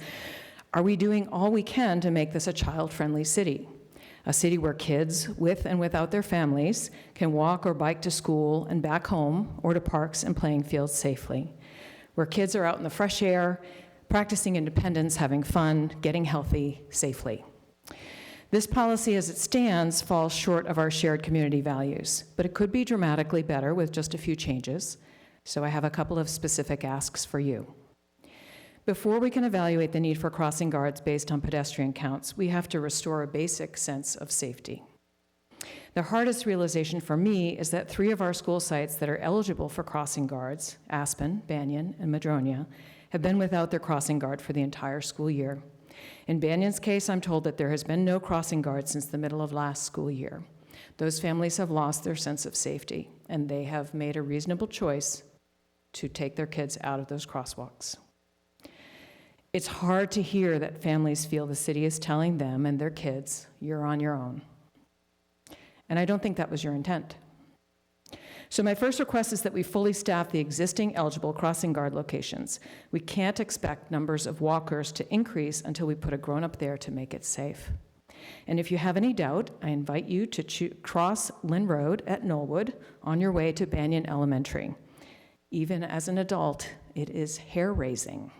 are we doing all we can to make this a child-friendly city? A city where kids, with and without their families, can walk or bike to school and back home or to parks and playing fields safely. Where kids are out in the fresh air, practicing independence, having fun, getting healthy safely. This policy as it stands falls short of our shared community values, but it could be dramatically better with just a few changes, so I have a couple of specific asks for you. Before we can evaluate the need for crossing guards based on pedestrian counts, we have to restore a basic sense of safety. The hardest realization for me is that 3 of our school sites that are eligible for crossing guards, Aspen, Banyan, and Madronia, have been without their crossing guard for the entire school year. In Banyan's case, I'm told that there has been no crossing guard since the middle of last school year. Those families have lost their sense of safety, and they have made a reasonable choice to take their kids out of those crosswalks. It's hard to hear that families feel the city is telling them and their kids, you're on your own. And I don't think that was your intent. So my first request is that we fully staff the existing eligible crossing guard locations. We can't expect numbers of walkers to increase until we put a grown-up there to make it safe. And if you have any doubt, I invite you to cross Lynn Road at Knollwood on your way to Banyan Elementary. Even as an adult, it is hair-raising.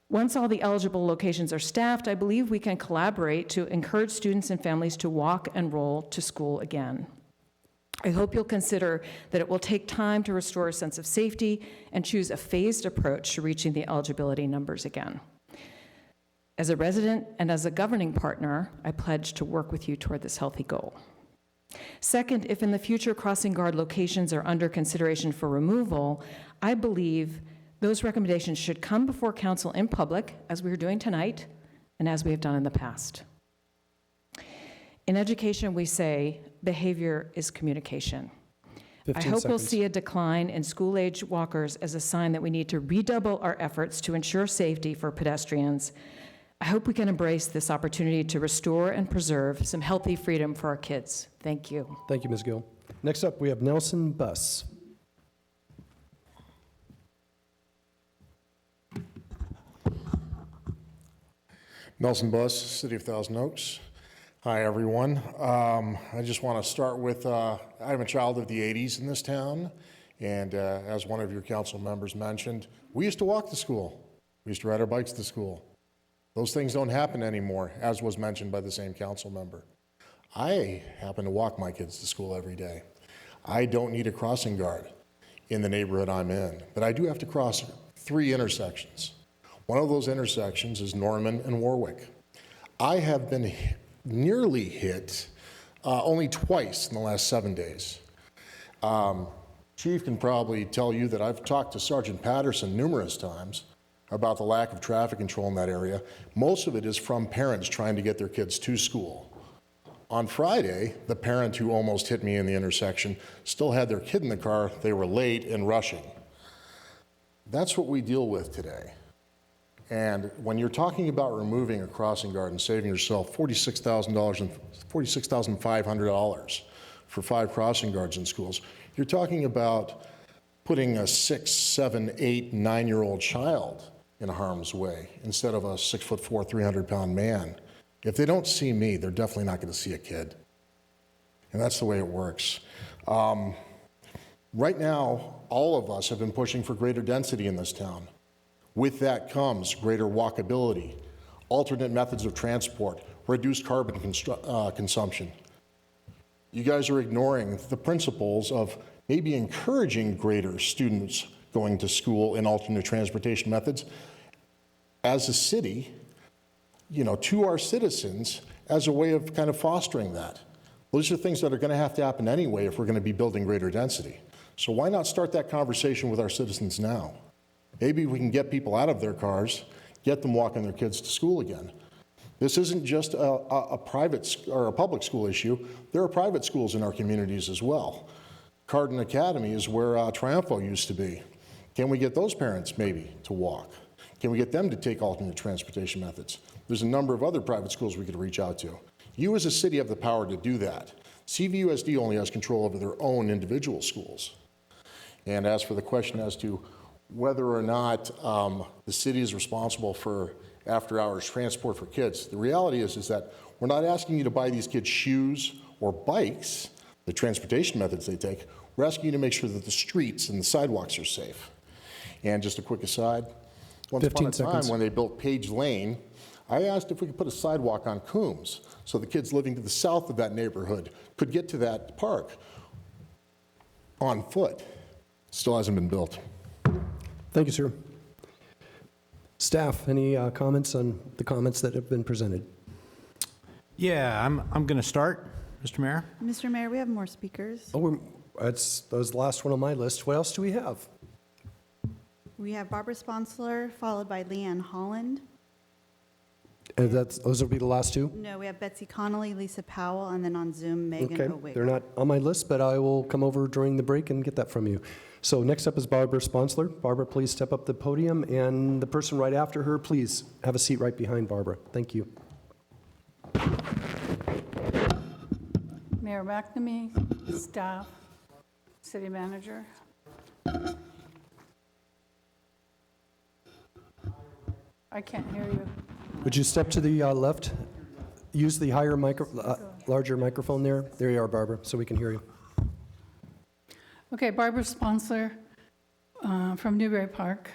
Once all the eligible locations are staffed, I believe we can collaborate to encourage students and families to walk and roll to school again. I hope you'll consider that it will take time to restore a sense of safety and choose a phased approach to reaching the eligibility numbers again. As a resident and as a governing partner, I pledge to work with you toward this healthy goal. Second, if in the future crossing guard locations are under consideration for removal, I believe those recommendations should come before council in public, as we are doing tonight, and as we have done in the past. In education, we say behavior is communication. I hope we'll see a decline in school-age walkers as a sign that we need to redouble our efforts to ensure safety for pedestrians. I hope we can embrace this opportunity to restore and preserve some healthy freedom for our kids. Thank you. Thank you, Ms. Gill. Next up, we have Nelson Buss. Nelson Buss, City of Thousand Oaks. Hi, everyone. I just want to start with, I'm a child of the 80s in this town, and as one of your council members mentioned, we used to walk to school. We used to ride our bikes to school. Those things don't happen anymore, as was mentioned by the same council member. I happen to walk my kids to school every day. I don't need a crossing guard in the neighborhood I'm in, but I do have to cross 3 intersections. One of those intersections is Norman and Warwick. I have been nearly hit only twice in the last 7 days. Chief can probably tell you that I've talked to Sergeant Patterson numerous times about the lack of traffic control in that area. Most of it is from parents trying to get their kids to school. On Friday, the parent who almost hit me in the intersection still had their kid in the car. They were late and rushing. That's what we deal with today. And when you're talking about removing a crossing guard and saving yourself $46,000 and $46,500 for 5 crossing guards in schools, you're talking about putting a 6, 7, 8, 9-year-old child in harm's way instead of a 6'4", 300-pound man. If they don't see me, they're definitely not going to see a kid. And that's the way it works. Right now, all of us have been pushing for greater density in this town. With that comes greater walkability, alternate methods of transport, reduced carbon consumption. You guys are ignoring the principles of maybe encouraging greater students going to school in alternate transportation methods as a city, to our citizens as a way of kind of fostering that. Those are things that are going to have to happen anyway if we're going to be building greater density. So why not start that conversation with our citizens now? Maybe we can get people out of their cars, get them walking their kids to school again. This isn't just a private or a public school issue. There are private schools in our communities as well. Carden Academy is where Triumpho used to be. Can we get those parents maybe to walk? Can we get them to take alternate transportation methods? There's a number of other private schools we could reach out to. You as a city have the power to do that. CVUSD only has control over their own individual schools. And as for the question as to whether or not the city is responsible for after-hours transport for kids, the reality is that we're not asking you to buy these kids shoes or bikes, the transportation methods they take. We're asking you to make sure that the streets and the sidewalks are safe. And just a quick aside, once upon a time when they built Page Lane, I asked if we could put a sidewalk on Coombs so the kids living to the south of that neighborhood could get to that park on foot. Still hasn't been built. Thank you, sir. Staff, any comments on the comments that have been presented? Yeah, I'm going to start, Mr. Mayor. Mr. Mayor, we have more speakers. Oh, that was the last one on my list. What else do we have? We have Barbara Sponsler, followed by Leanne Holland. And those will be the last two? No, we have Betsy Connolly, Lisa Powell, and then on Zoom, Megan Okay, O'Wig. they're not on my list, but I will come over during the break and get that from you. So next up is Barbara Sponsler. Barbara, please step up the podium, and the person right after her, please have a seat right behind Barbara. Thank you. Mayor McNamee, staff, city manager. I can't hear you. Would you step to the left? Use the larger microphone there. There you are, Barbara, so we can hear you. Okay, Barbara Sponsler from Newbury Park.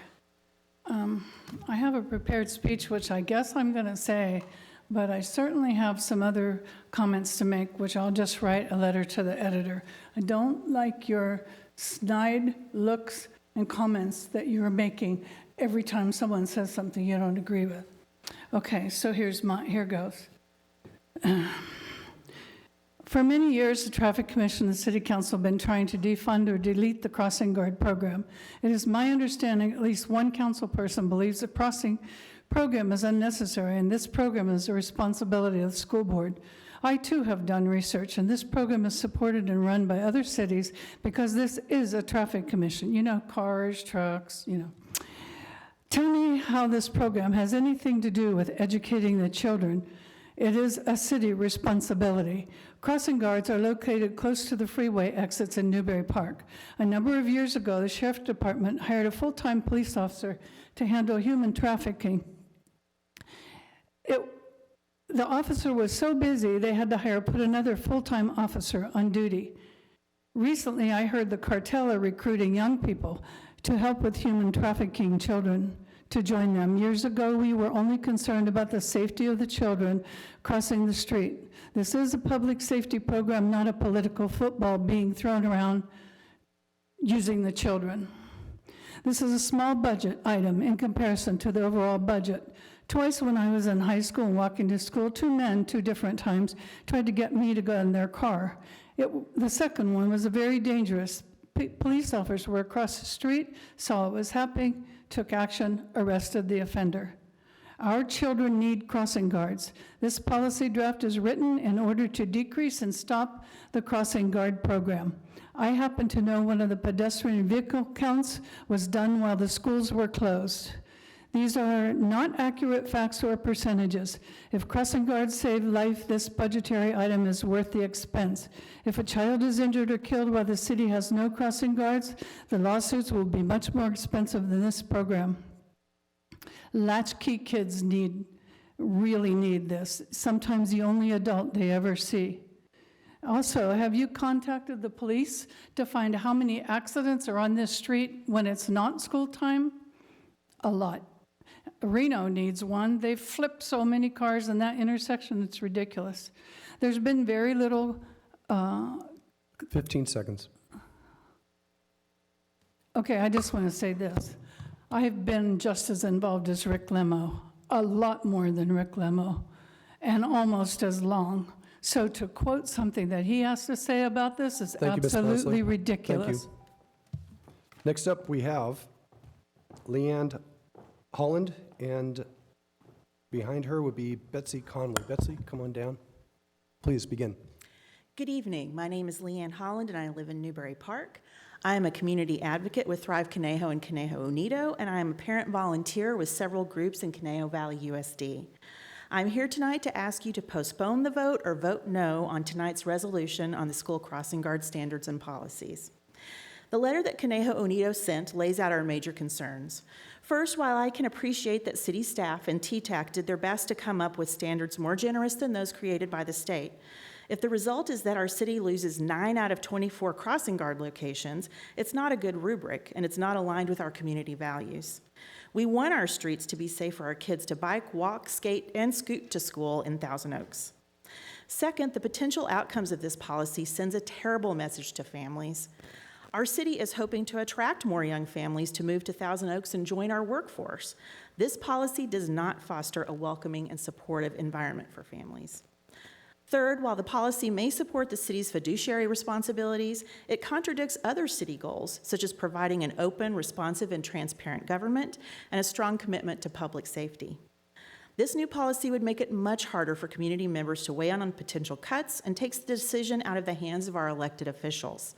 I have a prepared speech, which I guess I'm going to say, but I certainly have some other comments to make, which I'll just write a letter to the editor. I don't like your snide looks and comments that you're making every time someone says something you don't agree with. Okay, so here goes. For many years, the Traffic Commission and the City Council have been trying to defund or delete the crossing guard program. It is my understanding at least one council person believes the crossing program is unnecessary, and this program is the responsibility of the school board. I too have done research, and this program is supported and run by other cities because this is a traffic commission. Cars, trucks, Tell me how this program has anything to do with educating the children. It is a city responsibility. Crossing guards are located close to the freeway exits in Newbury Park. A number of years ago, the Sheriff's Department hired a full-time police officer to handle human trafficking. The officer was so busy, they had to put another full-time officer on duty. Recently, I heard the cartel are recruiting young people to help with human trafficking children to join them. Years ago, we were only concerned about the safety of the children crossing the street. This is a public safety program, not a political football being thrown around using the children. This is a small budget item in comparison to the overall budget. Twice when I was in high school and walking to school, 2 men, 2 different times, tried to get me to go in their car. The second one was a very dangerous. Police officers were across the street, saw what was happening, took action, arrested the offender. Our children need crossing guards. This policy draft is written in order to decrease and stop the crossing guard program. I happen to know one of the pedestrian vehicle counts was done while the schools were closed. These are not accurate facts or percentages. If crossing guards save life, this budgetary item is worth the expense. If a child is injured or killed while the city has no crossing guards, the lawsuits will be much more expensive than this program. Latchkey kids really need this, sometimes the only adult they ever see. Also, have you contacted the police to find how many accidents are on this street when it's not school time? A lot. Reno needs one. They've flipped so many cars in that intersection, it's ridiculous. There's been very little... 15 seconds. Okay, I just want to say this. I've been just as involved as Rick Lemo, a lot more than Rick Lemo, and almost as long. So to quote something that he has to say about this is absolutely ridiculous. Thank you. Next up, we have Leanne Holland, and behind her would be Betsy Conley. Betsy, come on down. Please begin. Good evening. My name is Leanne Holland, and I live in Newbury Park. I am a community advocate with Thrive Conejo and Conejo Unido, and I am a parent volunteer with several groups in Conejo Valley USD. I'm here tonight to ask you to postpone the vote or vote no on tonight's resolution on the school crossing guard standards and policies. The letter that Conejo Unido sent lays out our major concerns. First, while I can appreciate that city staff and TTAC did their best to come up with standards more generous than those created by the state, if the result is that our city loses 9 out of 24 crossing guard locations, it's not a good rubric, and it's not aligned with our community values. We want our streets to be safe for our kids to bike, walk, skate, and scoot to school in Thousand Oaks. Second, the potential outcomes of this policy sends a terrible message to families. Our city is hoping to attract more young families to move to Thousand Oaks and join our workforce. This policy does not foster a welcoming and supportive environment for families. Third, while the policy may support the city's fiduciary responsibilities, it contradicts other city goals, such as providing an open, responsive, and transparent government and a strong commitment to public safety. This new policy would make it much harder for community members to weigh in on potential cuts and takes the decision out of the hands of our elected officials.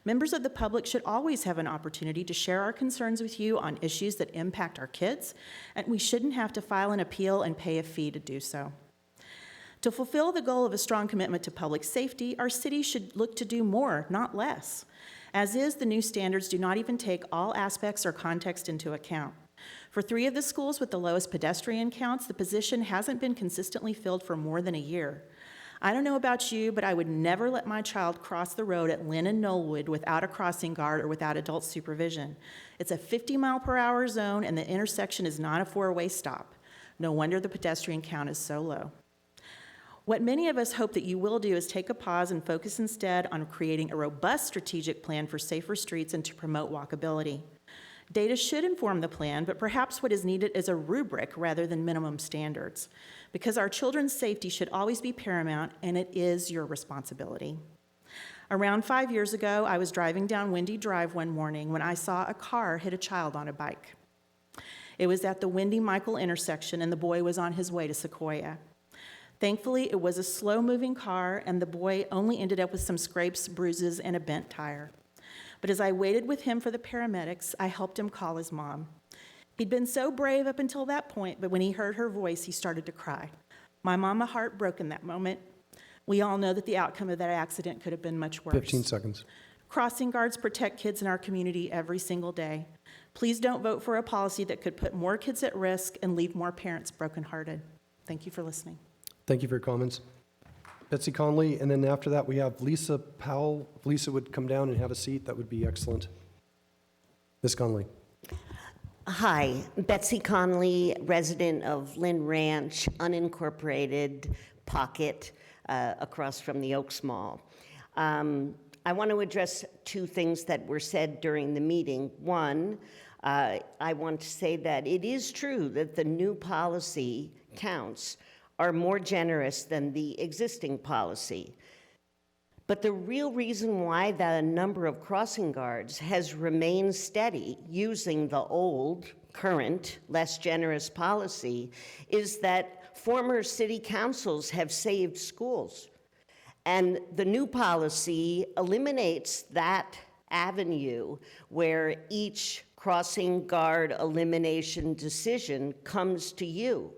Members of the public should always have an opportunity to share our concerns with you on issues that impact our kids, and we shouldn't have to file an appeal and pay a fee to do so. To fulfill the goal of a strong commitment to public safety, our city should look to do more, not less. As is, the new standards do not even take all aspects or context into account. For 3 of the schools with the lowest pedestrian counts, the position hasn't been consistently filled for more than a year. I don't know about you, but I would never let my child cross the road at Lynn and Knollwood without a crossing guard or without adult supervision. It's a 50-mile-per-hour zone, and the intersection is not a 4-way stop. No wonder the pedestrian count is so low. What many of us hope that you will do is take a pause and focus instead on creating a robust strategic plan for safer streets and to promote walkability. Data should inform the plan, but perhaps what is needed is a rubric rather than minimum standards, because our children's safety should always be paramount, and it is your responsibility. Around 5 years ago, I was driving down Windy Drive one morning when I saw a car hit a child on a bike. It was at the Windy Michael intersection, and the boy was on his way to Sequoia. Thankfully, it was a slow-moving car, and the boy only ended up with some scrapes, bruises, and a bent tire. But as I waited with him for the paramedics, I helped him call his mom. He'd been so brave up until that point, but when he heard her voice, he started to cry. My mama heart broke in that moment. We all know that the outcome of that accident could have been much worse. 15 seconds. Crossing guards protect kids in our community every single day. Please don't vote for a policy that could put more kids at risk and leave more parents brokenhearted. Thank you for listening. Thank you for your comments. Betsy Conley, and then after that, we have Lisa Powell. If Lisa would come down and have a seat, that would be excellent. Ms. Conley. Hi, Betsy Conley, resident of Lynn Ranch, unincorporated pocket across from the Oaks Mall. I want to address 2 things that were said during the meeting. One, I want to say that it is true that the new policy counts are more generous than the existing policy. But the real reason why the number of crossing guards has remained steady using the old, current, less generous policy is that former city councils have saved schools. And the new policy eliminates that avenue where each crossing guard elimination decision comes to you.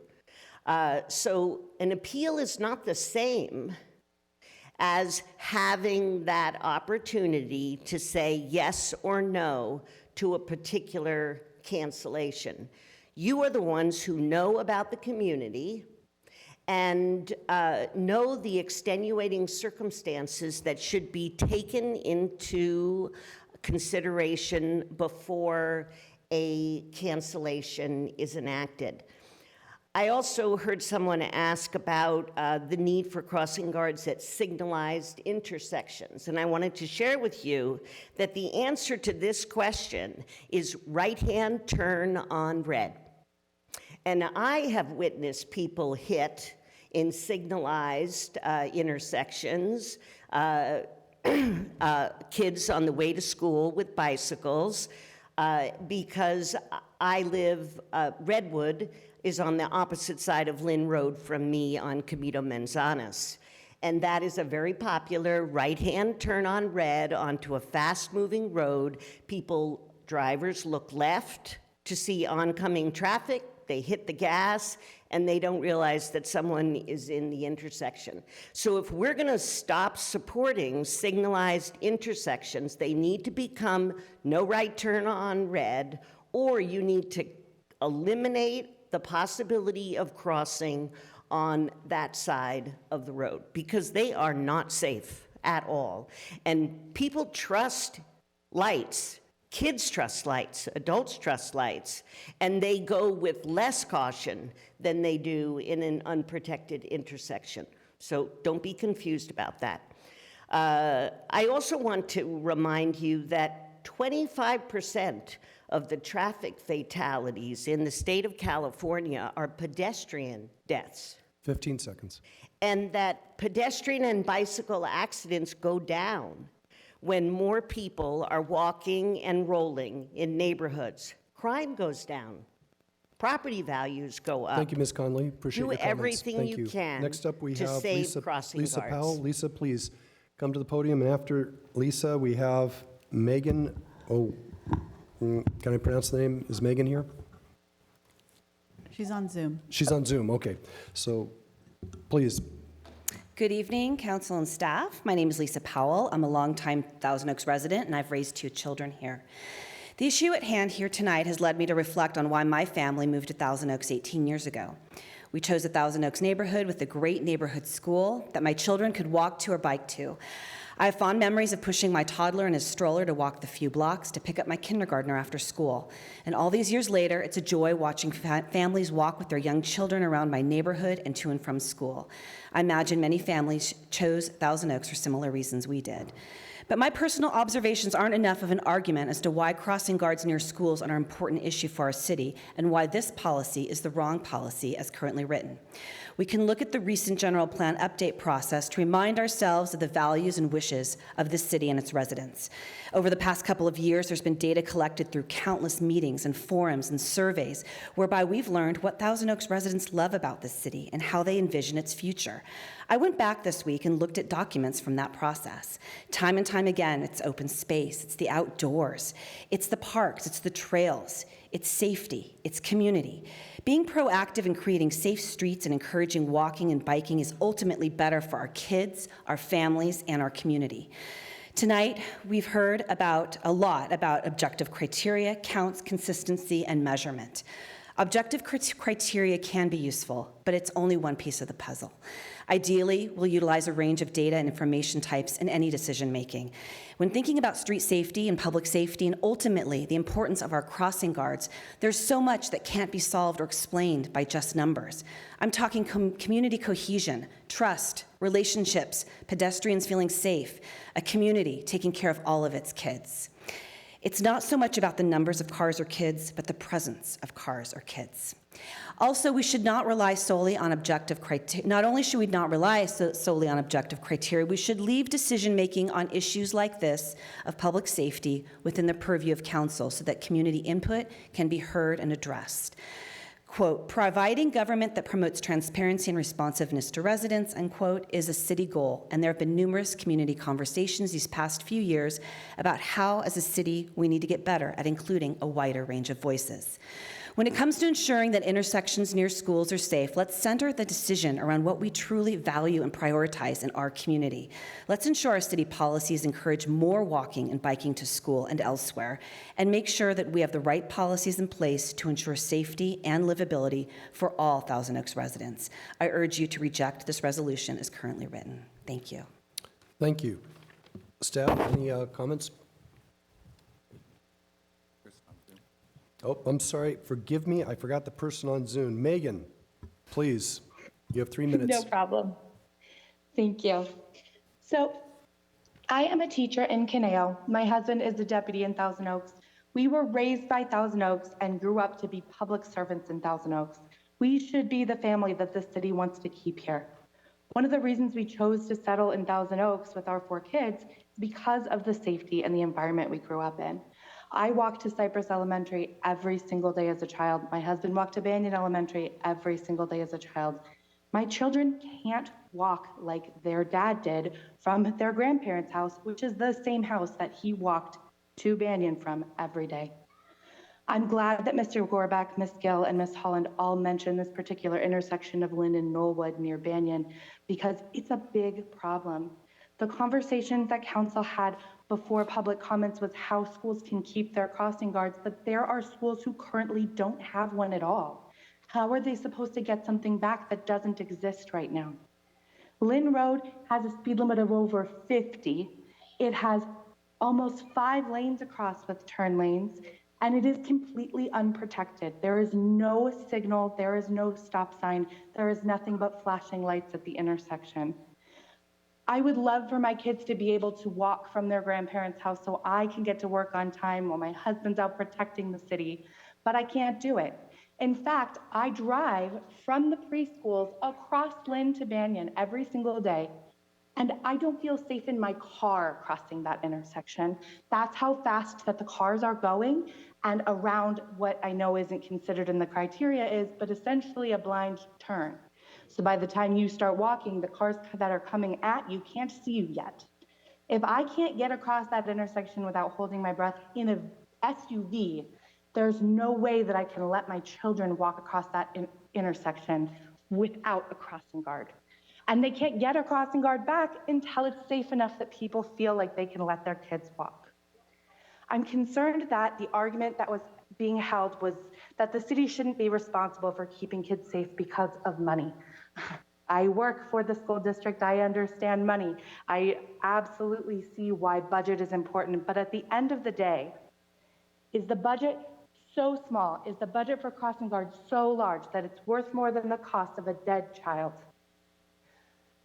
So an appeal is not the same as having that opportunity to say yes or no to a particular cancellation. You are the ones who know about the community and know the extenuating circumstances that should be taken into consideration before a cancellation is enacted. I also heard someone ask about the need for crossing guards at signalized intersections, and I wanted to share with you that the answer to this question is right-hand turn on red. And I have witnessed people hit in signalized intersections, kids on the way to school with bicycles, because I live, Redwood is on the opposite side of Lynn Road from me on Camino Manzanas. And that is a very popular right-hand turn on red onto a fast-moving road. Drivers look left to see oncoming traffic, they hit the gas, and they don't realize that someone is in the intersection. So if we're gonna stop supporting signalized intersections, they need to become no right turn on red, or you need to eliminate the possibility of crossing on that side of the road, because they are not safe at all. And people trust lights. Kids trust lights, adults trust lights, and they go with less caution than they do in an unprotected intersection. So don't be confused about that. I also want to remind you that 25% of the traffic fatalities in the state of California are pedestrian deaths. 15 seconds. And that pedestrian and bicycle accidents go down when more people are walking and rolling in neighborhoods. Crime goes down. Property values go up. Thank you, Ms. Conley. Appreciate your Do comments. everything Thank you can Next up, we to have save Lisa crossing Lisa guards. Powell. Lisa, please come to the podium. And after Lisa, we have Megan. Can I pronounce the name? Is Megan here? She's on Zoom. She's on Zoom. Okay. So please. Good evening, council and staff. My name is Lisa Powell. I'm a longtime Thousand Oaks resident, and I've raised 2 children here. The issue at hand here tonight has led me to reflect on why my family moved to Thousand Oaks 18 years ago. We chose a Thousand Oaks neighborhood with a great neighborhood school that my children could walk to or bike to. I have fond memories of pushing my toddler in his stroller to walk the few blocks to pick up my kindergartner after school. And all these years later, it's a joy watching families walk with their young children around my neighborhood and to and from school. I imagine many families chose Thousand Oaks for similar reasons we did. But my personal observations aren't enough of an argument as to why crossing guards near schools are an important issue for our city and why this policy is the wrong policy as currently written. We can look at the recent general plan update process to remind ourselves of the values and wishes of this city and its residents. Over the past couple of years, there's been data collected through countless meetings and forums and surveys whereby we've learned what Thousand Oaks residents love about this city and how they envision its future. I went back this week and looked at documents from that process. Time and time again, it's open space, it's the outdoors, it's the parks, it's the trails, it's safety, it's community. Being proactive in creating safe streets and encouraging walking and biking is ultimately better for our kids, our families, and our community. Tonight, we've heard a lot about objective criteria, counts, consistency, and measurement. Objective criteria can be useful, but it's only one piece of the puzzle. Ideally, we'll utilize a range of data and information types in any decision making. When thinking about street safety and public safety and ultimately the importance of our crossing guards, there's so much that can't be solved or explained by just numbers. I'm talking community cohesion, trust, relationships, pedestrians feeling safe, a community taking care of all of its kids. It's not so much about the numbers of cars or kids, but the presence of cars or kids. Also, we should not rely solely on objective criteria. Not only should we not rely solely on objective criteria, we should leave decision-making on issues like this of public safety within the purview of council so that community input can be heard and addressed. Quote, providing government that promotes transparency and responsiveness to residents, unquote, is a city goal, and there have been numerous community conversations these past few years about how, as a city, we need to get better at including a wider range of voices. When it comes to ensuring that intersections near schools are safe, let's center the decision around what we truly value and prioritize in our community. Let's ensure our city policies encourage more walking and biking to school and elsewhere, and make sure that we have the right policies in place to ensure safety and livability for all Thousand Oaks residents. I urge you to reject this resolution as currently written. Thank you. Thank you. Staff, any comments? Oh, I'm sorry. Forgive me. I forgot the person on Zoom. Megan, please. You have 3 minutes. No problem. Thank you. So I am a teacher in Caneo. My husband is a deputy in Thousand Oaks. We were raised by Thousand Oaks and grew up to be public servants in Thousand Oaks. We should be the family that the city wants to keep here. One of the reasons we chose to settle in Thousand Oaks with our 4 kids is because of the safety and the environment we grew up in. I walked to Cypress Elementary every single day as a child. My husband walked to Banyan Elementary every single day as a child. My children can't walk like their dad did from their grandparents' house, which is the same house that he walked to Banyan from every day. I'm glad that Mr. Gorbach, Ms. Gill, and Ms. Holland all mentioned this particular intersection of Lynn and Knollwood near Banyan because it's a big problem. The conversations that council had before public comments was how schools can keep their crossing guards, but there are schools who currently don't have one at all. How are they supposed to get something back that doesn't exist right now? Lynn Road has a speed limit of over 50. It has almost 5 lanes across with turn lanes, and it is completely unprotected. There is no signal, there is no stop sign, there is nothing but flashing lights at the intersection. I would love for my kids to be able to walk from their grandparents' house so I can get to work on time while my husband's out protecting the city, but I can't do it. In fact, I drive from the preschools across Lynn to Banyan every single day, and I don't feel safe in my car crossing that intersection. That's how fast that the cars are going, and around what I know isn't considered in the criteria is, but essentially a blind turn. So by the time you start walking, the cars that are coming at you can't see you yet. If I can't get across that intersection without holding my breath in a SUV, there's no way that I can let my children walk across that intersection without a crossing guard. And they can't get a crossing guard back until it's safe enough that people feel like they can let their kids walk. I'm concerned that the argument that was being held was that the city shouldn't be responsible for keeping kids safe because of money. I work for the school district. I understand money. I absolutely see why budget is important. But at the end of the day, is the budget so small? Is the budget for crossing guards so large that it's worth more than the cost of a dead child?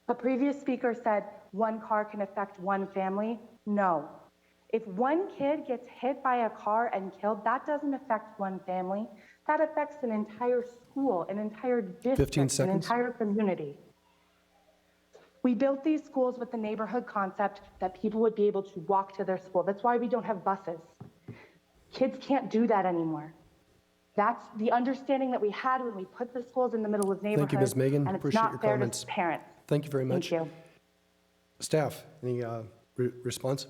A previous speaker said 1 car can affect 1 family. No. If 1 kid gets hit by a car and killed, that doesn't affect 1 family. That affects an entire school, an entire district, an entire community. We built these schools with the neighborhood concept that people would be able to walk to their school. That's why we don't have buses. Kids can't do that anymore. That's the understanding that we had when we put the schools in the middle of neighborhoods. Thank you, Ms. Megan. And it's Appreciate your not fair comments. to parents. Thank you very much. Thank you. Staff, any response?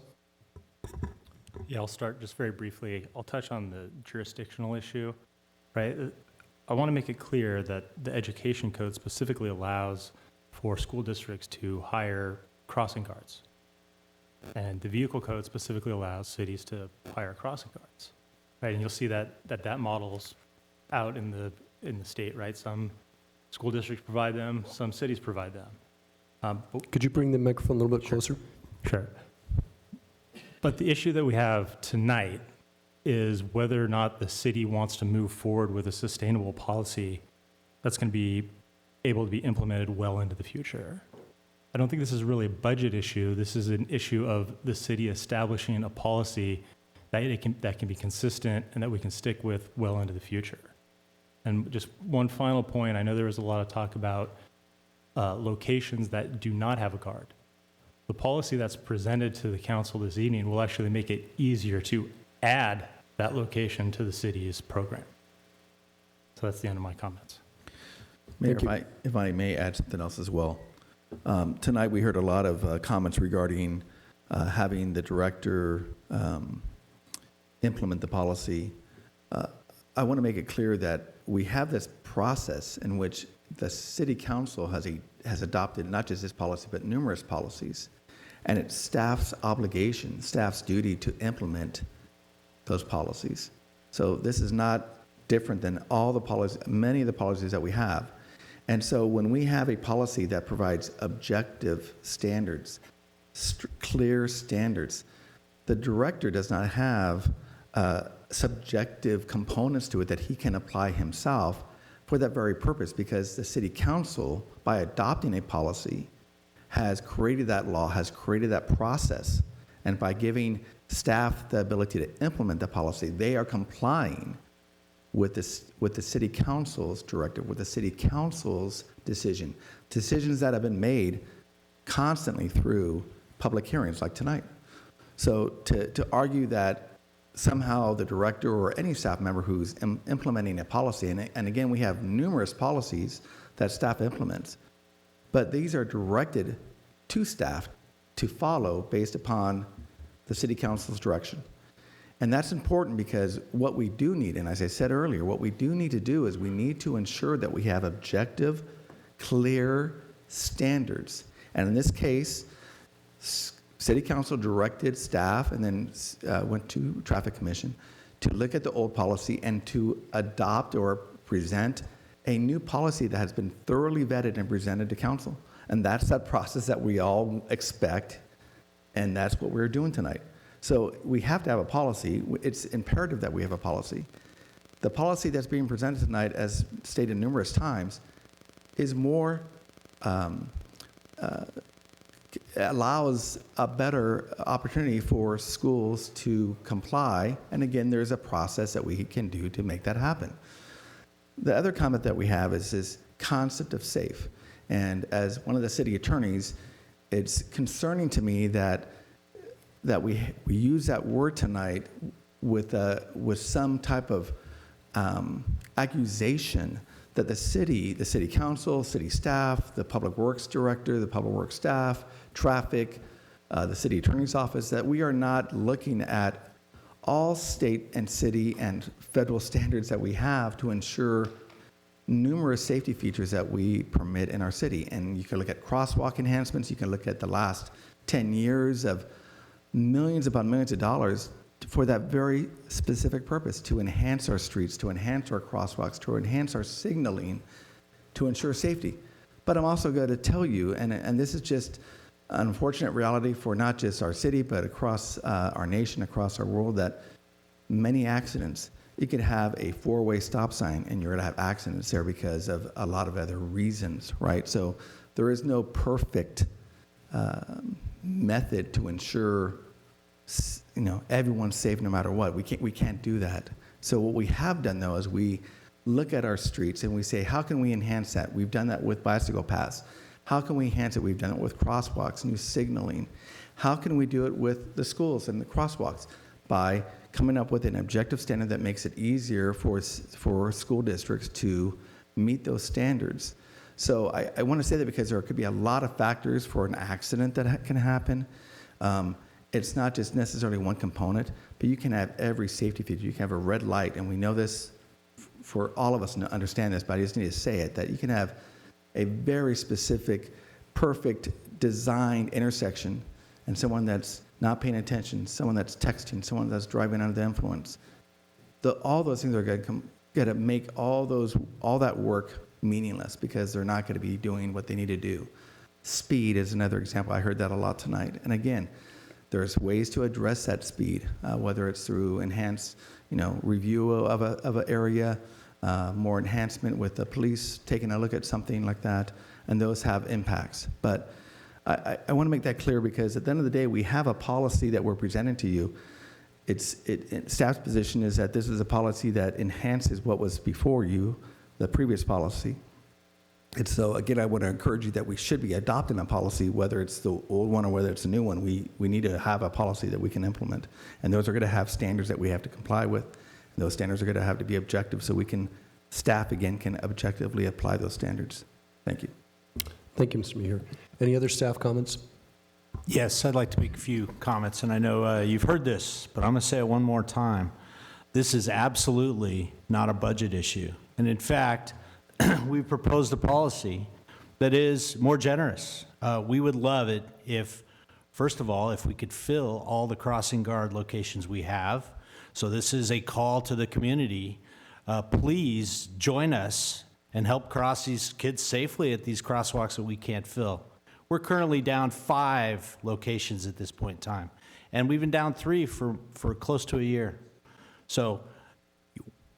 Yeah, I'll start just very briefly. I'll touch on the jurisdictional issue, right? I want to make it clear that the education code specifically allows for school districts to hire crossing guards. And the vehicle code specifically allows cities to hire crossing guards, right? And you'll see that model's out in the state, right? Some school districts provide them, some cities provide them. Could you bring the microphone a little bit closer? Sure. But the issue that we have tonight is whether or not the city wants to move forward with a sustainable policy that's going to be able to be implemented well into the future. I don't think this is really a budget issue. This is an issue of the city establishing a policy that can be consistent and that we can stick with well into the future. And just one final point, I know there was a lot of talk about locations that do not have a guard. The policy that's presented to the council this evening will actually make it easier to add that location to the city's program. So that's the end of my comments. Mayor, if I may add something else as well. Tonight we heard a lot of comments regarding having the director implement the policy. I want to make it clear that we have this process in which the city council has adopted not just this policy, but numerous policies. And it's staff's obligation, staff's duty to implement those policies. So this is not different than all the policies, many of the policies that we have. And so when we have a policy that provides objective standards, clear standards, the director does not have subjective components to it that he can apply himself for that very purpose, because the city council, by adopting a policy, has created that law, has created that process, and by giving staff the ability to implement the policy, they are complying with the city council's directive, with the city council's decisions that have been made constantly through public hearings like tonight. So to argue that somehow the director or any staff member who's implementing a policy, and again, we have numerous policies that staff implements, but these are directed to staff to follow based upon the city council's direction. And that's important because what we do need, and as I said earlier, what we do need to do is we need to ensure that we have objective, clear standards. And in this case, city council directed staff and then went to traffic commission to look at the old policy and to adopt or present a new policy that has been thoroughly vetted and presented to council. And that's that process that we all expect, and that's what we're doing tonight. So we have to have a policy. It's imperative that we have a policy. The policy that's being presented tonight, as stated numerous times, is more, allows a better opportunity for schools to comply. And again, there's a process that we can do to make that happen. The other comment that we have is this concept of safe. And as one of the city attorneys, it's concerning to me that we use that word tonight with some type of accusation that the city council, city staff, the public works director, the public works staff, traffic, the city attorney's office, that we are not looking at all state and city and federal standards that we have to ensure numerous safety features that we permit in our city. And you can look at crosswalk enhancements, you can look at the last 10 years of millions upon millions of dollars for that very specific purpose, to enhance our streets, to enhance our crosswalks, to enhance our signaling, to ensure safety. But I'm also going to tell you, and this is just an unfortunate reality for not just our city, but across our nation, across our world, that many accidents, you could have a four-way stop sign and you're going to have accidents there because of a lot of other reasons, right? So there is no perfect method to ensure everyone's safe no matter what. We can't do that. So what we have done though is we look at our streets and we say, how can we enhance that? We've done that with bicycle paths. How can we enhance it? We've done it with crosswalks, new signaling. How can we do it with the schools and the crosswalks? By coming up with an objective standard that makes it easier for school districts to meet those standards. So I want to say that because there could be a lot of factors for an accident that can happen. It's not just necessarily one component, but you can have every safety feature. You can have a red light, and we know this for all of us to understand this, but I just need to say it, that you can have a very specific, perfect designed intersection and someone that's not paying attention, someone that's texting, someone that's driving under the influence. All those things are going to make all that work meaningless because they're not going to be doing what they need to do. Speed is another example. I heard that a lot tonight. And again, there's ways to address that speed, whether it's through enhanced, review of an area, more enhancement with the police taking a look at something like that, and those have impacts. But I want to make that clear because at the end of the day, we have a policy that we're presenting to you. staff's position is that this is a policy that enhances what was before you, the previous policy. And so, again, I want to encourage you that we should be adopting a policy, whether it's the old one or whether it's a new one. We need to have a policy that we can implement. And those are going to have standards that we have to comply with. And those standards are going to have to be objective so staff, again, can objectively apply those standards. Thank you. Thank you, Mr. Meeher. Any other staff comments? Yes, I'd like to make a few comments, and I know you've heard this, but I'm going to say it one more time. This is absolutely not a budget issue. And in fact, we've proposed a policy that is more generous. We would love it if, first of all, if we could fill all the crossing guard locations we have. So this is a call to the community. Please join us and help cross these kids safely at these crosswalks that we can't fill. We're currently down 5 locations at this point in time, and we've been down 3 for close to a year. So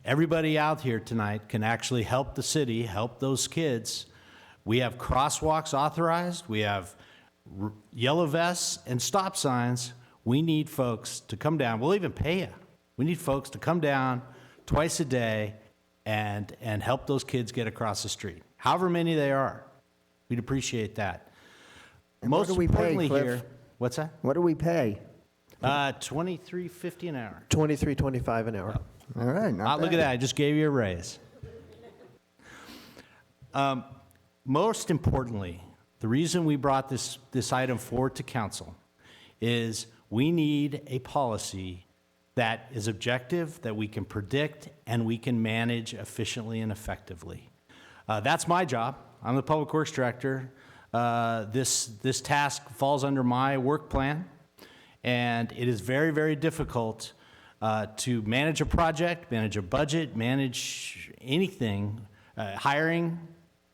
everybody out here tonight can actually help the city, help those kids. We have crosswalks authorized. We have yellow vests and stop signs. We need folks to come down. We'll even pay you. We need folks to come down twice a day and help those kids get across the street, however many they are. We'd appreciate that. And Most what do we importantly pay, Cliff? here, what's that? What do we pay? $23.50 an hour. $23.25 an hour. All right, not Look bad. at that, I just gave you a raise. Most importantly, the reason we brought this item forward to council is we need a policy that is objective, that we can predict, and we can manage efficiently and effectively. That's my job. I'm the Public Works Director. This task falls under my work plan, and it is very, very difficult to manage a project, manage a budget, manage anything, hiring,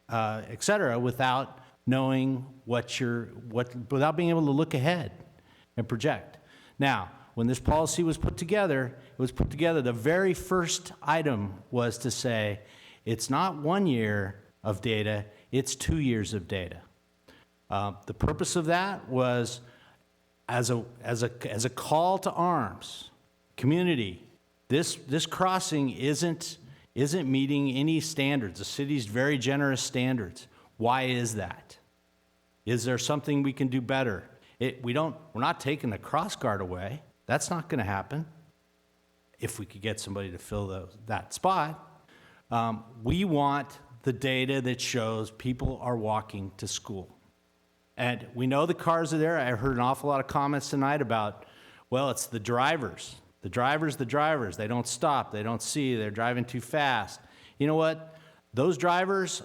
et cetera, without knowing without being able to look ahead and project. Now, when this policy was put together, the very first item was to say, it's not 1 year of data, it's 2 years of data. The purpose of that was as a call to arms, community. This crossing isn't meeting any standards. The city's very generous standards. Why is that? Is there something we can do better? We're not taking the cross guard away. That's not going to happen. If we could get somebody to fill that spot, we want the data that shows people are walking to school. And we know the cars are there. I heard an awful lot of comments tonight about, well, it's the drivers. The drivers. They don't stop. They don't see. They're driving too fast. You know what? Those drivers,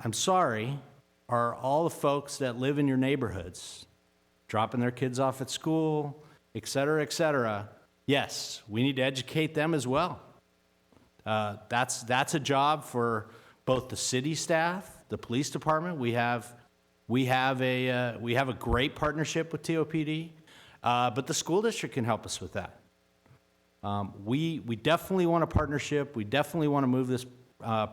I'm sorry, are all the folks that live in your neighborhoods, dropping their kids off at school, et cetera, et cetera. Yes, we need to educate them as well. That's a job for both the city staff, the police department. We have a great partnership with TOPD, but the school district can help us with that. We definitely want a partnership. We definitely want to move this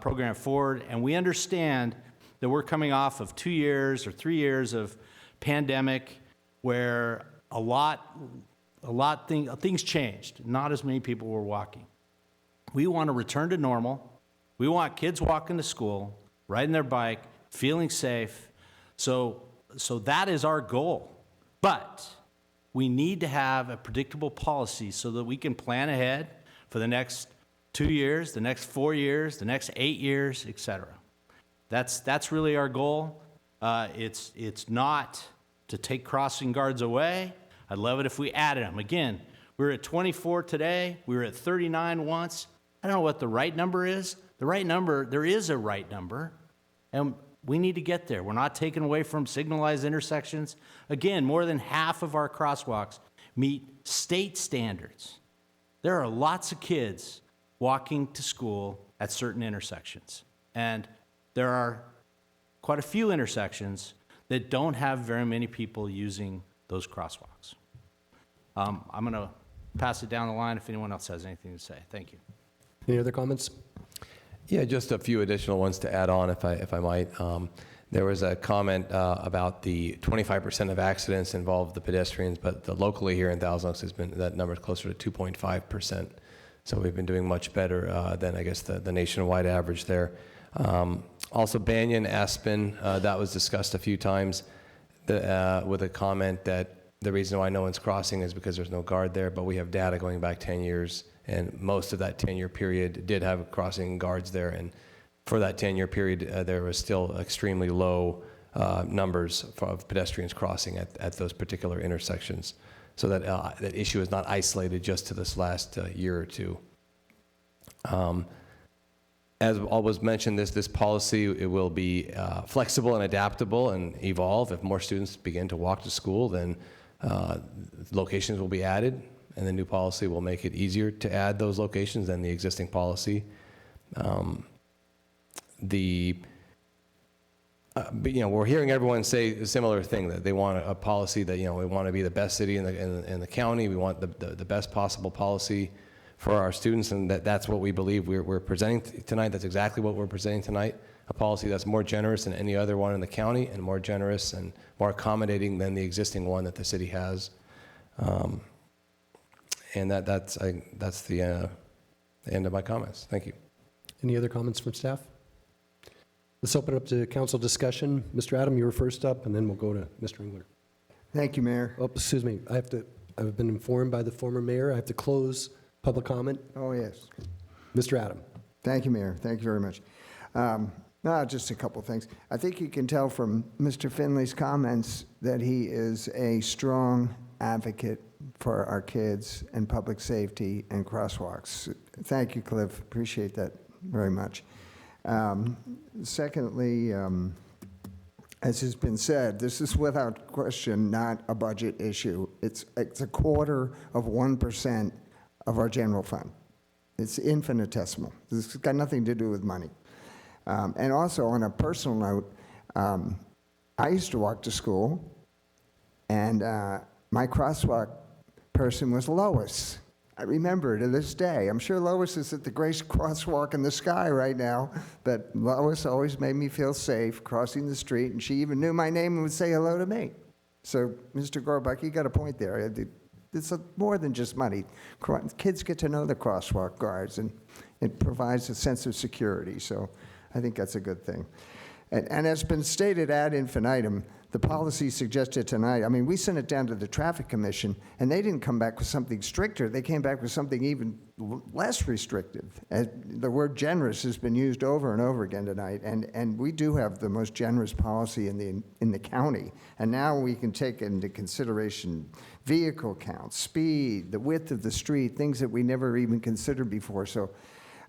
program forward, and we understand that we're coming off of 2 years or 3 years of pandemic where things changed. Not as many people were walking. We want to return to normal. We want kids walking to school, riding their bike, feeling safe. So that is our goal. But we need to have a predictable policy so that we can plan ahead for the next 2 years, the next 4 years, the next 8 years, et cetera. That's really our goal. It's not to take crossing guards away. I'd love it if we added them. Again, we were at 24 today. We were at 39 once. I don't know what the right number is. There is a right number, and we need to get there. We're not taking away from signalized intersections. Again, more than half of our crosswalks meet state standards. There are lots of kids walking to school at certain intersections, and there are quite a few intersections that don't have very many people using those crosswalks. I'm going to pass it down the line if anyone else has anything to say. Thank you. Any other comments? Yeah, just a few additional ones to add on, if I might. There was a comment about the 25% of accidents involve the pedestrians, but locally here in Thousand Oaks, that number is closer to 2.5%. So we've been doing much better than, I guess, the nationwide average there. Also, Banyan, Aspen, that was discussed a few times with a comment that the reason why no one's crossing is because there's no guard there, but we have data going back 10 years, and most of that 10-year period did have crossing guards there, and for that 10-year period, there was still extremely low numbers of pedestrians crossing at those particular intersections. So that issue is not isolated just to this last year or two. As always mentioned, this policy, it will be flexible and adaptable and evolve. If more students begin to walk to school, then locations will be added, and the new policy will make it easier to add those locations than the existing policy. But, we're hearing everyone say a similar thing, that they want a policy that, we want to be the best city in the county. We want the best possible policy for our students, and that's what we believe we're presenting tonight. That's exactly what we're presenting tonight, a policy that's more generous than any other one in the county and more generous and more accommodating than the existing one that the city has. And that's the end of my comments. Thank you. Any other comments from staff? Let's open it up to council discussion. Mr. Adam, you were first up, and then we'll go to Mr. Engler. Thank you, Mayor. Oh, excuse me. I've been informed by the former mayor. I have to close public comment. Oh, yes. Mr. Adam. Thank you, Mayor. Thank you very much. Just a couple things. I think you can tell from Mr. Finley's comments that he is a strong advocate for our kids and public safety and crosswalks. Thank you, Cliff. Appreciate that very much. Secondly, as has been said, this is without question not a budget issue. It's 0.25% of our general fund. It's infinitesimal. This has got nothing to do with money. And also, on a personal note, I used to walk to school, and my crosswalk person was Lois. I remember to this day. I'm sure Lois is at the Grace Crosswalk in the sky right now, but Lois always made me feel safe crossing the street, and she even knew my name and would say hello to me. So, Mr. Gorbach, you got a point there. It's more than just money. Kids get to know the crosswalk guards, and it provides a sense of security. So I think that's a good thing. And as been stated ad infinitum, the policy suggested tonight, we sent it down to the Traffic Commission, and they didn't come back with something stricter. They came back with something even less restrictive. The word generous has been used over and over again tonight, and we do have the most generous policy in the county. And now we can take into consideration vehicle count, speed, the width of the street, things that we never even considered before. So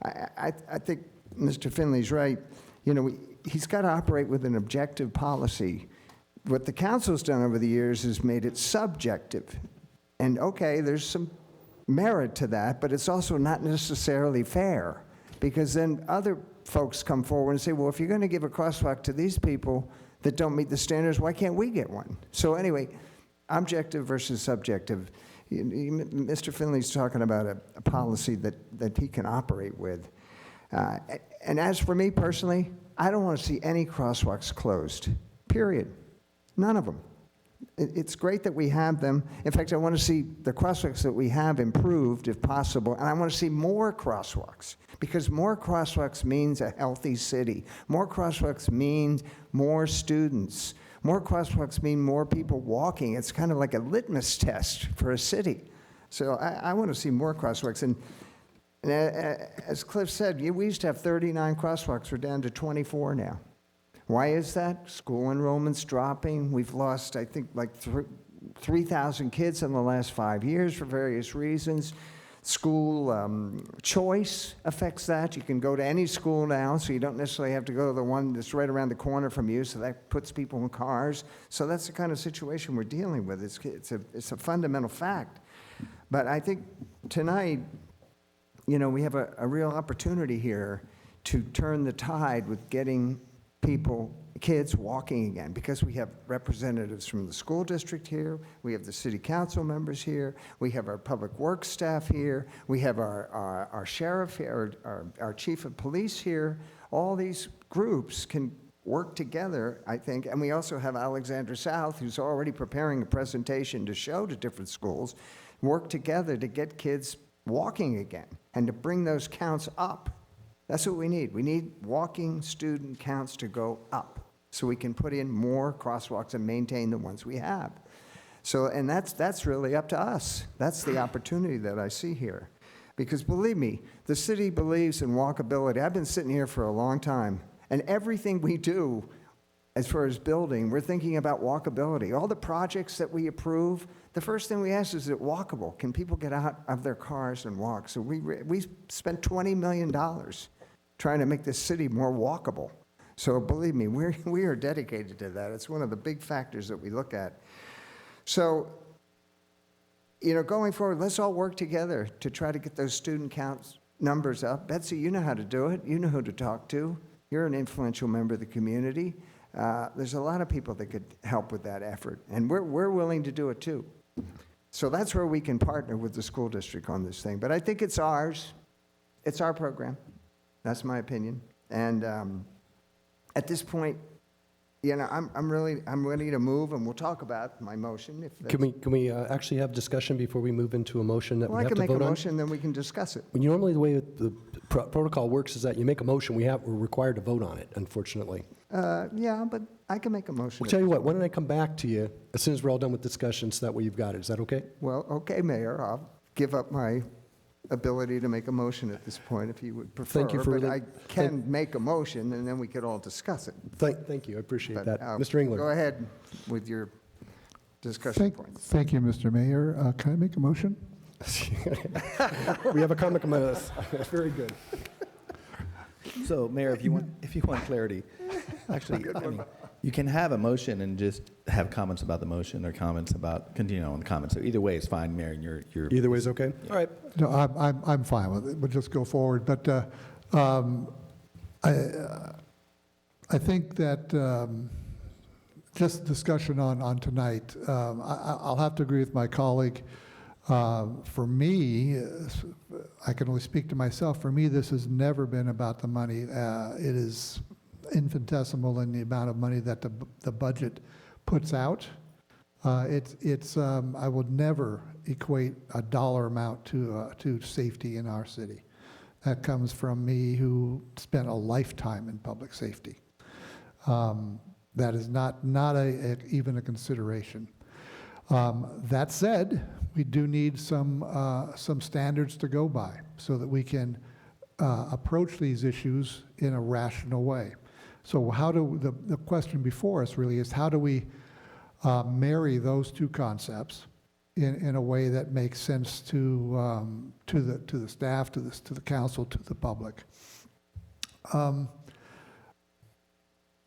I think Mr. Finley's right. He's got to operate with an objective policy. What the council's done over the years is made it subjective. And okay, there's some merit to that, but it's also not necessarily fair, because then other folks come forward and say, well, if you're going to give a crosswalk to these people that don't meet the standards, why can't we get one? So anyway, objective versus subjective. Mr. Finley's talking about a policy that he can operate with. And as for me personally, I don't want to see any crosswalks closed, period. None of them. It's great that we have them. In fact, I want to see the crosswalks that we have improved if possible, and I want to see more crosswalks, because more crosswalks means a healthy city. More crosswalks means more students. More crosswalks mean more people walking. It's kind of like a litmus test for a city. So I want to see more crosswalks. And as Cliff said, we used to have 39 crosswalks. We're down to 24 now. Why is that? School enrollment's dropping. We've lost, I think, like 3,000 kids in the last 5 years for various reasons. School choice affects that. You can go to any school now, so you don't necessarily have to go to the one that's right around the corner from you, so that puts people in cars. So that's the kind of situation we're dealing with. It's a fundamental fact. But I think tonight, we have a real opportunity here to turn the tide with getting kids walking again, because we have representatives from the school district here, we have the city council members here, we have our public works staff here, we have our sheriff here, our chief of police here. All these groups can work together, I think, and we also have Alexander South, who's already preparing a presentation to show to different schools, work together to get kids walking again and to bring those counts up. That's what we need. We need walking student counts to go up so we can put in more crosswalks and maintain the ones we have. So, and that's really up to us. That's the opportunity that I see here. Because believe me, the city believes in walkability. I've been sitting here for a long time, and everything we do as far as building, we're thinking about walkability. All the projects that we approve, the first thing we ask is it walkable? Can people get out of their cars and walk? So we spent $20 million trying to make this city more walkable. So believe me, we are dedicated to that. It's one of the big factors that we look at. So, you know, going forward, let's all work together to try to get those student counts numbers up. Betsy, you know how to do it. You know who to talk to. You're an influential member of the community. There's a lot of people that could help with that effort, and we're willing to do it too. So that's where we can partner with the school district on this thing. But I think it's ours. It's our program. That's my opinion. And at this point, you know, I'm ready to move, and we'll talk about my motion. If that's, Can we actually have discussion before we move into a motion that well, we I have can to make a vote on? motion, then we can discuss it. When normally the way the protocol works is that you make a motion, we're required to vote on it, unfortunately. Yeah, but I can make a motion. We'll tell you what, why don't I come back to you as soon as we're all done with discussion, so that way you've got it. Is that okay? Well, okay, Mayor, I'll give up my ability to make a motion at this point if you would prefer. Thank you for but the- I can make a motion, and then we could all discuss it. Thank you, I appreciate But, that. Mr. Engler. Go ahead with your discussion points. Thank you, Mr. Mayor. Can I make a motion? We have a comic among us. Very good. So, Mayor, if you want clarity, actually, I mean, you can have a motion and just have comments about the motion or comments about, continue on the comments. So either way is fine, Mayor, and you're. Either way is okay? All right. No, I'm fine with it. We'll just go forward. But I think that just discussion on tonight, I'll have to agree with my colleague. For me, I can only speak to myself. For me, this has never been about the money. It is infinitesimal in the amount of money that the budget puts out. I would never equate a dollar amount to safety in our city. That comes from me, who spent a lifetime in public safety. That is not even a consideration. That said, we do need some standards to go by so that we can approach these issues in a rational way. So the question before us really is, how do we marry those two concepts in a way that makes sense to the staff, to the council, to the public?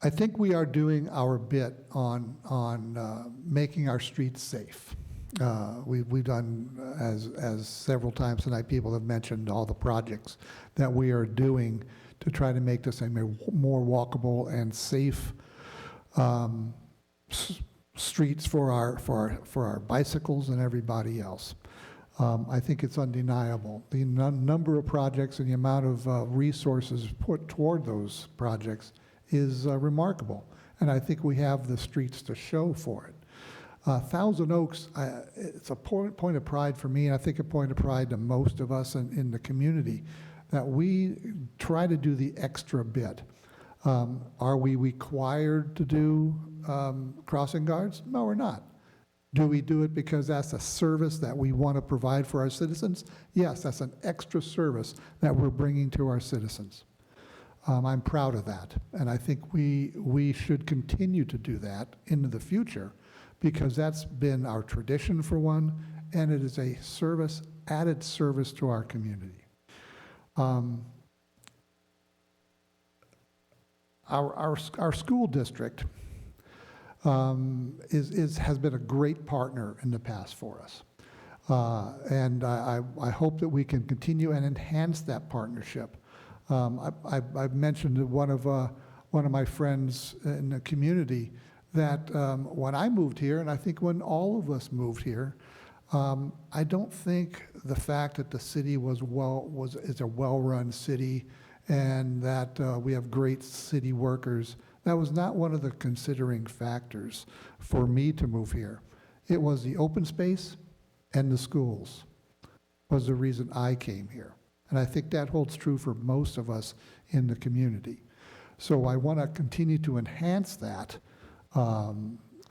I think we are doing our bit on making our streets safe. We've done, as several times tonight, people have mentioned all the projects that we are doing to try to make this a more walkable and safe streets for our bicycles and everybody else. I think it's undeniable. The number of projects and the amount of resources put toward those projects is remarkable, and I think we have the streets to show for it. Thousand Oaks, it's a point of pride for me, and I think a point of pride to most of us in the community, that we try to do the extra bit. Are we required to do crossing guards? No, we're not. Do we do it because that's a service that we want to provide for our citizens? Yes, that's an extra service that we're bringing to our citizens. I'm proud of that, and I think we should continue to do that into the future, because that's been our tradition for one, and it is a service, added service to our community. Our school district has been a great partner in the past for us. And I hope that we can continue and enhance that partnership. I've mentioned to one of my friends in the community that when I moved here, and I think when all of us moved here, I don't think the fact that the city is a well-run city and that we have great city workers, That was not one of the considering factors for me to move here. It was the open space and the schools was the reason I came here. And I think that holds true for most of us in the community. So I want to continue to enhance that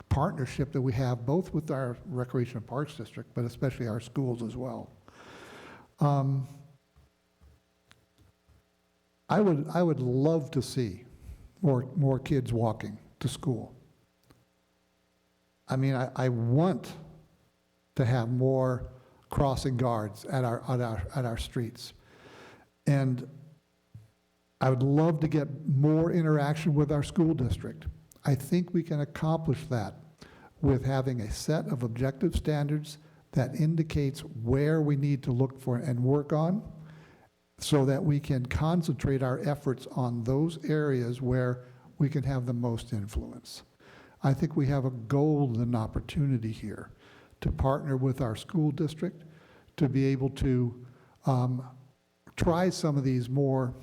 partnership that we have both with our Recreation and Parks District, but especially our schools as well. I would love to see more kids walking to school. I mean, I want to have more crossing guards at our streets. And I would love to get more interaction with our school district. I think we can accomplish that with having a set of objective standards that indicates where we need to look for and work on, so that we can concentrate our efforts on those areas where we can have the most influence. I think we have a golden opportunity here to partner with our school district to be able to try some of these more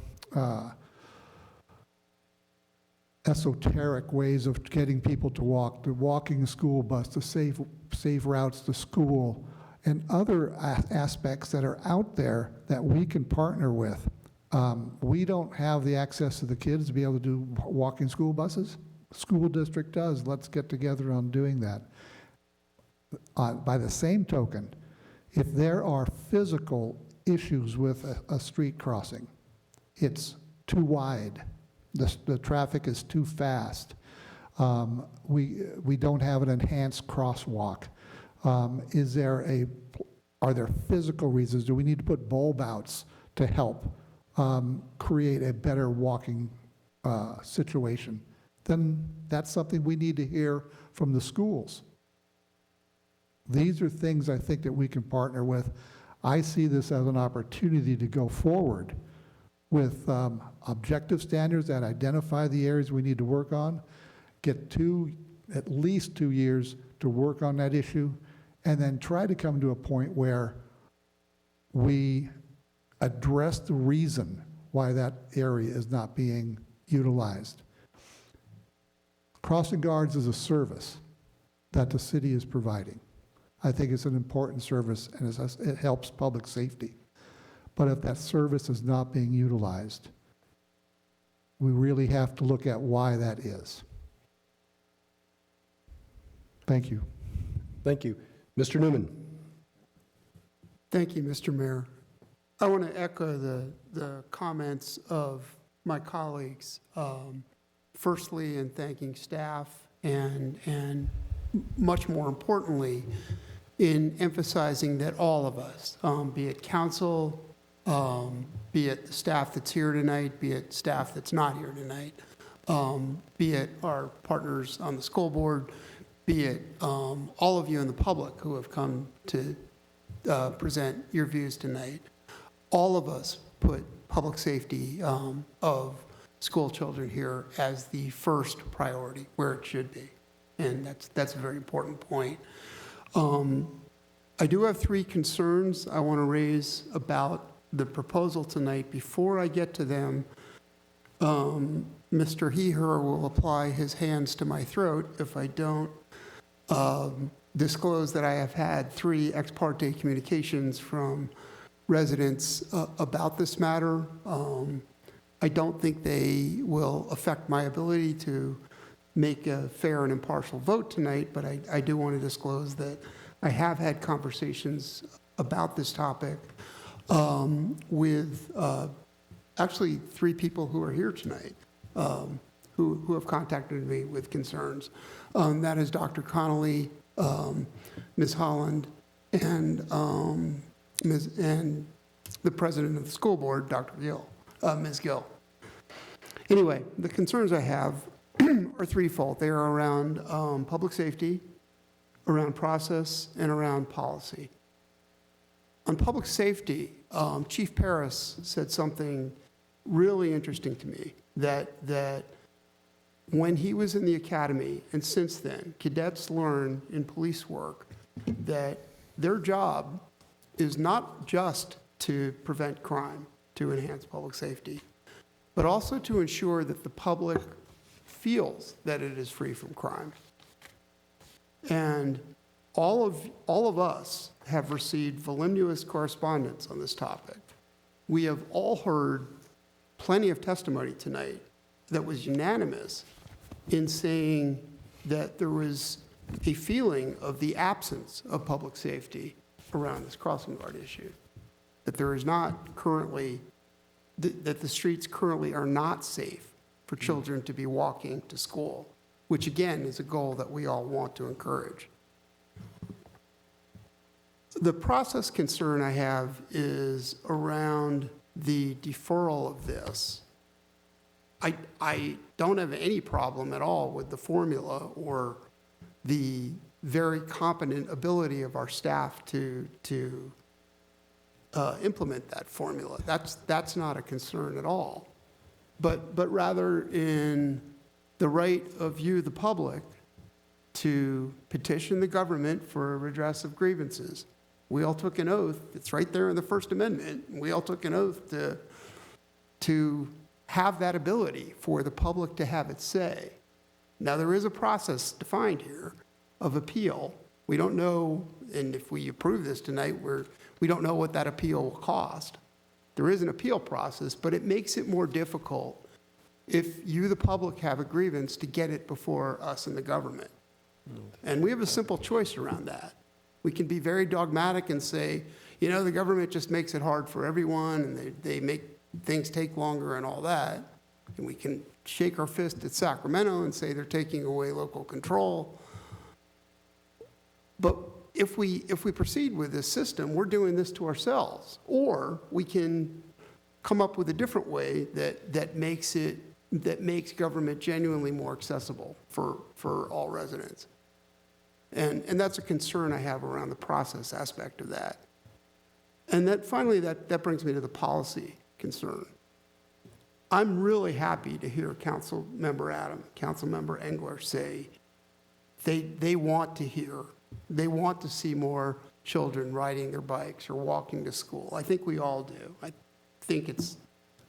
esoteric ways of getting people to walk, the walking school bus, the safe routes to school, and other aspects that are out there that we can partner with. We don't have the access to the kids to be able to do walking school buses. School district does. Let's get together on doing that. By the same token, if there are physical issues with a street crossing, it's too wide, the traffic is too fast, we don't have an enhanced crosswalk. Are there physical reasons? Do we need to put bulb outs to help create a better walking situation? Then that's something we need to hear from the schools. These are things I think that we can partner with. I see this as an opportunity to go forward with objective standards that identify the areas we need to work on, get at least 2 years to work on that issue, and then try to come to a point where we address the reason why that area is not being utilized. Crossing guards is a service that the city is providing. I think it's an important service, and it helps public safety. But if that service is not being utilized, we really have to look at why that is. Thank you. Thank you. Mr. Newman. Thank you, Mr. Mayor. I want to echo the comments of my colleagues. Firstly, in thanking staff, and much more importantly, in emphasizing that all of us, be it council, be it the staff that's here tonight, be it staff that's not here tonight, be it our partners on the school board, be it all of you in the public who have come to present your views tonight, all of us put public safety of school children here as the first priority, where it should be. And that's a very important point. I do have 3 concerns I want to raise about the proposal tonight. Before I get to them, Mr. He/Her will apply his hands to my throat if I don't disclose that I have had 3 ex parte communications from residents about this matter. I don't think they will affect my ability to make a fair and impartial vote tonight, but I do want to disclose that I have had conversations about this topic with actually 3 people who are here tonight who have contacted me with concerns. That is Dr. Connolly, Ms. Holland, and the president of the school board, Dr. Gill, Ms. Gill. Anyway, the concerns I have are threefold. They are around public safety, around process, and around policy. On public safety, Chief Paris said something really interesting to me, that when he was in the academy, and since then, cadets learn in police work that their job is not just to prevent crime, to enhance public safety, but also to ensure that the public feels that it is free from crime. And all of us have received voluminous correspondence on this topic. We have all heard plenty of testimony tonight that was unanimous in saying that there was a feeling of the absence of public safety around this crossing guard issue, that there is not currently, that the streets currently are not safe for children to be walking to school, which again is a goal that we all want to encourage. The process concern I have is around the deferral of this. I don't have any problem at all with the formula or the very competent ability of our staff to implement that formula. That's not a concern at all. But rather in the right of you, the public, to petition the government for a redress of grievances. We all took an oath, it's right there in the First Amendment, we all took an oath to have that ability for the public to have its say. Now, there is a process defined here of appeal. We don't know, and if we approve this tonight, we don't know what that appeal will cost. There is an appeal process, but it makes it more difficult if you, the public, have a grievance to get it before us and the government. And we have a simple choice around that. We can be very dogmatic and say, you know, the government just makes it hard for everyone, and they make things take longer and all that. And we can shake our fist at Sacramento and say they're taking away local control. But if we proceed with this system, we're doing this to ourselves. Or we can come up with a different way that makes government genuinely more accessible for all residents. And that's a concern I have around the process aspect of that. And that finally, that brings me to the policy concern. I'm really happy to hear Council Member Adam, Council Member Engler say they want to hear, they want to see more children riding their bikes or walking to school. I think we all do. I think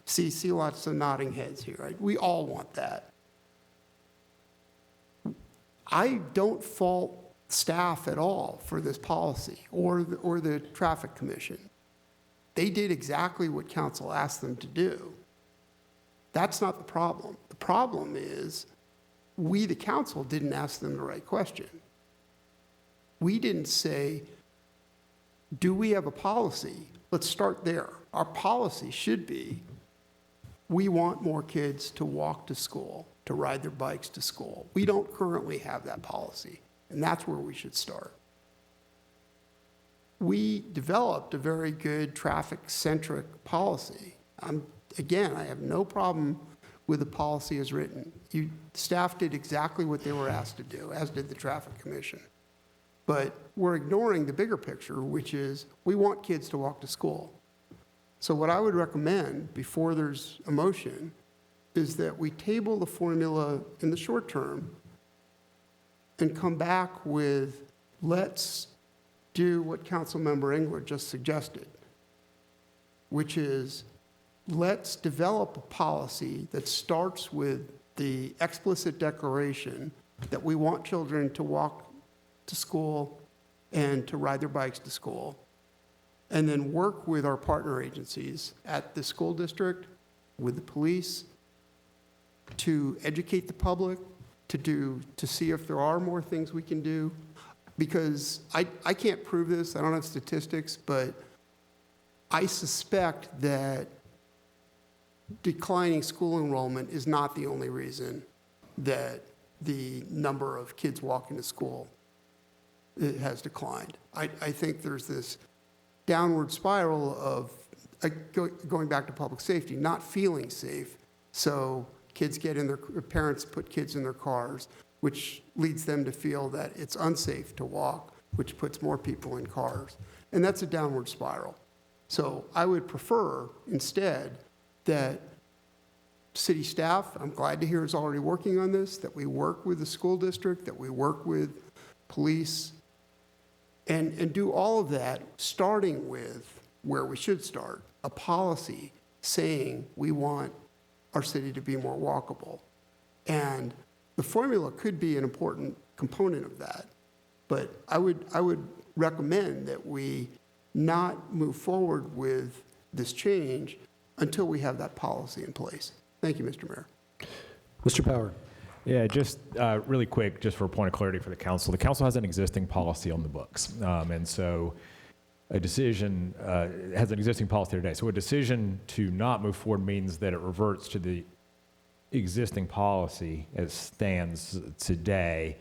see lots of nodding heads here, right? We all want that. I don't fault staff at all for this policy or the Traffic Commission. They did exactly what council asked them to do. That's not the problem. The problem is we, the council, didn't ask them the right question. We didn't say, do we have a policy? Let's start there. Our policy should be, we want more kids to walk to school, to ride their bikes to school. We don't currently have that policy, and that's where we should start. We developed a very good traffic-centric policy. Again, I have no problem with the policy as written. Staff did exactly what they were asked to do, as did the Traffic Commission. But we're ignoring the bigger picture, which is we want kids to walk to school. So what I would recommend before there's a motion is that we table the formula in the short term and come back with, let's do what Councilmember Engler just suggested, which is let's develop a policy that starts with the explicit declaration that we want children to walk to school and to ride their bikes to school, and then work with our partner agencies at the school district, with the police, to educate the public, to see if there are more things we can do. Because I can't prove this, I don't have statistics, but I suspect that declining school enrollment is not the only reason that the number of kids walking to school has declined. I think there's this downward spiral of going back to public safety, not feeling safe, so parents put kids in their cars, which leads them to feel that it's unsafe to walk, which puts more people in cars. And that's a downward spiral. So I would prefer instead that city staff, I'm glad to hear is already working on this, that we work with the school district, that we work with police, and do all of that, starting with where we should start, a policy saying we want our city to be more walkable. And The formula could be an important component of that, but I would recommend that we not move forward with this change until we have that policy in place. Thank you, Mr. Mayor. Mr. Power. Yeah, just really quick, just for a point of clarity for the council. The council has an existing policy on the books. And so a decision has an existing policy today. So a decision to not move forward means that it reverts to the existing policy as stands today.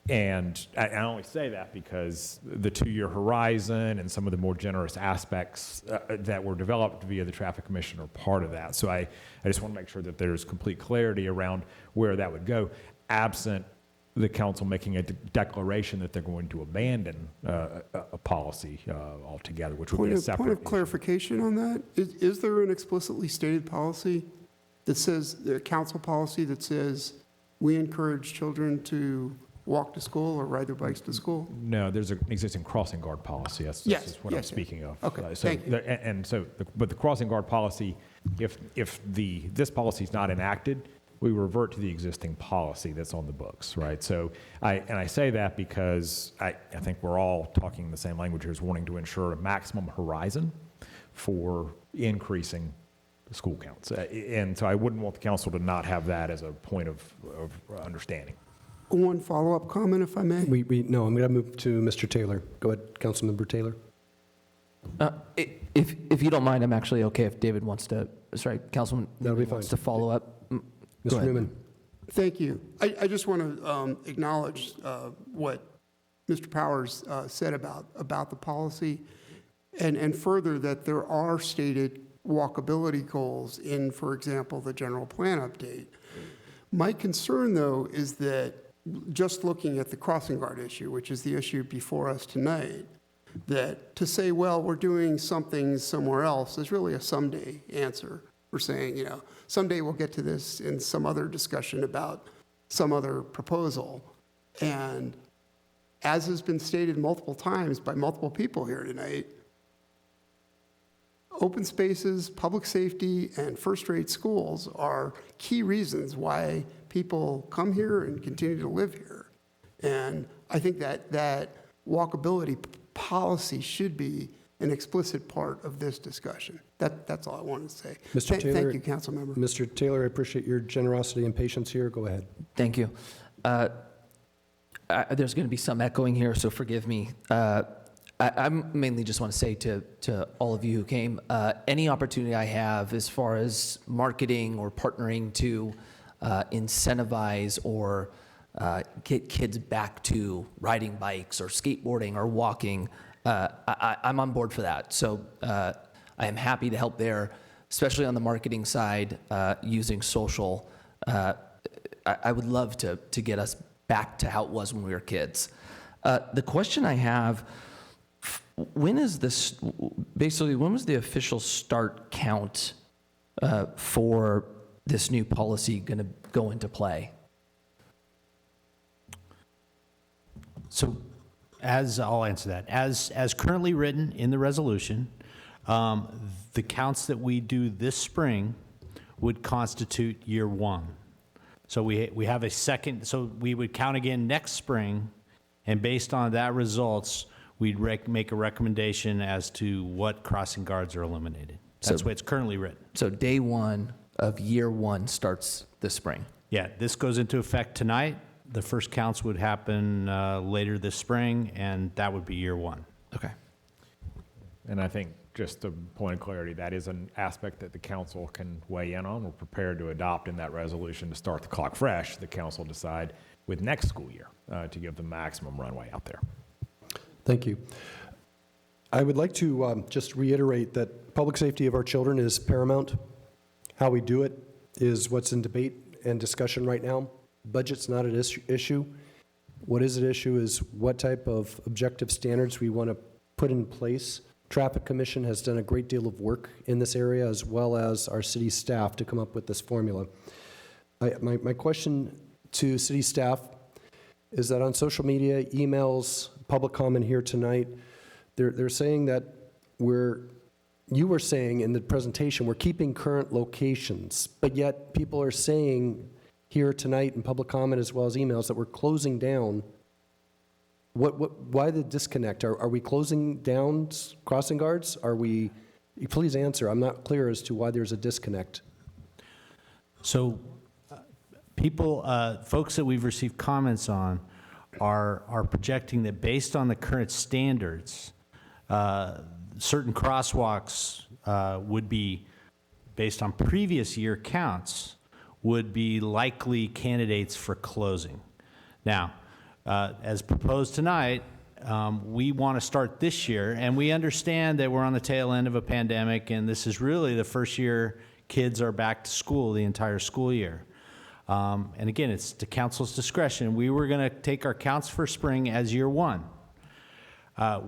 And I only say that because the 2-year horizon and some of the more generous aspects that were developed via the Traffic Commission are part of that. So I just want to make sure that there's complete clarity around where that would go, absent the council making a declaration that they're going to abandon a policy altogether, which would be a separate Point of clarification on that, is there an explicitly stated policy that says, the council policy that says we encourage children to walk to school or ride their bikes to school? No, there's an existing crossing guard policy. That's what I'm speaking of. Okay, So, thank you. But the crossing guard policy, if this policy is not enacted, we revert to the existing policy that's on the books, right? So I say that because I think we're all talking the same language here, is wanting to ensure a maximum horizon for increasing school counts. And so I wouldn't want the council to not have that as a point of understanding. One follow-up comment, if I may? No, I'm going to move to Mr. Taylor. Go ahead, Councilmember Taylor. If you don't mind, I'm actually okay if David wants to, Councilman wants to follow up. Mr. Newman. Thank you. I just want to acknowledge what Mr. Powers said about the policy, and further that there are stated walkability goals in, for example, the general plan update. My concern, though, is that just looking at the crossing guard issue, which is the issue before us tonight, that to say, well, we're doing something somewhere else is really a someday answer. We're saying, someday we'll get to this in some other discussion about some other proposal. And as has been stated multiple times by multiple people here tonight, open spaces, public safety, and first-rate schools are key reasons why people come here and continue to live here. And I think that walkability policy should be an explicit part of this discussion. That's all I wanted to say. Mr. Taylor, thank you, council member. Mr. Taylor, I appreciate your generosity and patience here. Go ahead. Thank you. There's going to be some echoing here, so forgive me. I mainly just want to say to all of you who came, any opportunity I have as far as marketing or partnering to incentivize or get kids back to riding bikes or skateboarding or walking, I'm on board for that. So I am happy to help there, especially on the marketing side, using social. I would love to get us back to how it was when we were kids. The question I have, when was the official start count for this new policy going to go into play? So I'll answer that. As currently written in the resolution, the counts that we do this spring would constitute year one. So we have a second, so we would count again next spring, and based on that results, we'd make a recommendation as to what crossing guards are eliminated. That's the way it's currently written. So day one of year one starts this spring? Yeah, this goes into effect tonight. The first counts would happen later this spring, and that would be year one. Okay. And I think, just a point of clarity, that is an aspect that the council can weigh in on. We're prepared to adopt in that resolution to start the clock fresh. The council decide with next school year to give the maximum runway out there. Thank you. I would like to just reiterate that public safety of our children is paramount. How we do it is what's in debate and discussion right now. Budget's not an issue. What is an issue is what type of objective standards we want to put in place. Traffic Commission has done a great deal of work in this area, as well as our city staff, to come up with this formula. My question to city staff is that on social media, emails, public comment here tonight, they're saying that you were saying in the presentation, we're keeping current locations, but yet people are saying here tonight in public comment as well as emails that we're closing down. Why the disconnect? Are we closing down crossing guards? Please answer. I'm not clear as to why there's a disconnect. So folks that we've received comments on are projecting that based on the current standards, certain crosswalks would be, based on previous year counts, would be likely candidates for closing. Now, as proposed tonight, we want to start this year, and we understand that we're on the tail end of a pandemic, and this is really the first year kids are back to school the entire school year. And again, it's to council's discretion. We were going to take our counts for spring as year one.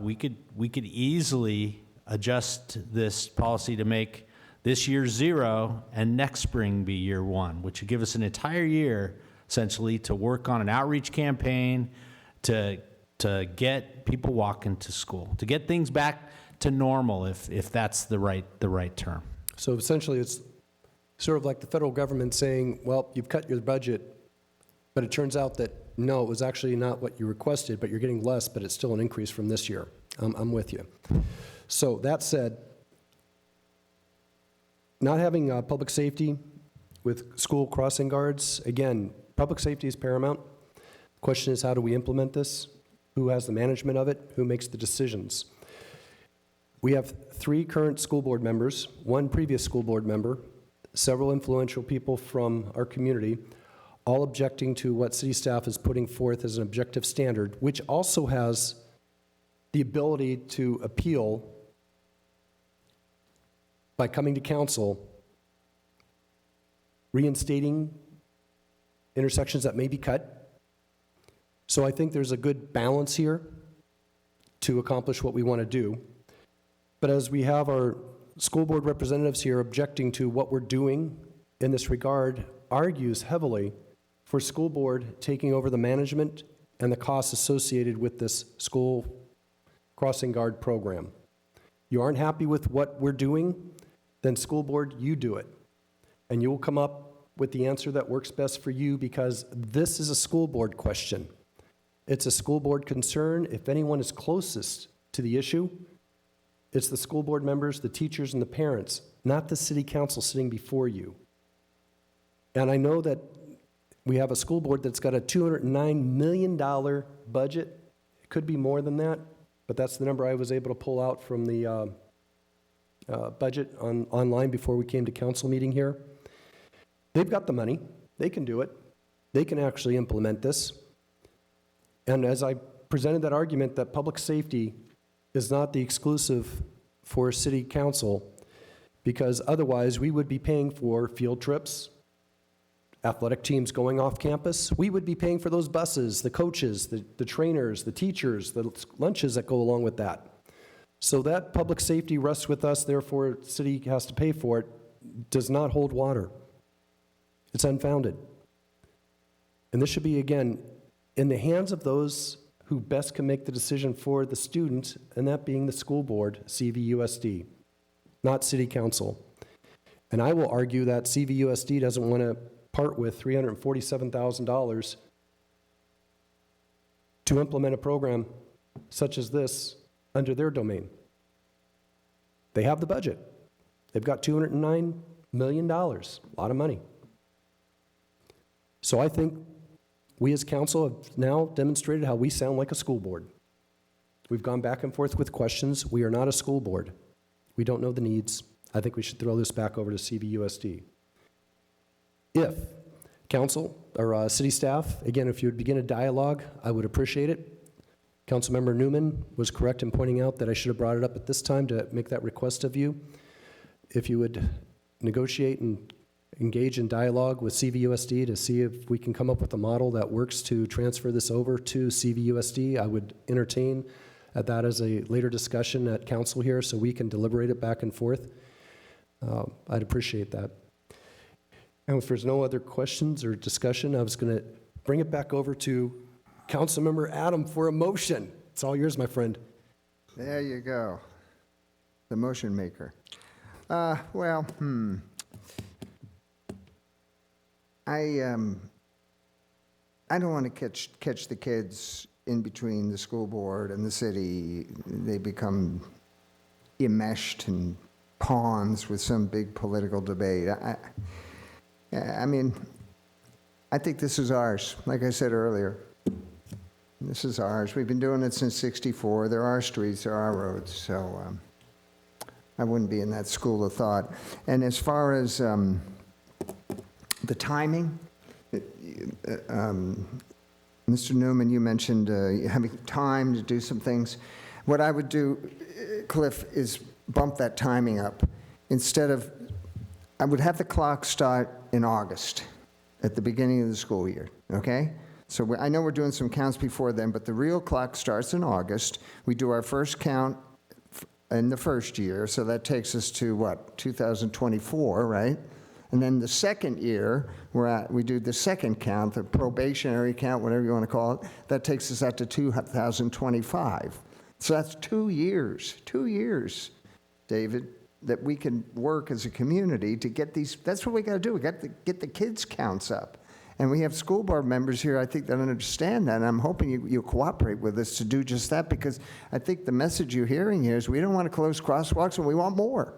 We could easily adjust this policy to make this year 0 and next spring be year 1, which would give us an entire year essentially to work on an outreach campaign to get people walking to school, to get things back to normal, if that's the right term. So essentially, it's sort of like the federal government saying, well, you've cut your budget, but it turns out that no, it was actually not what you requested, but you're getting less, but it's still an increase from this year. I'm with you. So that said, not having public safety with school crossing guards, again, public safety is paramount. The question is, how do we implement this? Who has the management of it? Who makes the decisions? We have 3 current school board members, 1 previous school board member, several influential people from our community, all objecting to what city staff is putting forth as an objective standard, which also has the ability to appeal by coming to council, reinstating intersections that may be cut. So I think there's a good balance here to accomplish what we want to do. But as we have our school board representatives here objecting to what we're doing in this regard, argues heavily for school board taking over the management and the costs associated with this school crossing guard program. You aren't happy with what we're doing, then school board, you do it. And you will come up with the answer that works best for you, because this is a school board question. It's a school board concern. If anyone is closest to the issue, it's the school board members, the teachers, and the parents, not the city council sitting before you. And I know that we have a school board that's got a $209 million budget. It could be more than that, but that's the number I was able to pull out from the budget online before we came to council meeting here. They've got the money. They can do it. They can actually implement this. And as I presented that argument that public safety is not the exclusive for city council, because otherwise we would be paying for field trips, athletic teams going off campus. We would be paying for those buses, the coaches, the trainers, the teachers, the lunches that go along with that. So that public safety rests with us, therefore the city has to pay for it, does not hold water. It's unfounded. And this should be, again, in the hands of those who best can make the decision for the student, and that being the school board, CVUSD, not city council. And I will argue that CVUSD doesn't want to part with $347,000 to implement a program such as this under their domain. They have the budget. They've got $209 million, a lot of money. So I think we as council have now demonstrated how we sound like a school board. We've gone back and forth with questions. We are not a school board. We don't know the needs. I think we should throw this back over to CVUSD. If council or city staff, again, if you would begin a dialogue, I would appreciate it. Councilmember Newman was correct in pointing out that I should have brought it up at this time to make that request of you. If you would negotiate and engage in dialogue with CVUSD to see if we can come up with a model that works to transfer this over to CVUSD, I would entertain that as a later discussion at council here so we can deliberate it back and forth. I'd appreciate that. And if there's no other questions or discussion, I was going to bring it back over to Councilmember Adam for a motion. It's all yours, my friend. There you go. The motion maker. I don't want to catch the kids in between the school board and the city. They become enmeshed and pawns with some big political debate. I mean, I think this is ours, like I said earlier. This is ours. We've been doing it since '64. There are streets, there are roads, so I wouldn't be in that school of thought. And as far as the timing, Mr. Newman, you mentioned having time to do some things. What I would do, Cliff, is bump that timing up. Instead of, I would have the clock start in August, at the beginning of the school year, okay? So I know we're doing some counts before then, but the real clock starts in August. We do our first count in the first year, so that takes us to what, 2024, right? And then the second year, we do the second count, the probationary count, whatever you want to call it, that takes us out to 2025. So that's 2 years, David, that we can work as a community to get these, that's what we got to do. We got to get the kids' counts up. And we have school board members here, I think, that understand that, and I'm hoping you cooperate with us to do just that, because I think the message you're hearing here is we don't want to close crosswalks, and we want more.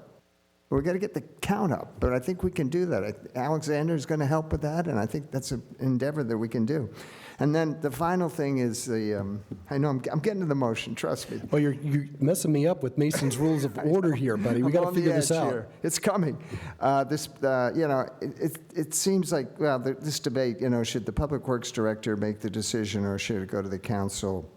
We've got to get the count up, but I think we can do that. Alexander is going to help with that, and I think that's an endeavor that we can do. And then the final thing is the, I know I'm getting to the motion, trust me. Well, you're messing me up with Mason's rules of order here, buddy. We got to figure this out. Here. It's coming. It seems like, well, this debate, should the Public Works Director make the decision or should it go to the council?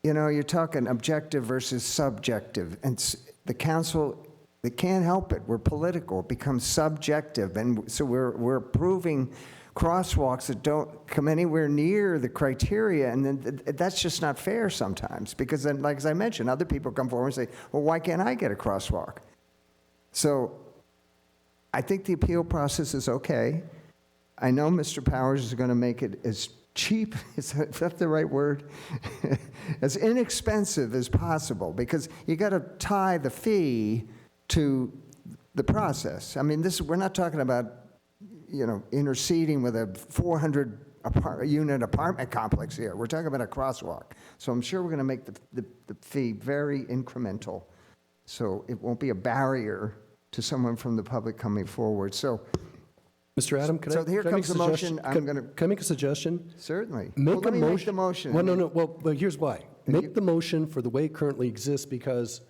You're talking objective versus subjective, and the council, they can't help it. We're political. It becomes subjective, and so we're approving crosswalks that don't come anywhere near the criteria, and then that's just not fair sometimes, because then, like as I mentioned, other people come forward and say, well, why can't I get a crosswalk? So I think the appeal process is okay. I know Mr. Powers is going to make it as cheap, is that the right word? As inexpensive as possible, because you got to tie the fee to the process. I mean, we're not talking about interceding with a 400-unit apartment complex here. We're talking about a crosswalk. So I'm sure we're going to make the fee very incremental, so it won't be a barrier to someone from the public coming forward. So, Mr. Adam, can I here make comes a the motion. Can I make a suggestion? Certainly. Make Let me make the motion. Well, no. Well, here's why. Make the motion for the way it currently exists, because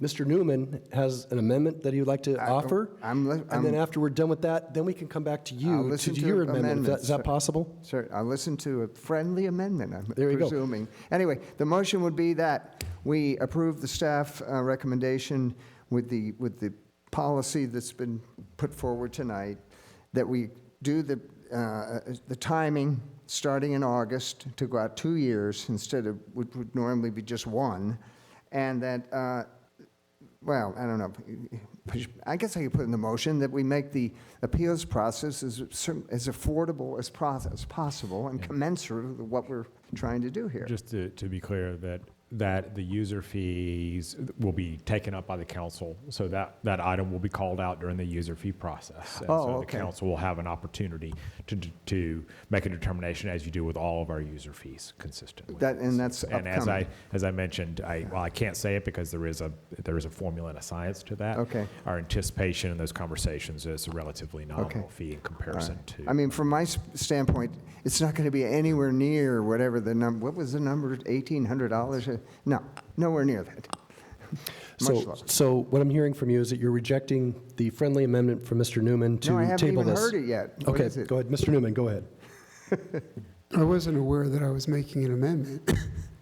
Mr. Newman has an amendment that he would like to offer. And then after we're done with that, then we can come back to you to do your amendment. Is that possible? Sir, I'll listen to a friendly amendment, I'm There you go. presuming. Anyway, the motion would be that we approve the staff recommendation with the policy that's been put forward tonight, that we do the timing starting in August to go out 2 years instead of what would normally be just one, and that, well, I don't know, I guess I could put in the motion that we make the appeals process as affordable as possible and commensurate with what we're trying to do here. Just to be clear, that the user fees will be taken up by the council, so that item will be called out during the user fee process. And so the council will have an opportunity to make a determination, as you do with all of our user fees, consistently. That's and upcoming. as I mentioned, I can't say it because there is a formula and a science to that. Okay. Our anticipation in those conversations is a relatively nominal fee in comparison to. I mean, from my standpoint, it's not going to be anywhere near whatever the number. What was the number? $1,800? No, nowhere near that. So what I'm hearing from you is that you're rejecting the friendly amendment from Mr. Newman to No, I haven't table even this. heard it yet. What Okay, is it? go ahead. Mr. Newman, go ahead. I wasn't aware that I was making an amendment.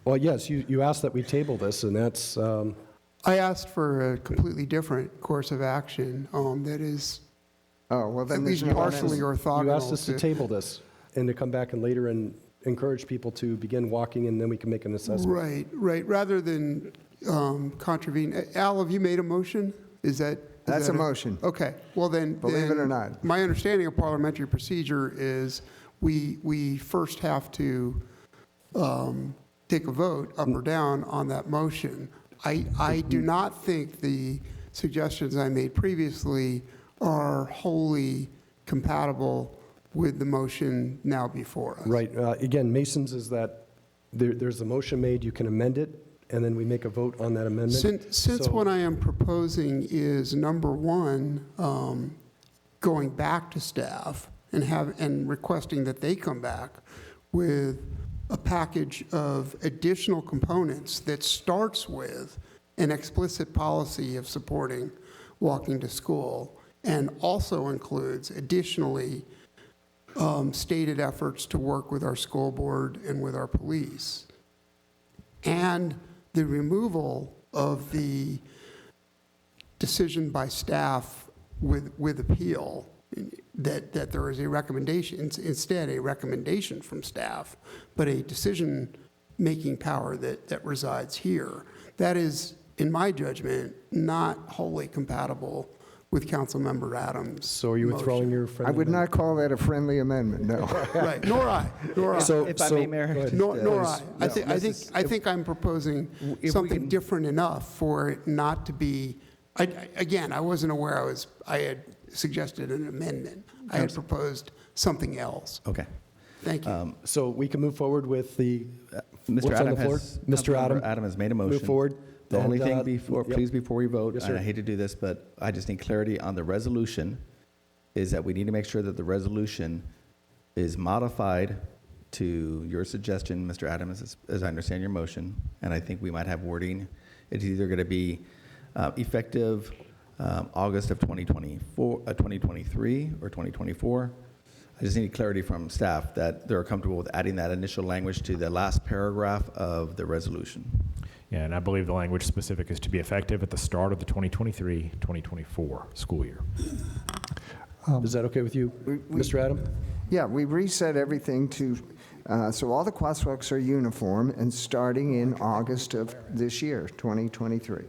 Well, yes, you asked that we table this, and that's, I asked for a completely different course of action that is then at least partially orthogonal. you asked us to table this and to come back and later and encourage people to begin walking, and then we can make an assessment. Right. Rather than contravene. Al, have you made a motion? That's a motion. Okay. Well, then. Believe it or not. My understanding of parliamentary procedure is we first have to take a vote up or down on that motion. I do not think the suggestions I made previously are wholly compatible with the motion now before us. Right. Again, Mason's is that there's a motion made, you can amend it, and then we make a vote on that amendment. Since So- what I am proposing is, number one, going back to staff and requesting that they come back with a package of additional components that starts with an explicit policy of supporting walking to school and also includes additionally stated efforts to work with our school board and with our police, and the removal of the decision by staff with appeal, that there is a recommendation, instead a recommendation from staff, but a decision-making power that resides here. That is, in my judgment, not wholly compatible with Councilmember Adams' So are you withdrawing your I friendly would amendment? not call that a friendly amendment, no. Right, nor I. So- If I may, Mayor, go ahead. Nor I. Please. I think I'm proposing If we something can- different enough for it not to be, again, I wasn't aware I had suggested an amendment. I had proposed something else. Okay. Thank you. So we can move forward with the, Mr. what's on Adam the floor? has, Mr. Councilmember Adam has made a motion. Move forward. The only And, thing before, yep. please, before we vote, Yes, and I sir. hate to do this, but I just need clarity on the resolution, is that we need to make sure that the resolution is modified to your suggestion, Mr. Adams, as I understand your motion, and I think we might have wording. It's either going to be effective August of 2023 or 2024. I just need clarity from staff that they're comfortable with adding that initial language to the last paragraph of the resolution. Yeah, and I believe the language specific is to be effective at the start of the 2023-2024 school year. Is that okay with you, Mr. Adam? Yeah, we reset everything to, so all the crosswalks are uniform and starting in August of this year, 2023.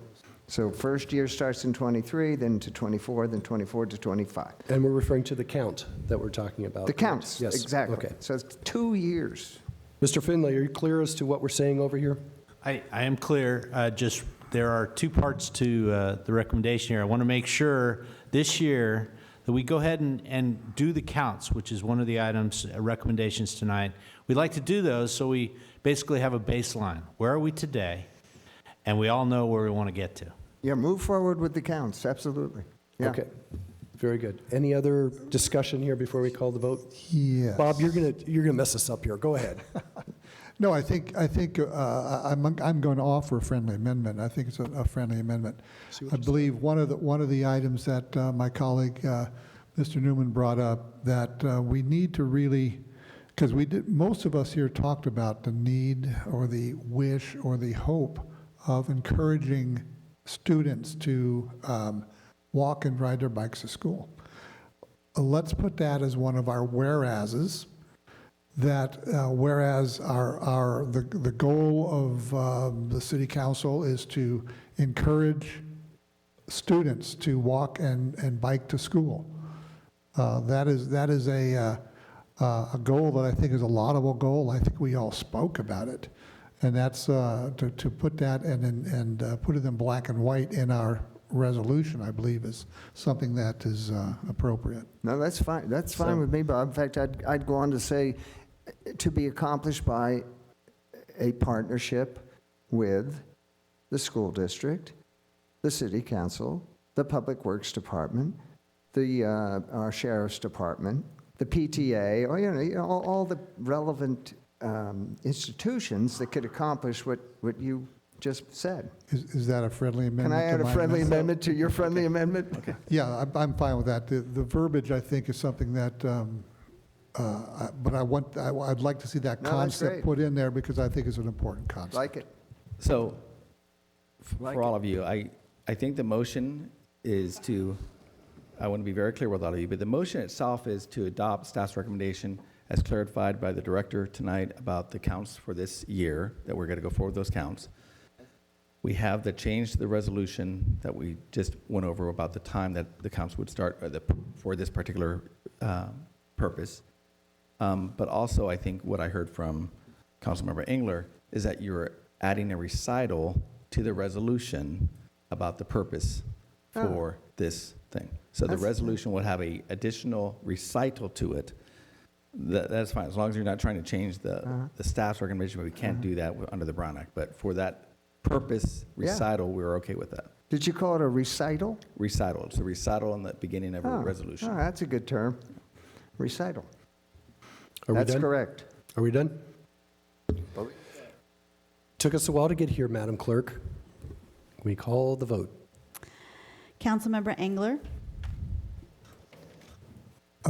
So first year starts in 23, then to 24, then 24 to 25. And we're referring to the count that we're talking about. The counts, Yes. exactly. Okay. So it's 2 years. Mr. Finlay, are you clear as to what we're saying over here? I am clear, just there are two parts to the recommendation here. I want to make sure this year that we go ahead and do the counts, which is one of the items, recommendations tonight. We'd like to do those so we basically have a baseline. Where are we today? And we all know where we want to get to. Yeah, move forward with the counts, absolutely. Yeah. Okay. Very good. Any other discussion here before we call the vote? Yes. Bob, you're gonna mess us up here. Go ahead. No, I think I'm going to offer a friendly amendment. I think it's a friendly amendment. I believe one of the items that my colleague, Mr. Newman, brought up, that we need to really, because most of us here talked about the need or the wish or the hope of encouraging students to walk and ride their bikes to school. Let's put that as one of our whereases. That whereas the goal of the city council is to encourage students to walk and bike to school. That is a goal that I think is a laudable goal. I think we all spoke about it, and that's to put that and put it in black and white in our resolution, I believe, is something that is appropriate. No, that's fine. That's fine with me, Bob. In fact, I'd go on to say, to be accomplished by a partnership with the school district, the city council, the public works department, our sheriff's department, the PTA, or all the relevant institutions that could accomplish what you just said. Is that a friendly amendment? Can I add to a my friendly amendment to your friendly amendment? Okay. Yeah, I'm fine with that. The verbiage, I think, is something that, but I'd like to see that No, that's great. concept put in there because I think it's an important concept. Like it. So, for all of you, I think the motion is to, I want to be very clear with all of you, but the motion itself is to adopt staff's recommendation as clarified by the director tonight about the counts for this year, that we're going to go forward with those counts. We have the change to the resolution that we just went over about the time that the counts would start for this particular purpose. But also, I think what I heard from Councilmember Engler is that you're adding a recital to the resolution about the purpose for this thing. So the That's- resolution will have a additional recital to it That's fine, as long as you're not trying to change Uh-huh. the staff's recommendation, but we can't do that under the Brown Act. But for that purpose, Yeah. recital, we're okay with that. Did you call it a recital? Recital, it's a recital in the beginning of a resolution. Oh, that's a good term. Recital. Are we That's done? correct. Are we done? Took us a while to get here, Madam Clerk. We call the vote. Councilmember Engler,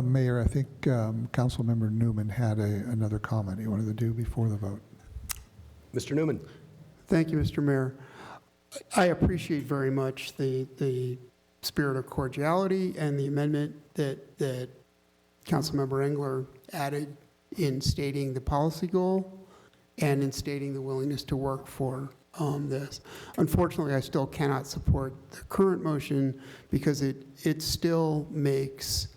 Mayor, I think Councilmember Newman had another comment he wanted to do before the vote. Mr. Newman. Thank you, Mr. Mayor. I appreciate very much the spirit of cordiality and the amendment that Councilmember Engler added in stating the policy goal and in stating the willingness to work for this. Unfortunately, I still cannot support the current motion because it still makes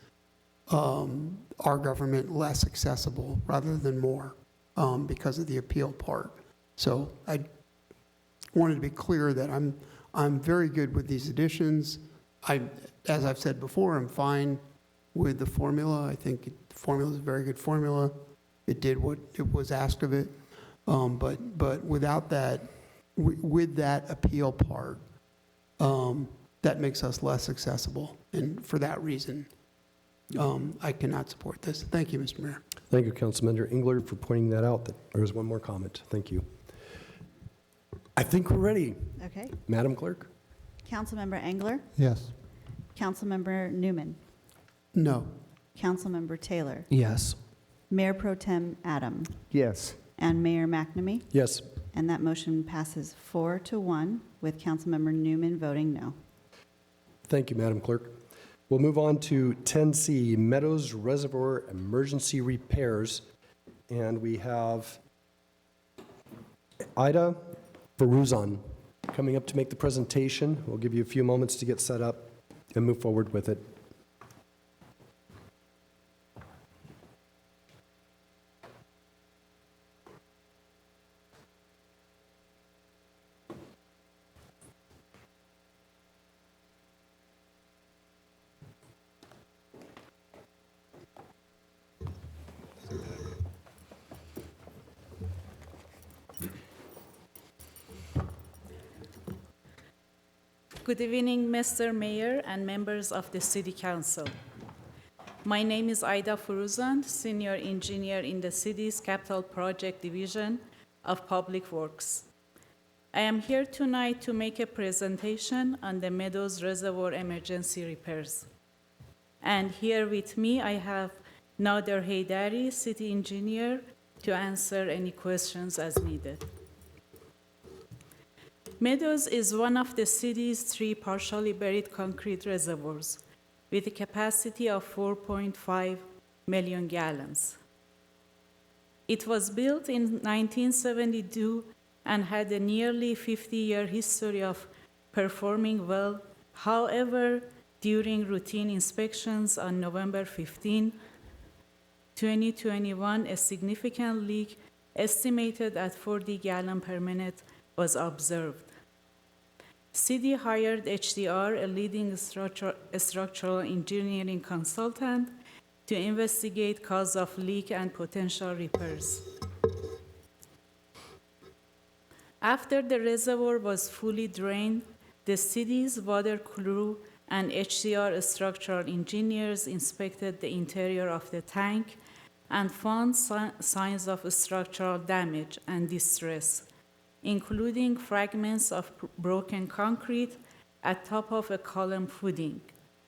our government less accessible rather than more because of the appeal part. So I wanted to be clear that I'm very good with these additions. As I've said before, I'm fine with the formula. I think the formula is a very good formula. It did what it was asked of it. But without that, with that appeal part, that makes us less accessible. And for that reason, I cannot support this. Thank you, Mr. Mayor. Thank you, Councilmember Engler, for pointing that out. There was one more comment. Thank you. I think we're ready. okay. Madam Clerk? Councilmember Engler, Yes. Councilmember Newman, No. Councilmember Taylor, Yes. Mayor Pro Tem Adam, Yes. and Mayor McNamee. Yes. And that motion passes 4-1 with Councilmember Newman voting no. Thank you, Madam Clerk. We'll move on to 10C, Meadows Reservoir Emergency Repairs. And we have Ida Feruzan coming up to make the presentation. We'll give you a few moments to get set up and move forward with it. Good evening, Mr. Mayor and members of the City Council. My name is Ida Feruzan, Senior Engineer in the city's Capital Project Division of Public Works. I am here tonight to make a presentation on the Meadows Reservoir emergency repairs. And here with me, I have Nader Haydari, City Engineer, to answer any questions as needed. Meadows is one of the city's 3 partially buried concrete reservoirs with a capacity of 4.5 million gallons. It was built in 1972 and had a nearly 50-year history of performing well. However, during routine inspections on November 15, 2021, a significant leak estimated at 40 gallons per minute was observed. City hired HDR, a leading structural engineering consultant, to investigate cause of leak and potential repairs. After the reservoir was fully drained, the city's water crew and HDR structural engineers inspected the interior of the tank and found signs of structural damage and distress, including fragments of broken concrete at top of a column footing,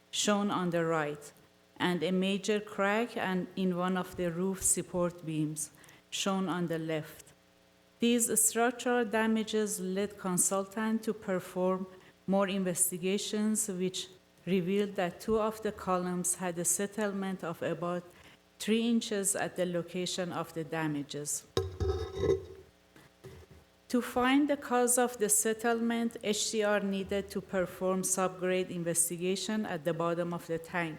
shown on the right, and a major crack in one of the roof support beams, shown on the left. These structural damages led consultant to perform more investigations, which revealed that 2 of the columns had a settlement of about 3 inches at the location of the damages. To find the cause of the settlement, HDR needed to perform subgrade investigation at the bottom of the tank.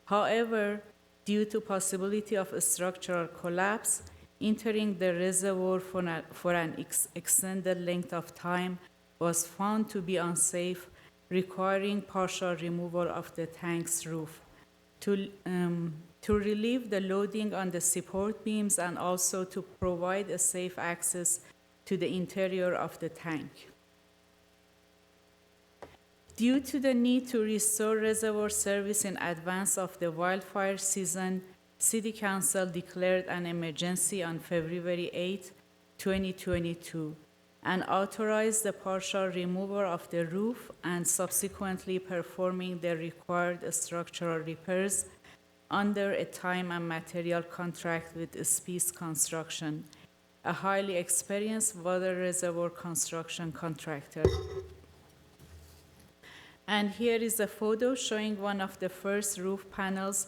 However, due to possibility of a structural collapse, entering the reservoir for an extended length of time was found to be unsafe, requiring partial removal of the tank's roof. To to relieve the loading on the support beams and also to provide a safe access to the interior of the tank. Due to the need to restore reservoir service in advance of the wildfire season, City Council declared an emergency on February 8, 2022, and authorized the partial removal of the roof and subsequently performing the required structural repairs under a time and material contract with Spies Construction, a highly experienced water reservoir construction contractor. And here is a photo showing one of the first roof panels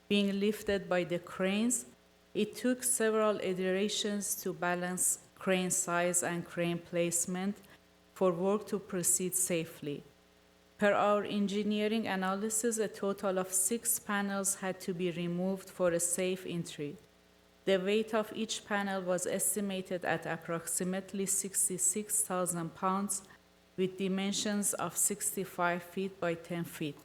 being lifted by the cranes. It took several iterations to balance crane size and crane placement for work to proceed safely. Per our engineering analysis, a total of 6 panels had to be removed for a safe entry. The weight of each panel was estimated at approximately 66,000 pounds, with dimensions of 65 feet by 10 feet.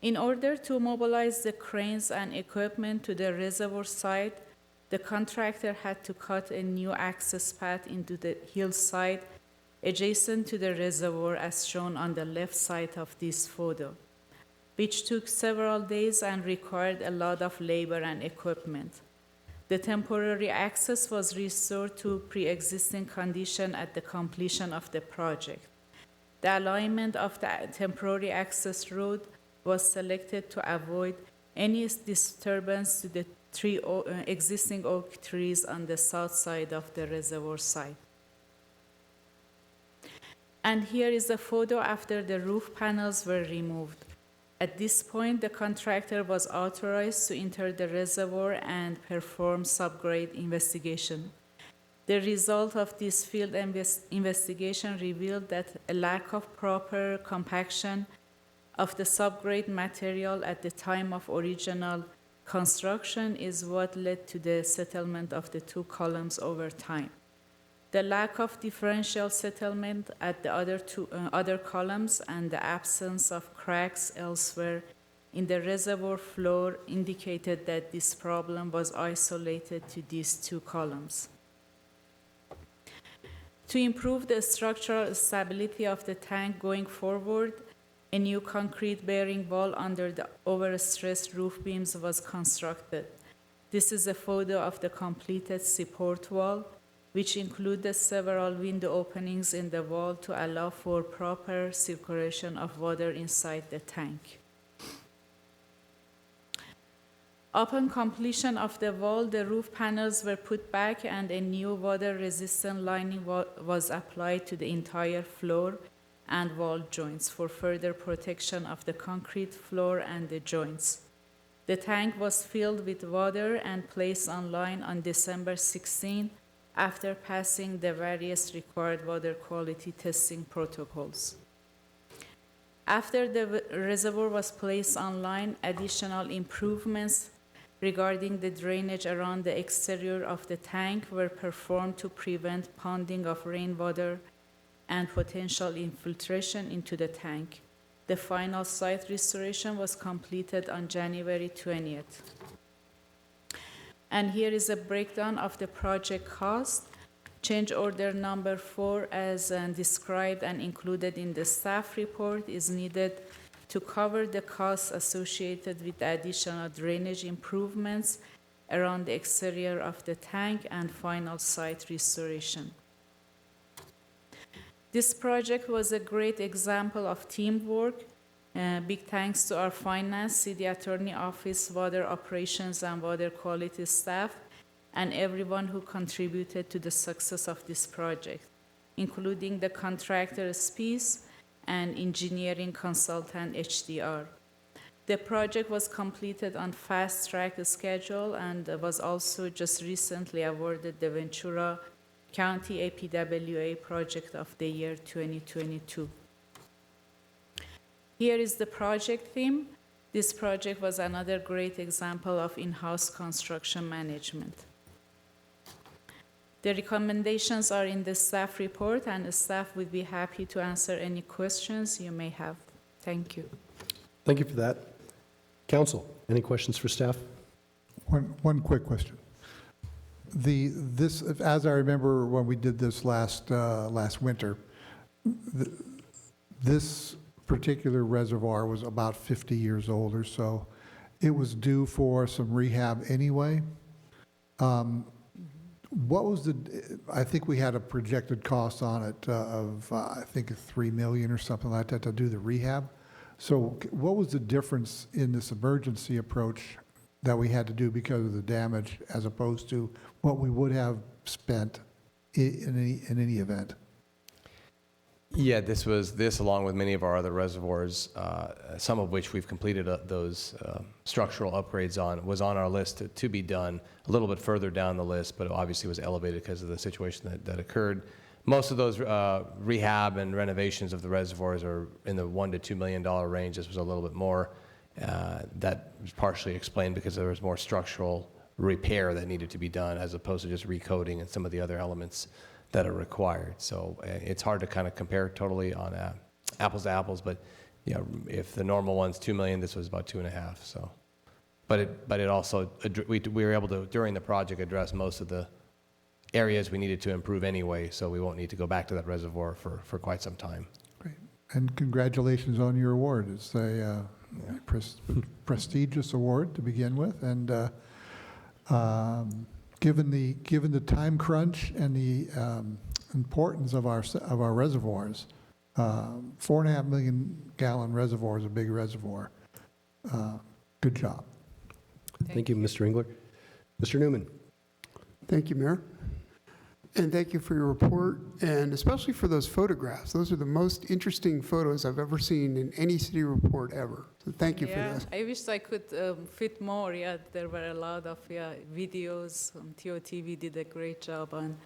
In order to mobilize the cranes and equipment to the reservoir site, the contractor had to cut a new access path into the hillside adjacent to the reservoir as shown on the left side of this photo, which took several days and required a lot of labor and equipment. The temporary access was restored to pre-existing condition at the completion of the project. The alignment of the temporary access road was selected to avoid any disturbance to the existing oak trees on the south side of the reservoir site. And here is a photo after the roof panels were removed. At this point, the contractor was authorized to enter the reservoir and perform subgrade investigation. The result of this field investigation revealed that a lack of proper compaction of the subgrade material at the time of original construction is what led to the settlement of the 2 columns over time. The lack of differential settlement at the other columns and the absence of cracks elsewhere in the reservoir floor indicated that this problem was isolated to these 2 columns. To improve the structural stability of the tank going forward, a new concrete bearing wall under the overstressed roof beams was constructed. This is a photo of the completed support wall, which included several window openings in the wall to allow for proper circulation of water inside the tank. Upon completion of the wall, the roof panels were put back and a new water-resistant lining was applied to the entire floor and wall joints for further protection of the concrete floor and the joints. The tank was filled with water and placed online on December 16 after passing the various required water quality testing protocols. After the reservoir was placed online, additional improvements regarding the drainage around the exterior of the tank were performed to prevent ponding of rainwater and potential infiltration into the tank. The final site restoration was completed on January 20th. And here is a breakdown of the project cost. Change order number 4, as described and included in the staff report, is needed to cover the costs associated with the additional drainage improvements around the exterior of the tank and final site restoration. This project was a great example of teamwork. Big thanks to our finance, city attorney office, water operations, and water quality staff, and everyone who contributed to the success of this project, including the contractor Spies and engineering consultant HDR. The project was completed on fast-track schedule and was also just recently awarded the Ventura County APWA Project of the Year 2022. Here is the project theme. This project was another great example of in-house construction management. The recommendations are in the staff report, and the staff would be happy to answer any questions you may have. Thank you. Thank you for that. Council. Any questions for staff? One quick question. This, as I remember when we did this last winter, this particular reservoir was about 50 years old or so. It was due for some rehab anyway. What was I think we had a projected cost on it of, I think, $3 million or something like that to do the rehab. So what was the difference in this emergency approach that we had to do because of the damage as opposed to what we would have spent in any event? Yeah, this along with many of our other reservoirs, some of which we've completed those structural upgrades on, was on our list to be done a little bit further down the list, but obviously was elevated because of the situation that occurred. Most of those rehab and renovations of the reservoirs are in the $1 to $2 million range. This was a little bit more. That was partially explained because there was more structural repair that needed to be done as opposed to just recoding and some of the other elements that are required. So it's hard to kind of compare totally on apples to apples, but you know, if the normal one's $2 million, this was about 2.5. So, but it also, we were able to, during the project, address most of the areas we needed to improve anyway, so we won't need to go back to that reservoir for quite some time. Great. And congratulations on your award. It's a prestigious award to begin with, and given the time crunch and the importance of our reservoirs, 4.5 million gallon reservoir is a big reservoir. Good job. Thank you, Mr. Engler. Mr. Newman. Thank you, Mayor. And thank you for your report, and especially for those photographs. Those are the most interesting photos I've ever seen in any city report ever. So thank you for that. I wish I could fit more. Yeah, there were a lot of videos. TOTV did a great job on,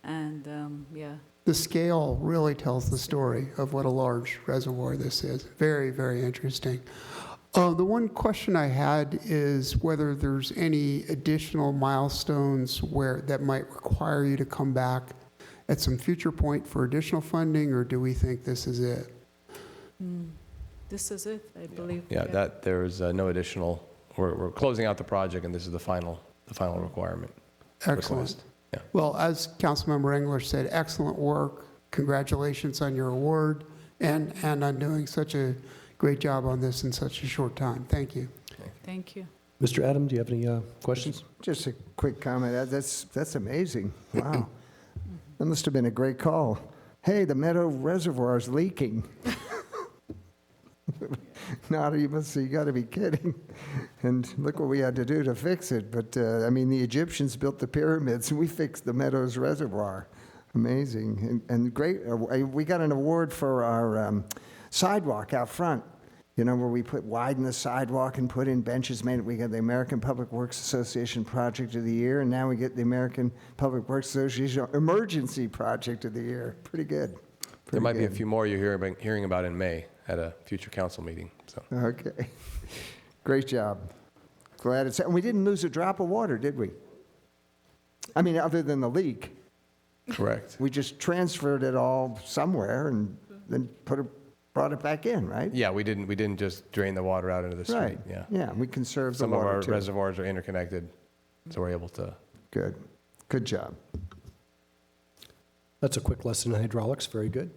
and yeah. The scale really tells the story of what a large reservoir this is. Very, very interesting. The one question I had is whether there's any additional milestones that might require you to come back at some future point for additional funding, or do we think this is it? This is it, I believe. Yeah, that there's no additional. We're closing out the project, and this is the final requirement. Excellent. Request. Yeah. Well, as Councilmember Engler said, excellent work. Congratulations on your award and on doing such a great job on this in such a short time. Thank you. Thank you. Mr. Adam, do you have any questions? Just a quick comment. That's amazing. Wow. That must have been a great call. Hey, the Meadow Reservoir is leaking. No, you got to be kidding. And look what we had to do to fix it. But, I mean, the Egyptians built the pyramids, and we fixed the Meadows Reservoir. Amazing. And great. We got an award for our sidewalk out front. You know, where we widen the sidewalk and put in benches. We got the American Public Works Association Project of the Year, and now we get the American Public Works Association Emergency Project of the Year. Pretty good. There might be a few more you're hearing about in May at a future council meeting. So. Okay. Great job. Glad it's, and we didn't lose a drop of water, did we? I mean, other than the leak. Correct. We just transferred it all somewhere and then brought it back in, right? Yeah, we didn't just drain the water out into the street. Right. Yeah. Yeah, we conserved Some the water of our too. reservoirs are interconnected, so we're able to. Good. Good job. That's a quick lesson in hydraulics. Very good.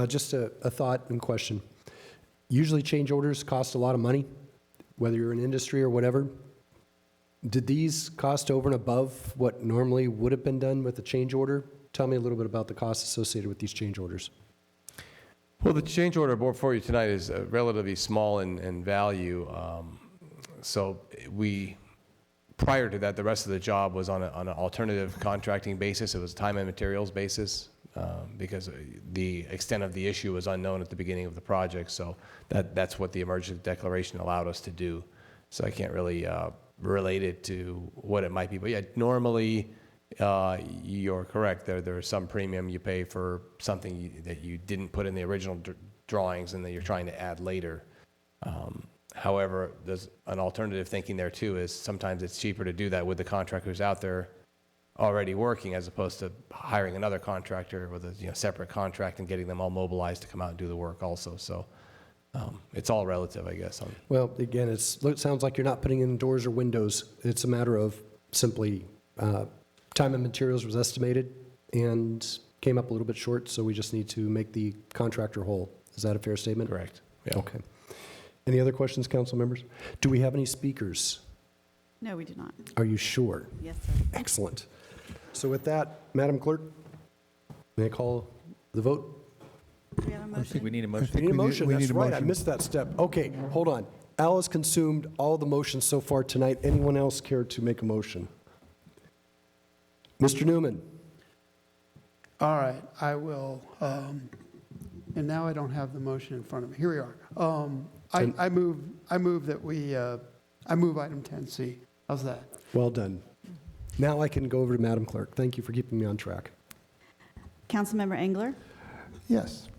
Just a thought and question. Usually change orders cost a lot of money, whether you're in industry or whatever. Did these cost over and above what normally would have been done with a change order? Tell me a little bit about the costs associated with these change orders. Well, the change order for you tonight is relatively small in value. So prior to that, the rest of the job was on an alternative contracting basis. It was time and materials basis because the extent of the issue was unknown at the beginning of the project. So that's what the emergency declaration allowed us to do. So I can't really relate it to what it might be. But yeah, normally you're correct. There's some premium you pay for something that you didn't put in the original drawings and that you're trying to add later. However, there's an alternative thinking there too, is sometimes it's cheaper to do that with the contractors out there already working as opposed to hiring another contractor with a separate contract and getting them all mobilized to come out and do the work also. So It's all relative, I guess. Well, again, it sounds like you're not putting in doors or windows. It's a matter of simply time and materials was estimated and came up a little bit short, so we just need to make the contractor whole. Is that a fair statement? Correct. Yeah. Okay. Any other questions, council members? Do we have any speakers? No, we do not. Are you sure? Yes, sir. Excellent. So with that, Madam Clerk, may I call the vote? Do we have a motion? I think we need a motion. We need a motion, we that's need a right, I motion. missed that step. Okay, hold on. Al has consumed all the motions so far tonight. Anyone else care to make a motion? Mr. Newman? All right, I will, and now I don't have the motion in front of me. Here we are. I move that we, I move item 10C. How's that? Well done. Now I can go over to Madam Clerk. Thank you for keeping me on track. Councilmember Engler? Yes.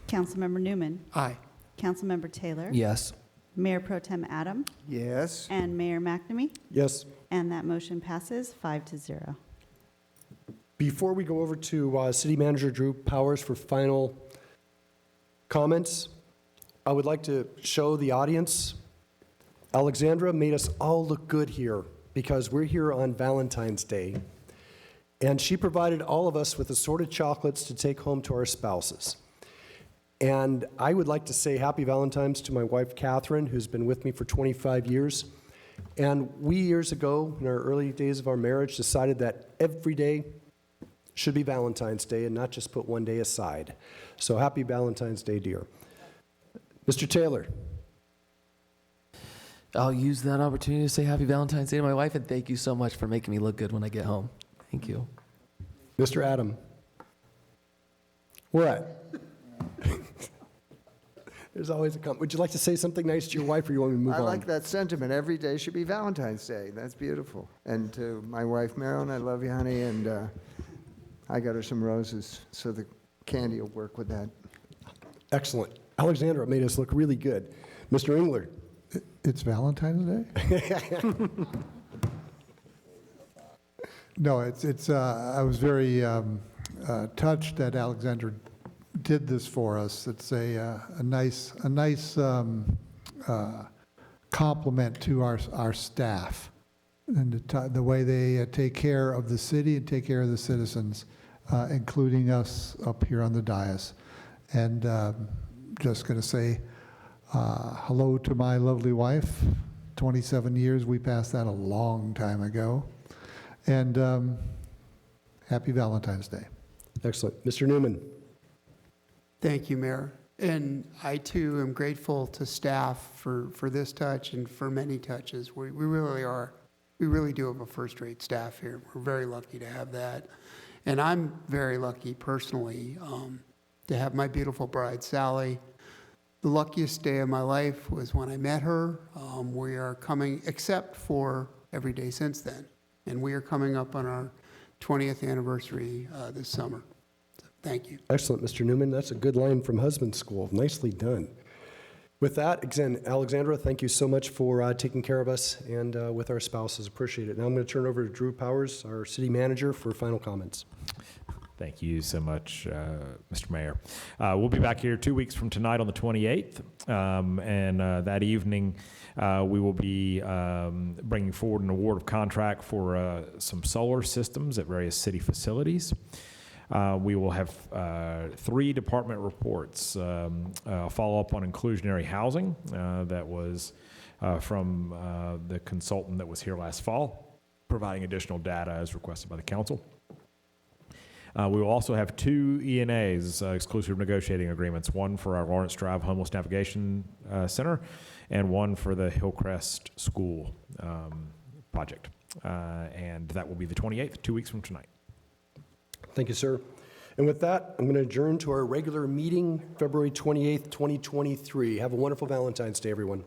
Councilmember Newman? Aye. Councilmember Taylor? Yes. Mayor Pro Tem Adam? Yes. And Mayor McNamee? Yes. And that motion passes 5-0. Before we go over to City Manager Drew Powers for final comments, I would like to show the audience, Alexandra made us all look good here because we're here on Valentine's Day. And she provided all of us with assorted chocolates to take home to our spouses. And I would like to say happy Valentine's to my wife, Catherine, who's been with me for 25 years. And we, years ago, in our early days of our marriage, decided that every day should be Valentine's Day and not just put one day aside. So happy Valentine's Day, dear. Mr. Taylor. I'll use that opportunity to say happy Valentine's Day to my wife, and thank you so much for making me look good when I get home. Thank you. Mr. Adam. Where at? There's always a comment. Would you like to say something nice to your wife, or you want me to move I on? like that sentiment. Every day should be Valentine's Day. That's beautiful. And to my wife, Marilyn, I love you, honey, and I got her some roses, so the candy will work with that. Excellent. Alexandra made us look really good. Mr. Engler. It's Valentine's Day? No, I was very touched that Alexandra did this for us. It's a nice compliment to our staff and the way they take care of the city and take care of the citizens, including us up here on the dais. And just going to say hello to my lovely wife. 27 years, we passed that a long time ago. And happy Valentine's Day. Excellent. Mr. Newman. Thank you, Mayor. And I, too, am grateful to staff for this touch and for many touches. We really are. We really do have a first-rate staff here. We're very lucky to have that. And I'm very lucky, personally, to have my beautiful bride, Sally. The luckiest day of my life was when I met her. We are coming, except for every day since then. And we are coming up on our 20th anniversary this summer. So thank you. Excellent, Mr. Newman. That's a good line from husband school. Nicely done. With that, again, Alexandra, thank you so much for taking care of us and with our spouses. Appreciate it. Now I'm going to turn it over to Drew Powers, our city manager, for final comments. Thank you so much, Mr. Mayor. We'll be back here 2 weeks from tonight on the 28th, and that evening we will be bringing forward an award of contract for some solar systems at various city facilities. We will have 3 department reports, follow up on inclusionary housing that was from the consultant that was here last fall, providing additional data as requested by the council. We will also have 2 ENAs, exclusive negotiating agreements, one for our Lawrence Drive Homeless Navigation Center and one for the Hillcrest School project. And that will be the 28th, 2 weeks from tonight. Thank you, sir. And with that, I'm going to adjourn to our regular meeting, February 28th, 2023. Have a wonderful Valentine's Day, everyone.